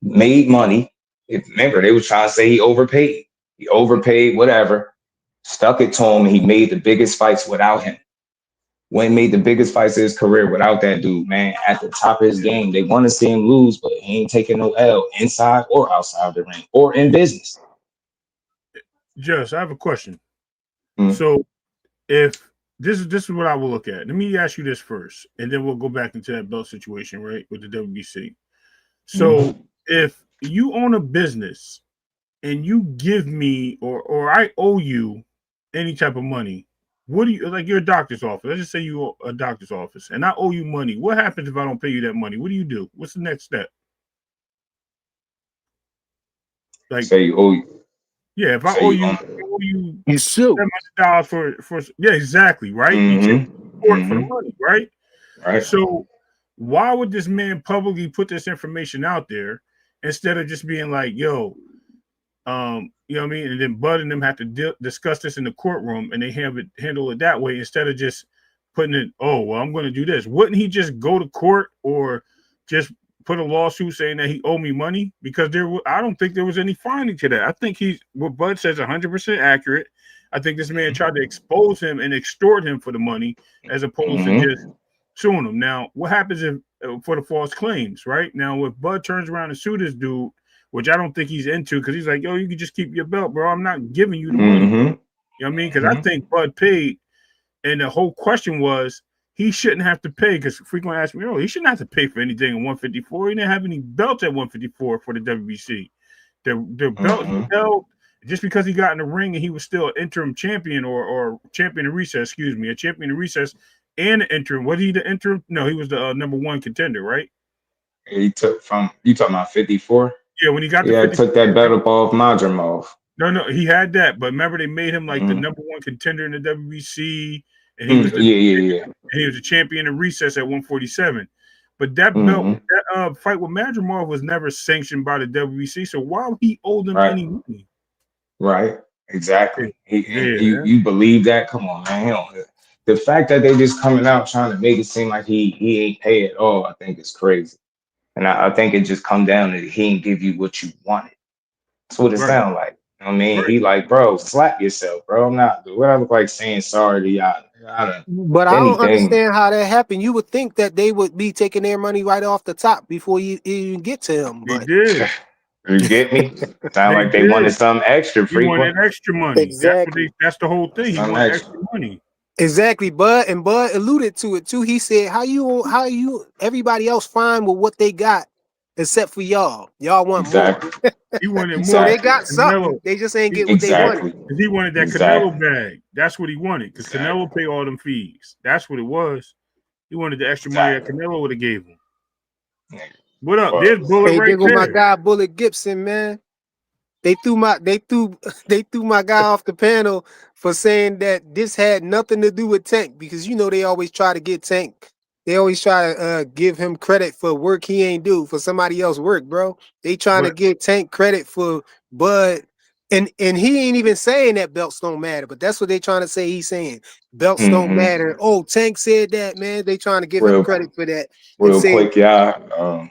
made money. Remember, they was trying to say he overpaid. He overpaid, whatever. Stuck it to him, and he made the biggest fights without him. When made the biggest fights of his career without that dude, man, at the top of his game. They want to see him lose, but he ain't taking no L inside or outside the ring or in business. Just, I have a question. Mm, So, if this is what I will look at. Let me ask you this first, and then we'll go back into that belt situation, right, with the WBC. So if you own a business and you give me or I owe you any type of money, what do you like? You're a doctor's office. Let's just say you're a doctor's office, and I owe you money. What happens if I don't pay you that money? What do you do? What's the next step? Like, Say you owe yeah, if I say owe you you, own. I owe you You sue. $700 for yeah, exactly, right? You take court for the money, right? Right. So why would this man publicly put this information out there instead of just being like, yo, you know what I mean? And then Bud and them have to discuss this in the courtroom and they have it handle it that way instead of just putting it, oh, well, I'm going to do this. Wouldn't he just go to court or just put a lawsuit saying that he owed me money? Because I don't think there was any finding to that. I think what Bud says 100% accurate. I think this man tried to expose him and extort him for the money as opposed to just suing him. Now, what happens if for the false claims, right? Now, if Bud turns around and sue this dude, which I don't think he's into because he's like, yo, you can just keep your belt, bro. I'm not giving you the money. You know what I mean? Because I think Bud paid. And the whole question was he shouldn't have to pay because frequently asked me, oh, he shouldn't have to pay for anything at 154. He didn't have any belts at 154 for the WBC. The belt he held, just because he got in the ring and he was still an interim champion or champion in recess, a champion in recess and an interim. Was he the interim? No, he was the number one contender, right? He took from you talking about 54? Yeah, when he got to Yeah, 54. took that belt up off Madrimov. No, he had that, but remember they made him like the number one contender in the WBC, and Yeah. and he was a champion in recess at 147. But that belt, that fight with Madrimov was never sanctioned by the WBC, so why would he owe them any money? Right. Exactly. And Yeah. you believe that? Come on, man. The fact that they just coming out trying to make it seem like he ain't pay at all, I think is crazy. And I think it just come down to he ain't give you what you wanted. That's what it Right. sound like. I mean, Right. he like, bro, slap yourself, bro. I'm not. What I look like saying sorry to y'all. But If I don't anything, understand how that happened. You would think that they would be taking their money right off the top before you even get to him. They But did. you get me? Sound They like they wanted did. something extra He wanted frequent. extra money. exactly, That's the whole thing. He Something wanted extra. extra money. exactly. Bud alluded to it too. He said, "How you? Everybody else fine with what they got, except for y'all. Y'all want more. Exactly. He wanted So more they Exactly. because got something. Canelo. They just ain't He, get what they wanted." Exactly. he wanted that Canelo Exactly. bag. That's what he wanted because Exactly. Canelo paid all them fees. That's what it was. He wanted the extra money that Exactly. Canelo would have gave him. Nigga, What up? There's bugs. Bullet Hey, right there go my there. guy Bullet Gibson, man. They threw my guy off the panel for saying that this had nothing to do with Tank because they always try to get Tank. They always try to give him credit for work he ain't do for somebody else work, bro. They trying to But give Tank credit for Bud, and he ain't even saying that belts don't matter, but that's what they trying to say. He's saying belts don't matter. Oh, Tank said that, man. They trying to give him Real, credit for that and real say, quick, y'all.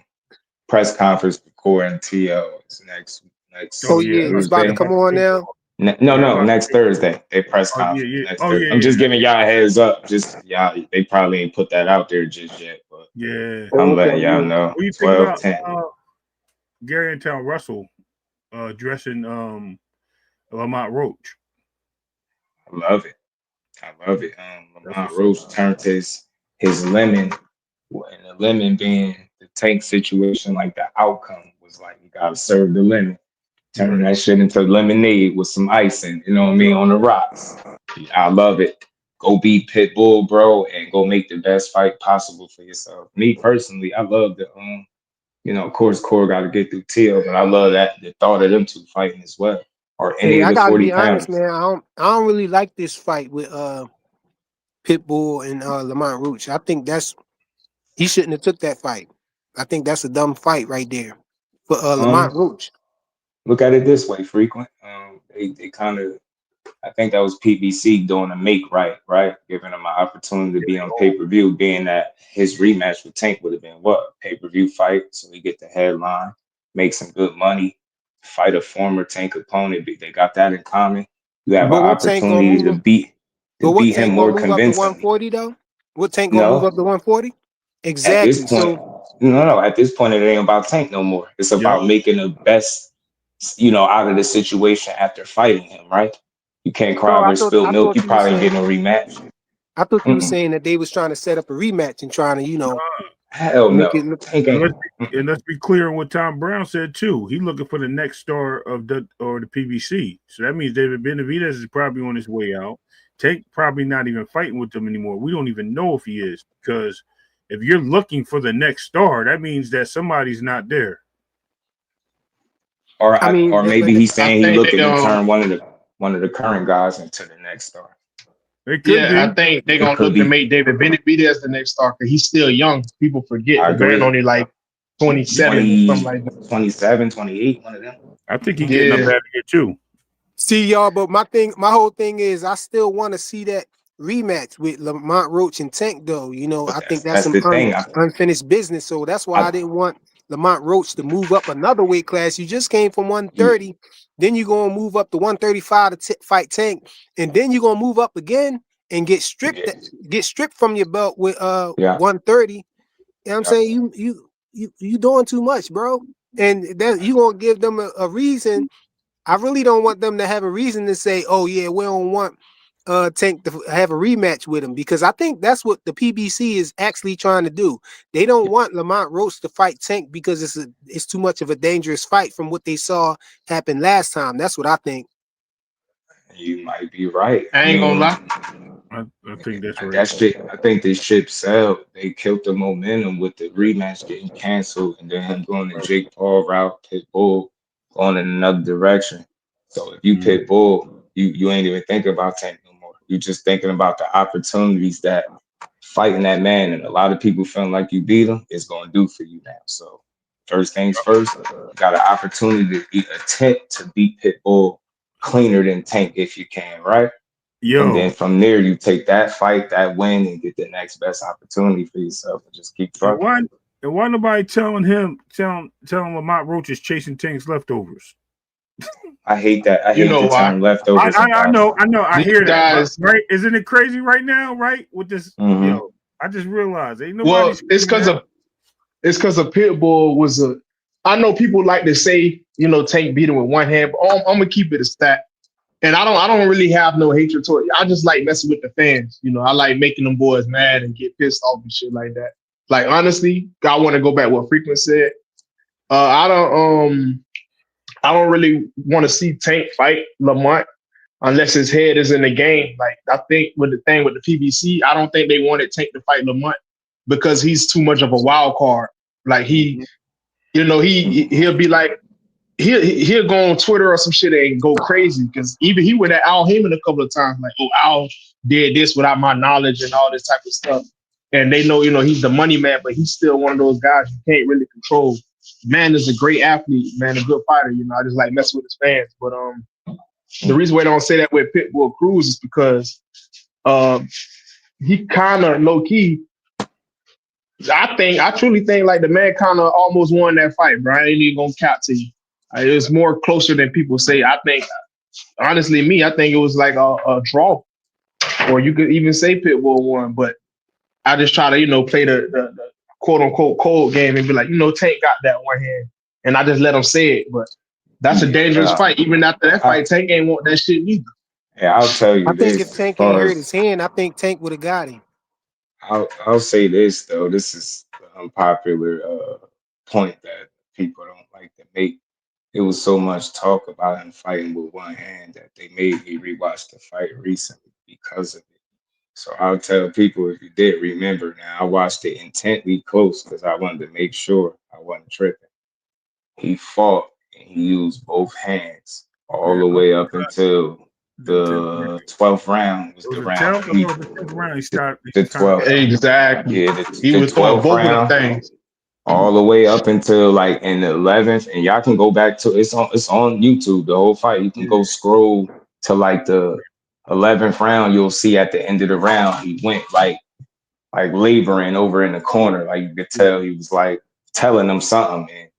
Press conference for Core and TL is oh oh next yeah, yeah, it's about to Thursday. come on now. yeah, No, next Thursday. They press oh yeah, conference yeah, next oh Thursday. yeah, I'm yeah, just giving y'all a heads up. Just y'all, they probably ain't put that out there just yet, but yeah. Oh, I'm okay, letting y'all yeah. know. What do you think 12, about 10. Gary and Town Russell dressing Lamont Roach? I love it. I love it. That's Lamont what's up. Roach turned his lemon, and the lemon being the tank situation, like the outcome was like you gotta serve the lemon. Turn Right. that shit into lemonade with some icing, you know what I mean, on the rocks. I love it. Go beat Pitbull, bro, and go make the best fight possible for yourself. Me personally, I love the of course Core got to get through Teal, but I love that the thought of them two fighting as well. Or any Hey, of I the gotta 40 be honest, pounders. man. I don't really like this fight with Pitbull and Lamont Roach. I think he shouldn't have took that fight. I think that's a dumb fight right there for Um, Lamont Roach. Look at it this way, frequent. They kind of I think that was PBC doing a make right? Giving him an opportunity to be on pay-per-view, being that his rematch with Tank would have been what? Pay-per-view fight. So he get the headline, make some good money, fight a former Tank opponent. They got that in common. You have an But what Tank gonna opportunity move to him? to But what beat him Tank gonna more move up to convincingly. 140 though? What Tank gonna move up to No, 140? at this Exactly. point, So, no. At this point, it ain't about Tank no more. It's Yep. about making the best, out of the situation after fighting him, right? You can't cry oh, I over thought spilled I milk. thought You you was probably ain't saying getting no rematch. I thought you were Mm-mm. saying that they was trying to set up a rematch and trying to. Hell Make it no. look. Tank And ain't. let's be clear on what Tom Brown said too. He looking for the next star of the PBC. So that means David Benavidez is probably on his way out. Tank probably not even fighting with them anymore. We don't even know if he is, because if you're looking for the next star, that means that somebody's not there. I mean, Or maybe he's I saying he think looking to turn one of the current guys into the next star. It could yeah, be. I think they're It gonna could look to be. make David Benavidez the next star because he's still young. People forget I the man agree. only like 27 or something 20, like that. 27, 28, one of them. I think he's getting up Yeah, out of here too. see y'all, but my whole thing is I still want to see that rematch with Lamont Roach and Tank, though. You know, But I think that's that's that's some the thing. unfinished business. So that's why I I didn't want Lamont Roach to move up another weight class. You just came from yeah, 130, then you're gonna move up to 135 to fight Tank, and then you're gonna move up again and yeah, get stripped from your belt with yeah, 130. You know what I'm yeah. saying? You doing too much, bro. And that you gonna give them a reason. I really don't want them to have a reason to say, "Oh yeah, we don't want Tank to have a rematch with him," because I think that's what the PBC is actually trying to do. They don't want Lamont Roach to fight Tank because it's too much of a dangerous fight from what they saw happen last time. That's what I think. You might be right. I I ain't gonna mean, lie. I think that's right. that shit. I think this ship sailed. They killed the momentum with the rematch getting canceled, and then him going the Jake Paul route, Pitbull going in another direction. So if you Mhm. Pitbull, you ain't even thinking about Tank no more. You just thinking about the opportunities that fighting that man, and a lot of people feeling like you beat him is going to do for you now. So first things first, you got an opportunity to attempt to beat Pitbull cleaner than Tank if you can, right? And then Yo, from there, you take that fight, that win, and get the next best opportunity for yourself, and just keep and trucking. why nobody telling Lamont Roach is chasing Tank's leftovers? I hate that. I You hate know the why? term leftovers in boxing. I These hear that, but guys. right, isn't it crazy right now? Right, with this, Hmm. yo, I just realized ain't nobody Well, saying that. it's because a pit bull was a. I know people like to say Tank beat him with one hand, but I'm gonna keep it a stat. And I don't really have no hatred toward it. I just like messing with the fans. I like making them boys mad and get pissed off and shit like that. Like honestly, I want to go back what Frequent said. I don't really want to see Tank fight Lamont unless his head is in the game. Like I think with the thing with the PBC, I don't think they wanted Tank to fight Lamont because he's too much of a wild card. Like Mhm. he'll be like he'll go on Twitter or some shit and go crazy because even he went at Al Heyman a couple of times like, oh, Al did this without my knowledge and all this type of stuff. And they know, he's the money man, but he's still one of those guys you can't really control. Man is a great athlete, man, a good fighter. I just like messing with his fans. But the reason why I don't say that with Pitbull Cruz is because um, he kind of low key. I truly think like the man kind of almost won that fight, bro. I ain't even gonna cap to you. It was more closer than people say. I think, honestly, I think it was like a draw, or you could even say Pitbull won. But I just try to, play the quote unquote cold game and be like, Tank got that one hand, and I just let him say it. But that's a dangerous Yeah, fight. Even after that I, fight, Tank ain't want that shit neither. yeah. I'll tell I you think if this as Tank ain't far hurt as his hand, I think Tank would have got him. I'll say this though. This is the unpopular point that people don't like to make. It was so much talk about him fighting with one hand that they made me rewatch the fight recently because of it. So I'll tell people if you did remember now, I watched it intently close because I wanted to make sure I wasn't tripping. He fought and he used both hands all Yeah, the way up uppercut. until Yeah. the 12th round was It was the a round tell. when I he thought the 10th round he the, stopped. He the kind of 12th, stopped. Exactly. yeah, He the was throwing 12th both of them round things. all the way up until like in the 11th, and y'all can go back to it's on YouTube the whole fight. You can go scroll to like the 11th round. You'll see at the end of the round he went like laboring over in the corner. Like you could tell he was like telling them something. And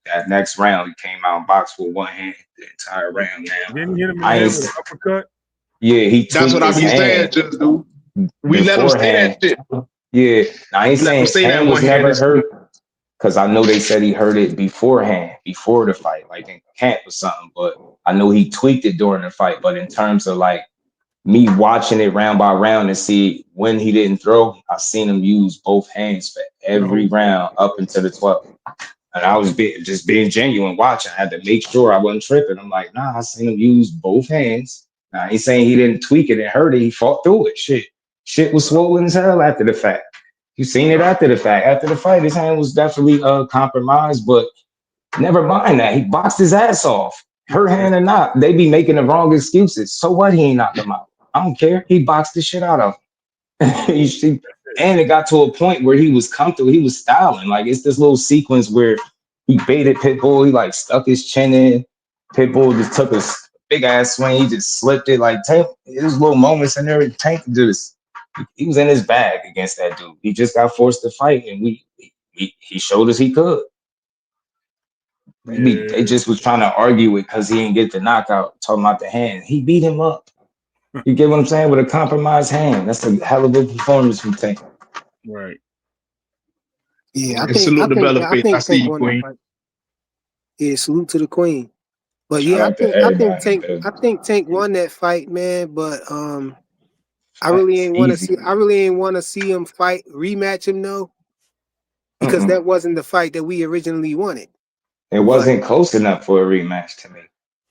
that next round he came out and boxed with one hand the entire round. Now Didn't he hit him in the I head ain't with an uppercut. yeah, he That's tweaked what I his be saying, hand just dude. We let them say that beforehand. shit. Yeah. Now I ain't We let them saying say that hand was one hand never is hurt because I know they said he heard it beforehand, before the fight, like in camp or something. But I know he tweaked it during the fight. But in terms of like me watching it round by round and see when he didn't throw, I seen him use both hands for For the every whole fight. round up until the 12th. And I was just being genuine watching. I had to make sure I wasn't tripping. I'm like, nah, I seen him use both hands. Now, I ain't saying he didn't tweak it and hurt it. He fought through it. Shit was swollen as hell after the fact. You seen it after the fact. After the fight, his hand was definitely compromised, but never mind that. He boxed his ass off. Her Yeah, hand or not, they be making the wrong excuses. So what? He ain't knocked him out. I don't care. He boxed the shit out of him. You see, and it got to a point where he was comfortable. He was styling. Like it's this little sequence where he baited Pitbull. He like stuck his chin in. Pitbull just took a big ass swing. He just slipped it. Like Tank, there's little moments in there. Tank just he was in his bag against that dude. He just got forced to fight, and he showed us he could. They yeah, just was trying to argue it because he didn't get the knockout. Talking about the hand, he beat him up. You get what I'm saying? With a compromised hand, that's a hell of a performance from Tank. right. Yeah, And salute the I Bellaface. I think see Tank you, won that Queen. fight. Yeah, salute to the Queen. But Shout yeah, out to everybody. I think Tank won that fight, man. But Facts, easy. I really ain't want to see him fight, rematch him though, because Mm-mm. that wasn't the fight that we originally wanted. It But wasn't close enough for a rematch to me.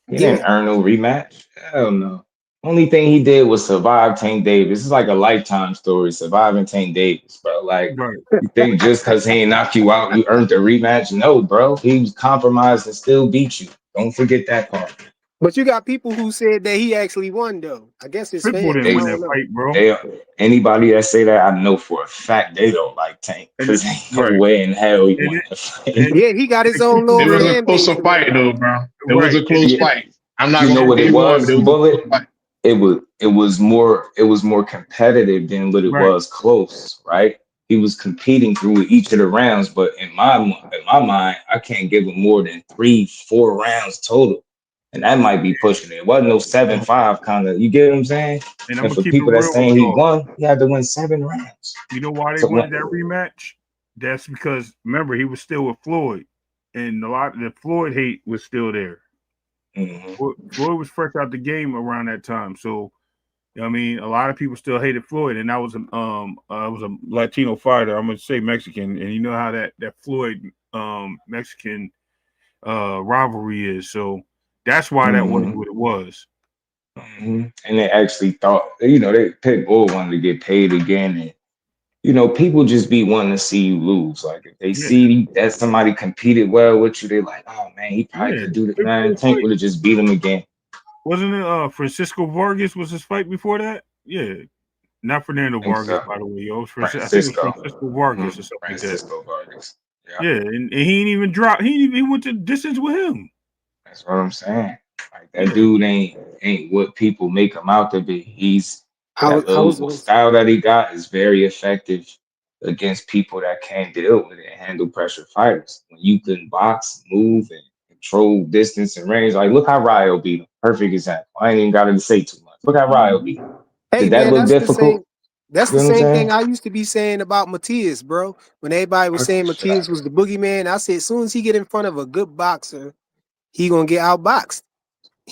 He didn't yeah, earn no rematch. Hell no. Only thing he did was survive Tank Davis. It's like a lifetime story, surviving Tank Davis, bro. Like, Right. you think just because he ain't knock you out, you earned the rematch? No, bro. He was compromised and still beat you. Don't forget that part. but you got people who said that he actually won though. I guess his Pitbull fans. didn't I They win that don't know. fight, bro. they anybody that say that, I know for a fact they don't like Tank. And Cause ain't no right. way in hell he And won it that and, fight. Yeah, he got and his the own kicker little It was was a fan base closer or fight, whatever. though, bro. It was right. a close Yeah, fight. I'm not you gonna know say what they it won, but was, it was a Bullet? close fight. It was more competitive than what it Right. was close, right? He was competing through each of the rounds, but in my mind, I can't give him more than 3-4 rounds total, and that might be pushing it. It wasn't no 7-5 kind of. You get what I'm saying? And I'm And gonna for keep it people that real with saying he y'all. won, he had to win 7 rounds. You know why they So wanted that rematch? That's because remember he was still with Floyd, and a lot of the Floyd hate was still there. mhm. Floyd was fresh out the game around that time, so I mean, a lot of people still hated Floyd, and that was a Latino fighter. I'm gonna say Mexican, and you know how that Floyd Mexican rivalry is. So that's why that was Mhm. what it was. And they actually thought, they Pitbull wanted to get paid again, and people just be wanting to see you lose. Like if they Yeah, see that somebody competed well with you, they like, oh man, he probably yeah. could do it. Man, Pitbull Tank fight would have just beat him again. wasn't it? Francisco Vargas was his fight before that. Yeah, not Fernando I think Vargas, so. by the way. Yo, I think it was Francisco. Francisco Vargas or something like that. Francisco Vargas. Yeah, Yeah, and he ain't even dropped. He went to distance with him. that's what I'm saying. Like that Yeah, dude ain't what people make him out to be. He's that I was little style that he got is very effective against people that can't deal with it and handle pressure fighters. When you can box, move, and control distance and range, like look how Ryo beat him. Perfect example. I ain't even got to say too much. Look how Ryo beat him. Hey Did that man, look difficult? that's You the know what I'm same thing saying? I used to be saying about Matias, bro. When everybody was saying Matias was the boogeyman, I said as soon as he get in front of a good boxer, he gonna get outboxed.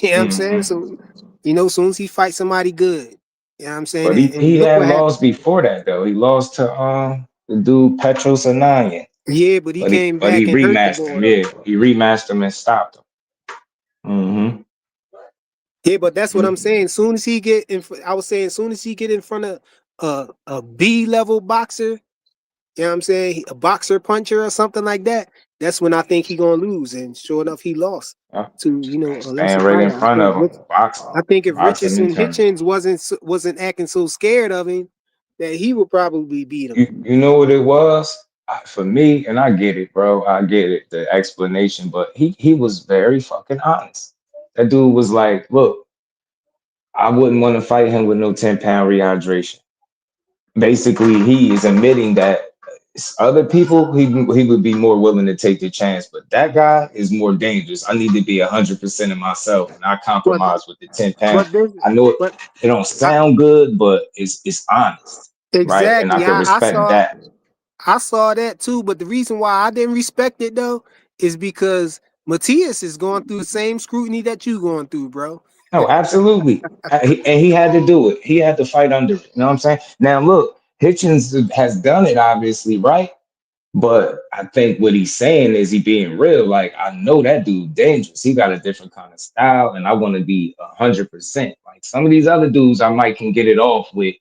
You know what I'm saying? Mhm. So, as soon as he fights somebody good, you know what I'm saying? But he, And he look had what lost happened. before that though. He lost to the dude Petros Ananya. Yeah, but he But he came but he back and hurt the rematched boy him. though. Yeah, he rematched him and stopped him. Hmm. Yeah, but that's what I'm saying. Soon as he get in, I was saying, soon as he get in front of a B level boxer, you know what I'm saying, a boxer puncher or something like that, that's when I think he gonna lose. And sure enough, he lost Yeah. to Gonna a lesser stand right in fighter. front of him, I think if boxing in Richardson turn. Hitchens wasn't acting so scared of him, that he would probably beat him. You know what it was for me, and I get it, bro. I get it, the explanation, but he was very fucking honest. That dude was like, "Look, I wouldn't want to fight him with no 10-pound rehydration." Basically, he is admitting that other people he would be more willing to take the chance, but that guy is more dangerous. I need to be 100% of myself, and I But compromise with the 10 pound. but this I know it, but it don't I, sound good, but it's honest, right? And I exactly can respect that. I saw that too. But the reason why I didn't respect it though is because Matias is going through the same scrutiny that you going through, bro. No, absolutely. And he had to do it. He had to fight under it. You know what I'm saying? Now, look, Hitchens has done it, obviously, right? But I think what he's saying is he being real. Like, I know that dude dangerous. He got a different kind of style, and I want to be 100%. Like some of these other dudes, I might can get it off with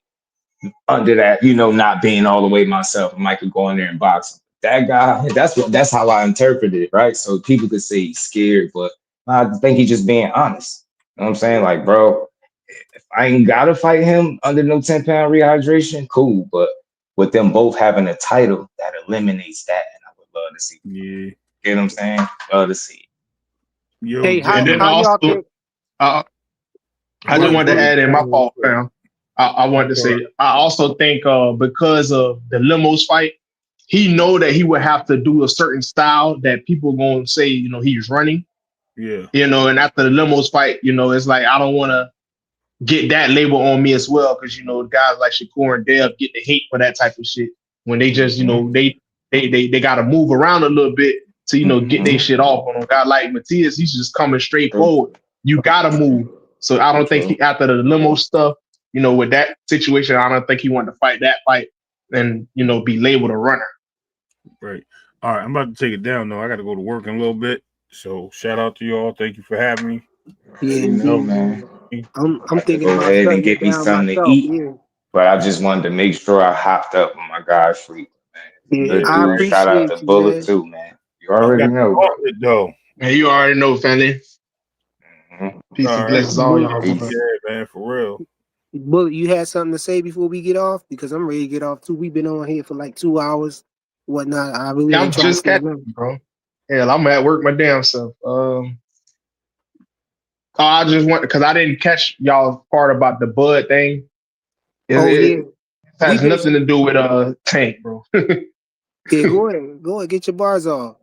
under that, not being all the way myself. I might could go in there and box him. That guy, that's how I interpret it, right? So people could say he's scared, but I think he's just being honest. You know what I'm saying? Like, bro, if I ain't gotta fight him under no 10-pound rehydration, cool. But with them both having a title, that eliminates that. And I would love to see. Yeah. You know what I'm saying? Love to see. Yo, Hey, And then Devin. how y'all also, think? uh, I Go just ahead, wanted go to ahead. add in my fault, fam. I wanted to say I also think because of the limos fight, he know that he would have to do a certain style that people going to say, he's running, Yeah. and after the limos fight, it's like I don't want to get that label on me as well because guys like Shakur and Dev get the hate for that type of shit when they just Mhm. they got to move around a little bit to get their Mhm. shit off. On a guy like Matias, he's just coming straight True. forward. You gotta move. So I don't think True. after the limo stuff, with that situation, I don't think he wanted to fight that fight and be labeled a runner. Right. All right. I'm about to take it down though. I got to go to work in a little bit. So shout out to y'all. Thank you for having me. Yeah, You know, indeed. man. I'm I could thinking go about ahead and shutting it get me down something to myself. eat, Yeah, but I just wanted to make sure I hopped up with my guy Freak, man. yeah. Good Yeah, I dude. man. Shout out to appreciate you, Bullet man. too, man. You I already got know, the bro. gauntlet though. And you already know, family. Mhm. Peace All and right. blessings, all Bullet, y'all, bro. Peace. Yeah, man. For real. Bullet, you had something to say before we get off? Because I'm ready to get off too. We've been on here for like 2 hours, whatnot. I really Yeah, ain't I'm trying to just stay catching, long. bro. Hell, I'm at work my damn self. I just want because I didn't catch y'all part about the Bud thing. Oh yeah, It we has nothing basically to do with Tank, bro. yeah. Go ahead, get your bars off.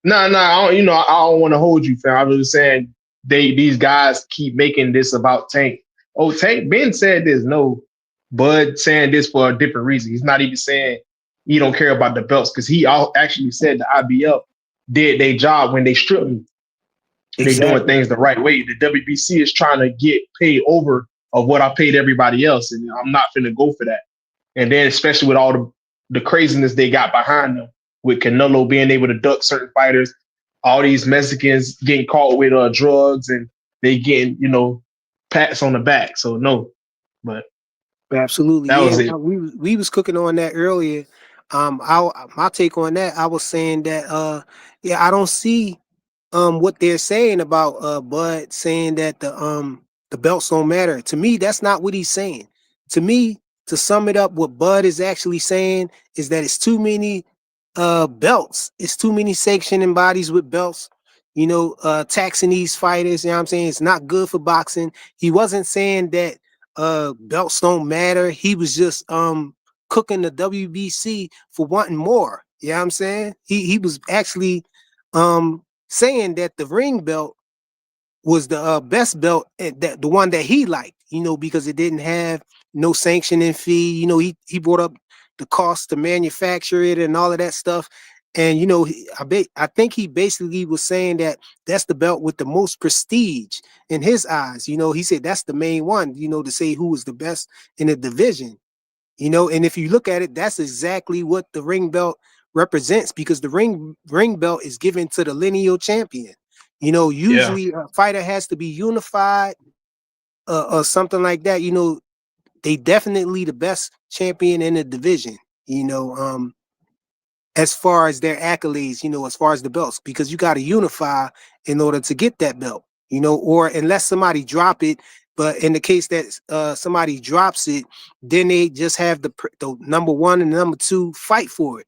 No, I don't, I don't want to hold you, fam. I was just saying these guys keep making this about Tank. Oh, Tank Ben said this. No, Bud saying this for a different reason. He's not even saying he don't care about the belts because actually said the IBF did their job when they stripped me. They doing Exactly. things the right way. The WBC is trying to get paid over of what I paid everybody else, and I'm not finna go for that. And then especially with all the craziness they got behind them, with Canelo being able to duck certain fighters, all these Mexicans getting caught with drugs, and they getting pats on the back. So no, but Absolutely. that Yeah, was it. we was cooking on that earlier. I my take on that, I was saying that yeah, I don't see what they're saying about Bud saying that the belts don't matter. To me, that's not what he's saying. To me, to sum it up, what Bud is actually saying is that it's too many belts. It's too many sanctioning bodies with belts, taxing these fighters, you know what I'm saying? It's not good for boxing. He wasn't saying that belts don't matter. He was just cooking the WBC for wanting more. You know what I'm saying? He was actually saying that the ring belt was the best belt, that the one that he liked, because it didn't have no sanctioning fee. He brought up the cost to manufacture it and all of that stuff. And I think he basically was saying that that's the belt with the most prestige in his eyes. He said that's the main one. To say who was the best in the division. And if you look at it, that's exactly what the ring belt represents, because the ring belt is given to the lineal champion. Yeah, Usually a fighter has to be unified, or something like that. They definitely the best champion in the division. You know, um, as far as their accolades, as far as the belts, because you got to unify in order to get that belt. Or unless somebody drop it. But in the case that somebody drops it, then they just have the number one and the number two fight for it.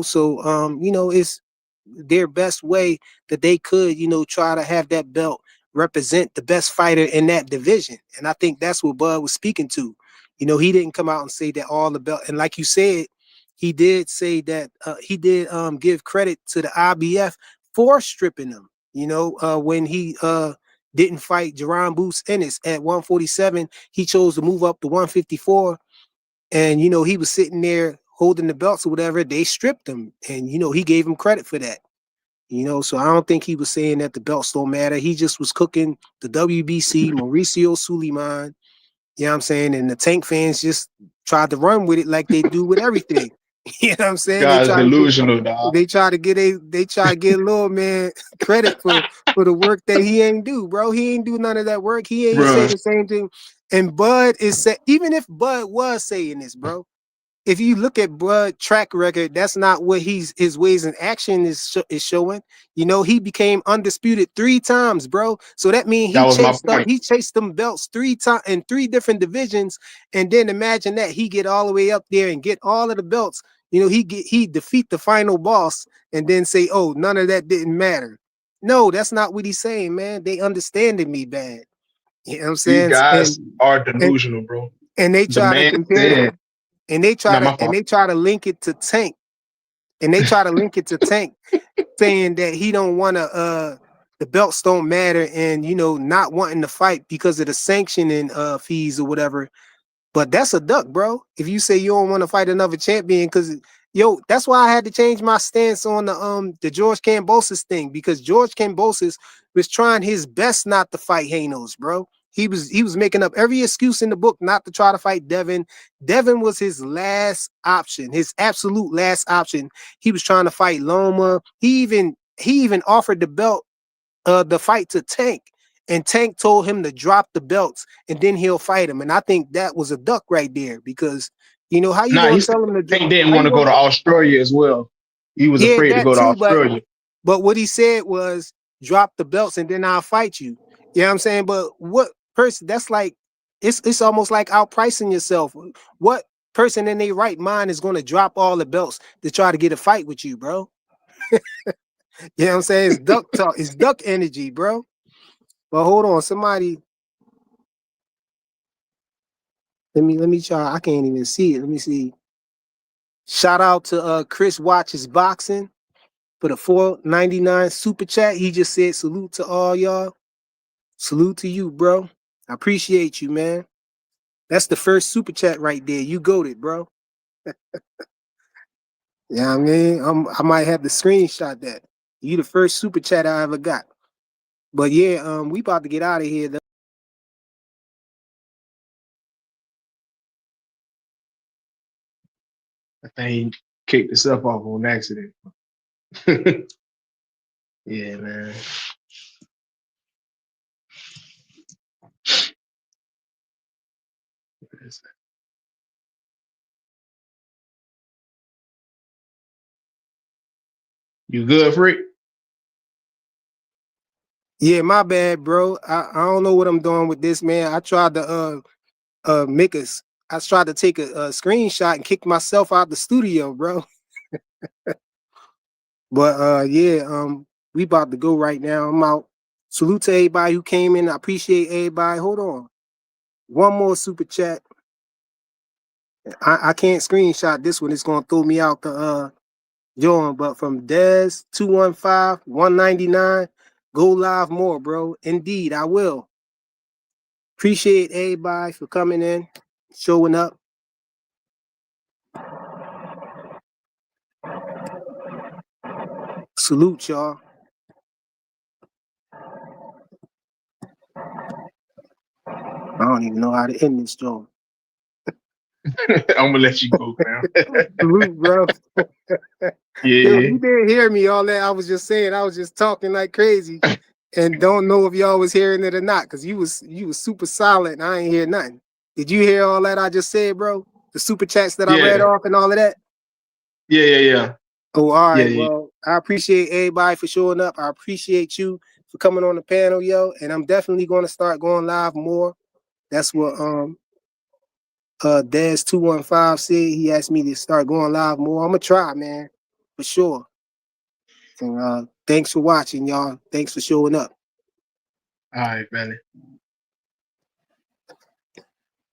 So it's their best way that they could, try to have that belt represent the best fighter in that division. And I think that's what Bud was speaking to. He didn't come out and say that all the belt, and like you said, he did say that he did give credit to the IBF for stripping them. When he didn't fight Jerron Boots Ennis at 147, he chose to move up to 154, and he was sitting there holding the belts or whatever. They stripped him, and he gave him credit for that. You know, so I don't think he was saying that the belts don't matter. He just was cooking the WBC, Mauricio Suleiman. You know what I'm saying? And the Tank fans just tried to run with it like they do with everything. You know what I'm saying? They God's try to get delusional, dog. they try to get little man credit for the work that he ain't do, bro. He ain't do none of that work. He ain't say Bruh. the same thing. And Bud is even if Bud was saying this, bro, if you look at Bud track record, that's not what his ways in action is showing. You know, he became undisputed 3 times, bro. So that means That was my point. he chased them belts 3 times in 3 different divisions. And then imagine that he get all the way up there and get all of the belts. You know, he defeat the final boss and then say, oh, none of that didn't matter. No, that's not what he's saying, man. They understanded me bad. You know what I'm These saying? guys are And delusional, bro. and they The try to man compare it said, and they try not to my fault. link it to Tank, and they try to link it to Tank, saying that he don't want to the belts don't matter, and you know not wanting to fight because of the sanctioning fees or whatever. But that's a duck, bro. If you say you don't want to fight another champion, because that's why I had to change my stance on the George Kambosos thing, because George Kambosos was trying his best not to fight Hanos, bro. He was making up every excuse in the book not to try to fight Devin. Devin was his last option, his absolute last option. He was trying to fight Loma. He even offered the belt, the fight to Tank, and Tank told him to drop the belts and then he'll fight him. And I think that was a duck right there, because how you Nah, he gonna said tell him to drop? Tank didn't How want you to go gonna? to Australia as well. He was Yeah, afraid to that go to too. But Australia. what he said was drop the belts and then I'll fight you. You know what I'm saying? But what person? That's like it's almost like outpricing yourself. What person in their right mind is going to drop all the belts to try to get a fight with you, bro? You know what I'm saying? It's duck talk. It's duck energy, bro. But hold on, somebody. Let me try. I can't even see it. Let me see. Shout out to Chris Watches Boxing for the 4.99 super chat. He just said salute to all y'all. Salute to you, bro. I appreciate you, man. That's the first super chat right there. You goated, bro. Yeah, I mean, I might have to screenshot that. You the first super chat I ever got. But yeah, we about to get out of here though. I think he kicked himself off on accident. Yeah, man. You good, Freak? Yeah, my bad, bro. I don't know what I'm doing with this, man. I tried to I tried to take a screenshot and kick myself out the studio, bro. But yeah, we about to go right now. I'm out. Salute to everybody who came in. I appreciate everybody. Hold on. One more super chat. I can't screenshot this one. It's gonna throw me out the join. But from Dez 215 199, go live more, bro. Indeed, I will. Appreciate everybody for coming in, showing up. Salute y'all. I don't even know how to end this joint. I'm gonna let you go, fam. Salute, bro. Yo, Yeah. you didn't hear me all that. I was just saying, I was just talking like crazy, and don't know if y'all was hearing it or not, because you was super silent and I ain't hear nothing. Did you hear all that I just said, bro? The super chats that I read Yeah. off and all of that? Yeah. Oh, all right. Yeah. Well, I appreciate everybody for showing up. I appreciate you for coming on the panel, yo. And I'm definitely going to start going live more. That's what Daz 215 said. He asked me to start going live more. I'm gonna try, man, for sure. And thanks for watching, y'all. Thanks for showing up. All right, man.